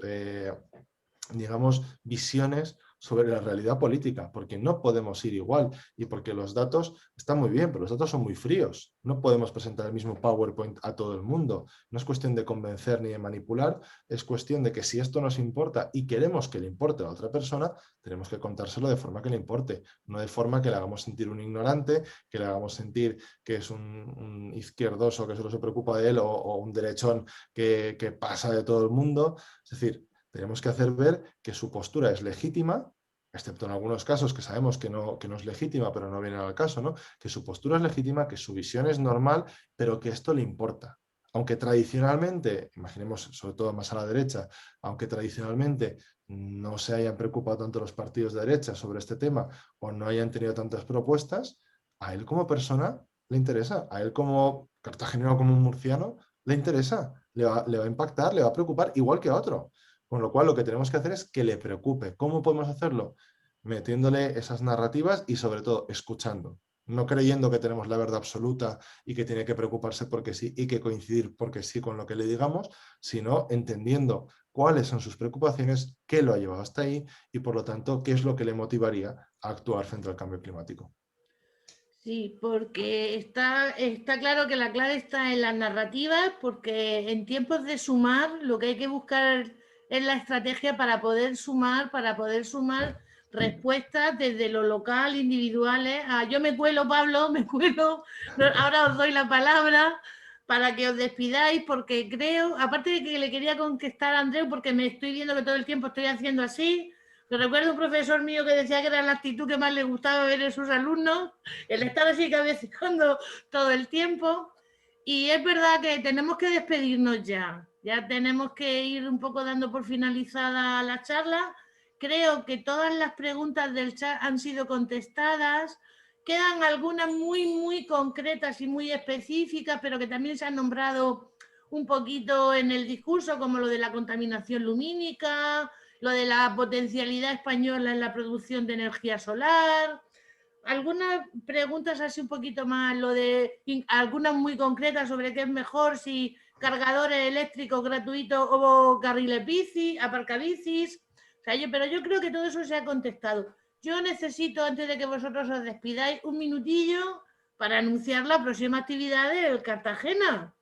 C: digamos, visiones sobre la realidad política, porque no podemos ir igual y porque los datos están muy bien, pero los datos son muy fríos. No podemos presentar el mismo PowerPoint a todo el mundo. No es cuestión de convencer ni de manipular, es cuestión de que si esto nos importa y queremos que le importe a otra persona, tenemos que contárselo de forma que le importe, no de forma que le hagamos sentir un ignorante, que le hagamos sentir que es un izquierdoso que solo se preocupa de él o un derechón que pasa de todo el mundo. Es decir, tenemos que hacer ver que su postura es legítima, excepto en algunos casos que sabemos que no es legítima, pero no viene al caso, ¿no? Que su postura es legítima, que su visión es normal, pero que esto le importa. aunque tradicionalmente, imaginemos sobre todo más a la derecha, aunque tradicionalmente no se hayan preocupado tanto los partidos de derecha sobre este tema o no hayan tenido tantas propuestas, a él como persona le interesa, a él como cartagenero, como murciano, le interesa, le va a impactar, le va a preocupar igual que a otro. Con lo cual lo que tenemos que hacer es que le preocupe. ¿Cómo podemos hacerlo? Metiéndole esas narrativas y sobre todo escuchando. No creyendo que tenemos la verdad absoluta y que tiene que preocuparse porque sí y que coincidir porque sí con lo que le digamos, sino entendiendo cuáles son sus preocupaciones, qué lo ha llevado hasta ahí y por lo tanto qué es lo que le motivaría a actuar frente al cambio climático.
A: Sí, porque está claro que la clave está en las narrativas, porque en tiempos de sumar lo que hay que buscar es la estrategia para poder sumar respuestas desde lo local, individuales. Yo me cuelo, Pablo, me cuelo. Ahora os doy la palabra para que os despidáis, porque creo, aparte de que le quería contestar a Andreu, porque me estoy viendo que todo el tiempo estoy haciendo así. Yo recuerdo un profesor mío que decía que era la actitud que más le gustaba ver en sus alumnos, el estar así cabeceando todo el tiempo. Y es verdad que tenemos que despedirnos ya. Ya tenemos que ir un poco dando por finalizada la charla. Creo que todas las preguntas del chat han sido contestadas. Quedan algunas muy, muy concretas y muy específicas, pero que también se han nombrado un poquito en el discurso, como lo de la contaminación lumínica, lo de la potencialidad española en la producción de energía solar. Algunas preguntas así un poquito más, algunas muy concretas sobre qué es mejor, si cargadores eléctricos gratuitos o carriles bici, aparcabicis. Pero yo creo que todo eso se ha contestado. Yo necesito, antes de que vosotros os despidáis, un minutillo para anunciar la próxima actividad del Cartagena.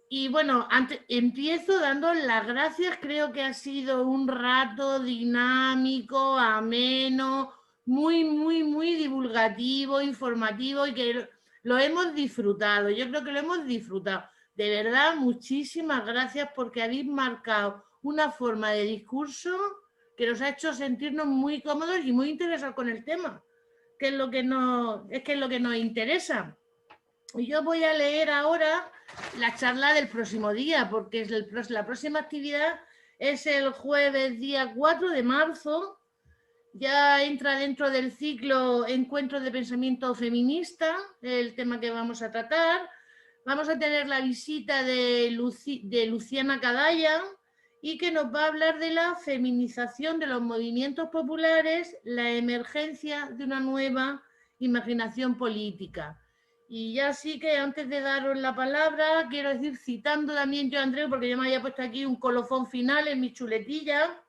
A: Y bueno, empiezo dando las gracias. Creo que ha sido un rato dinámico, ameno, muy, muy, muy divulgativo, informativo y que lo hemos disfrutado. Yo creo que lo hemos disfrutado. De verdad, muchísimas gracias porque habéis marcado una forma de discurso que nos ha hecho sentirnos muy cómodos y muy interesados con el tema, que es lo que nos interesa. Y yo voy a leer ahora la charla del próximo día, porque la próxima actividad es el jueves día 4 de marzo. Ya entra dentro del ciclo Encuentros de Pensamiento Feminista, el tema que vamos a tratar. Vamos a tener la visita de Luciana Cadalla y que nos va a hablar de la feminización de los movimientos populares, la emergencia de una nueva imaginación política. Y ya sí que antes de daros la palabra, quiero decir, citando también yo a Andreu, porque yo me había puesto aquí un colofón final en mi chuletilla,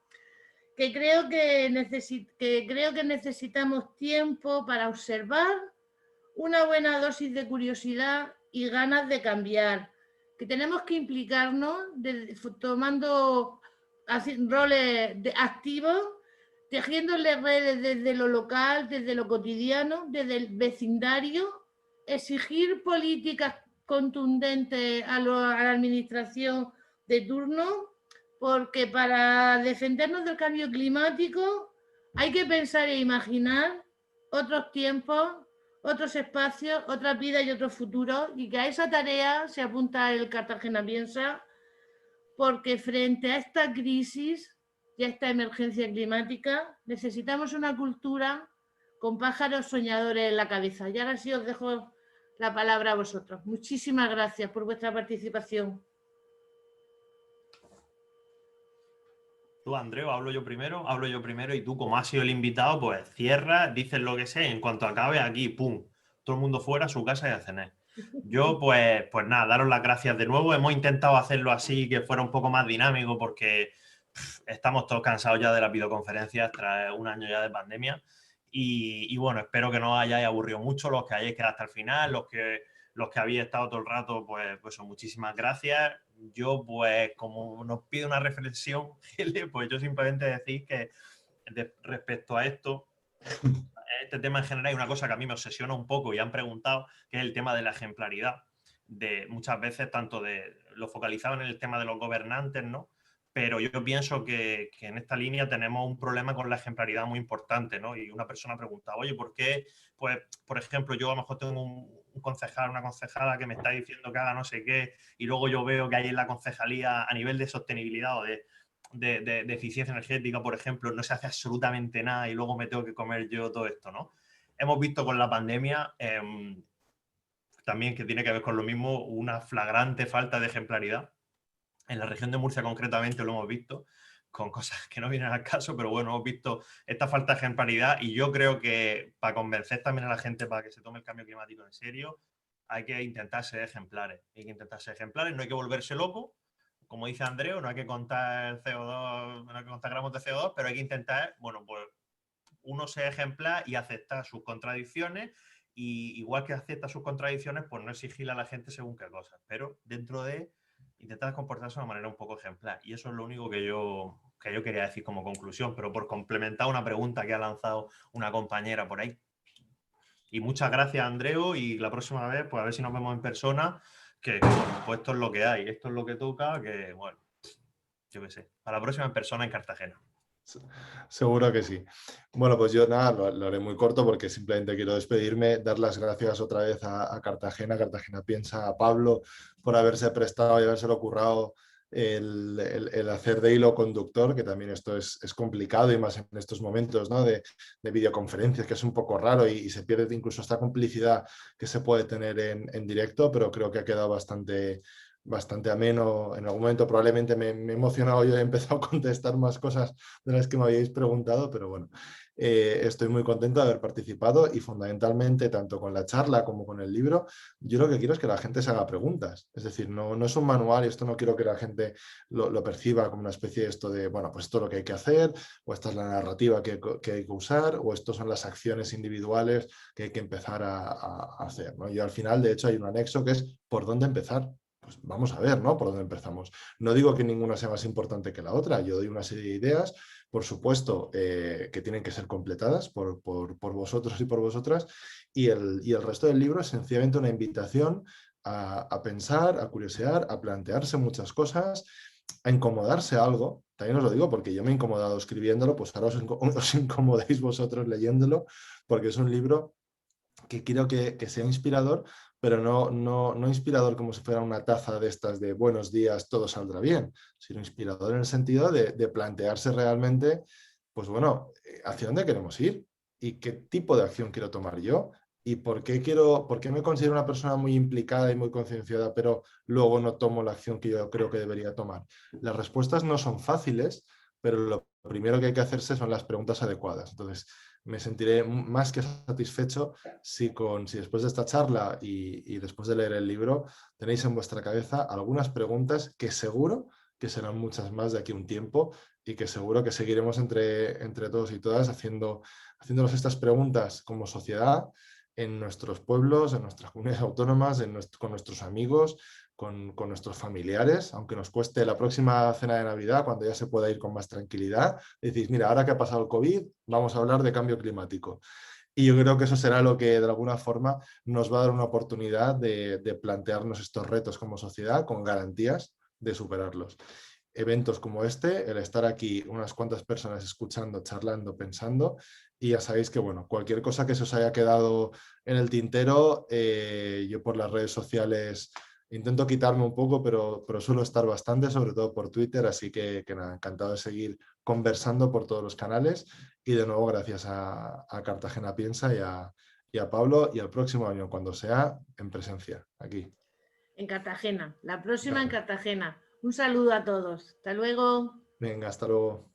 A: que creo que necesitamos tiempo para observar, una buena dosis de curiosidad y ganas de cambiar, que tenemos que implicarnos tomando roles activos, tejiéndole redes desde lo local, desde lo cotidiano, desde el vecindario, exigir políticas contundentes a la administración de turno, porque para defendernos del cambio climático hay que pensar e imaginar otros tiempos, otros espacios, otras vidas y otros futuros, y que a esa tarea se apunta el Cartagena Piensa, porque frente a esta crisis y a esta emergencia climática necesitamos una cultura con pájaros soñadores en la cabeza. Y ahora sí os dejo la palabra a vosotros. Muchísimas gracias por vuestra participación.
B: Tú, Andreu, hablo yo primero y tú, como has sido el invitado, pues cierras, dices lo que sea y en cuanto acabe aquí, ¡pum! Todo el mundo fuera a su casa y a cenar. Yo, pues nada, daros las gracias de nuevo. Hemos intentado hacerlo así, que fuera un poco más dinámico porque estamos todos cansados ya de las videoconferencias tras un año ya de pandemia. Y bueno, espero que no os hayáis aburrido mucho, los que hayáis quedado hasta el final, los que habéis estado todo el rato, pues muchísimas gracias. Yo, pues, como nos pide una reflexión, pues yo simplemente decir que respecto a esto, este tema en general hay una cosa que a mí me obsesiona un poco y han preguntado, que es el tema de la ejemplaridad. De muchas veces, tanto lo focalizado en el tema de los gobernantes, ¿no? Pero yo pienso que en esta línea tenemos un problema con la ejemplaridad muy importante, ¿no? Y una persona pregunta, oye, ¿por qué? Pues, por ejemplo, yo a lo mejor tengo un concejal, una concejala que me está diciendo que haga no sé qué, y luego yo veo que hay en la concejalía a nivel de sostenibilidad o de eficiencia energética, por ejemplo, no se hace absolutamente nada y luego me tengo que comer yo todo esto, ¿no? Hemos visto con la pandemia también, que tiene que ver con lo mismo, una flagrante falta de ejemplaridad. En la región de Murcia concretamente lo hemos visto, con cosas que no vienen al caso, pero bueno, hemos visto esta falta de ejemplaridad y yo creo que para convencer también a la gente para que se tome el cambio climático en serio, hay que intentar ser ejemplares. Hay que intentar ser ejemplares, no hay que volverse loco. Como dice Andreu, no hay que contar el CO2, no hay que contar gramos de CO2, pero hay que intentar, bueno, pues uno ser ejemplar y aceptar sus contradicciones, y igual que acepta sus contradicciones, pues no exigirle a la gente según qué cosas, pero dentro de intentar comportarse de una manera un poco ejemplar. Y eso es lo único que yo quería decir como conclusión, pero por complementar una pregunta que ha lanzado una compañera por ahí. Y muchas gracias, Andreu, y la próxima vez, pues a ver si nos vemos en persona, que bueno, pues esto es lo que hay, esto es lo que toca, que bueno, yo qué sé, para la próxima en persona en Cartagena.
C: Seguro que sí. Bueno, pues yo nada, lo haré muy corto porque simplemente quiero despedirme, dar las gracias otra vez a Cartagena. Cartagena Piensa, a Pablo, por haberse prestado y habérselo currado el hacer de hilo conductor, que también esto es complicado y más en estos momentos, ¿no? de videoconferencias, que es un poco raro y se pierde incluso esta complicidad que se puede tener en directo, pero creo que ha quedado bastante ameno. En algún momento probablemente me he emocionado yo y he empezado a contestar más cosas de las que me habíais preguntado, pero bueno, estoy muy contento de haber participado y fundamentalmente tanto con la charla como con el libro, yo lo que quiero es que la gente se haga preguntas. Es decir, no es un manual y esto no quiero que la gente lo perciba como una especie de esto de, bueno, pues esto es lo que hay que hacer, o esta es la narrativa que hay que usar, o esto son las acciones individuales que hay que empezar a hacer, ¿no? Yo al final, de hecho, hay un anexo que es por dónde empezar. Pues vamos a ver, ¿no? Por dónde empezamos. No digo que ninguna sea más importante que la otra, yo doy una serie de ideas, por supuesto, que tienen que ser completadas por vosotros y por vosotras, y el resto del libro es sencillamente una invitación a pensar, a curiosear, a plantearse muchas cosas, a incomodarse algo. También os lo digo porque yo me he incomodado escribiéndolo, pues ahora os incomodéis vosotros leyéndolo, porque es un libro que quiero que sea inspirador, pero no inspirador como si fuera una taza de estas de buenos días, todo saldrá bien, sino inspirador en el sentido de plantearse realmente, pues bueno, hacia dónde queremos ir y qué tipo de acción quiero tomar yo y por qué me considero una persona muy implicada y muy concienciada, pero luego no tomo la acción que yo creo que debería tomar. Las respuestas no son fáciles, pero lo primero que hay que hacerse son las preguntas adecuadas. Entonces, me sentiré más que satisfecho si después de esta charla y después de leer el libro tenéis en vuestra cabeza algunas preguntas que seguro que serán muchas más de aquí a un tiempo y que seguro que seguiremos entre todos y todas haciéndonos estas preguntas como sociedad en nuestros pueblos, en nuestras comunidades autónomas, con nuestros amigos, con nuestros familiares, aunque nos cueste la próxima cena de Navidad, cuando ya se pueda ir con más tranquilidad, decís, mira, ahora que ha pasado el COVID, vamos a hablar de cambio climático. Y yo creo que eso será lo que de alguna forma nos va a dar una oportunidad de plantearnos estos retos como sociedad con garantías de superarlos. Eventos como este, el estar aquí unas cuantas personas escuchando, charlando, pensando, y ya sabéis que, bueno, cualquier cosa que se os haya quedado en el tintero, yo por las redes sociales intento quitarme un poco, pero suelo estar bastante, sobre todo por Twitter, así que nada, encantado de seguir conversando por todos los canales y de nuevo gracias a Cartagena Piensa y a Pablo, y al próximo año, cuando sea, en presencia, aquí.
A: En Cartagena, la próxima en Cartagena. Un saludo a todos. Hasta luego.
C: Venga, hasta luego.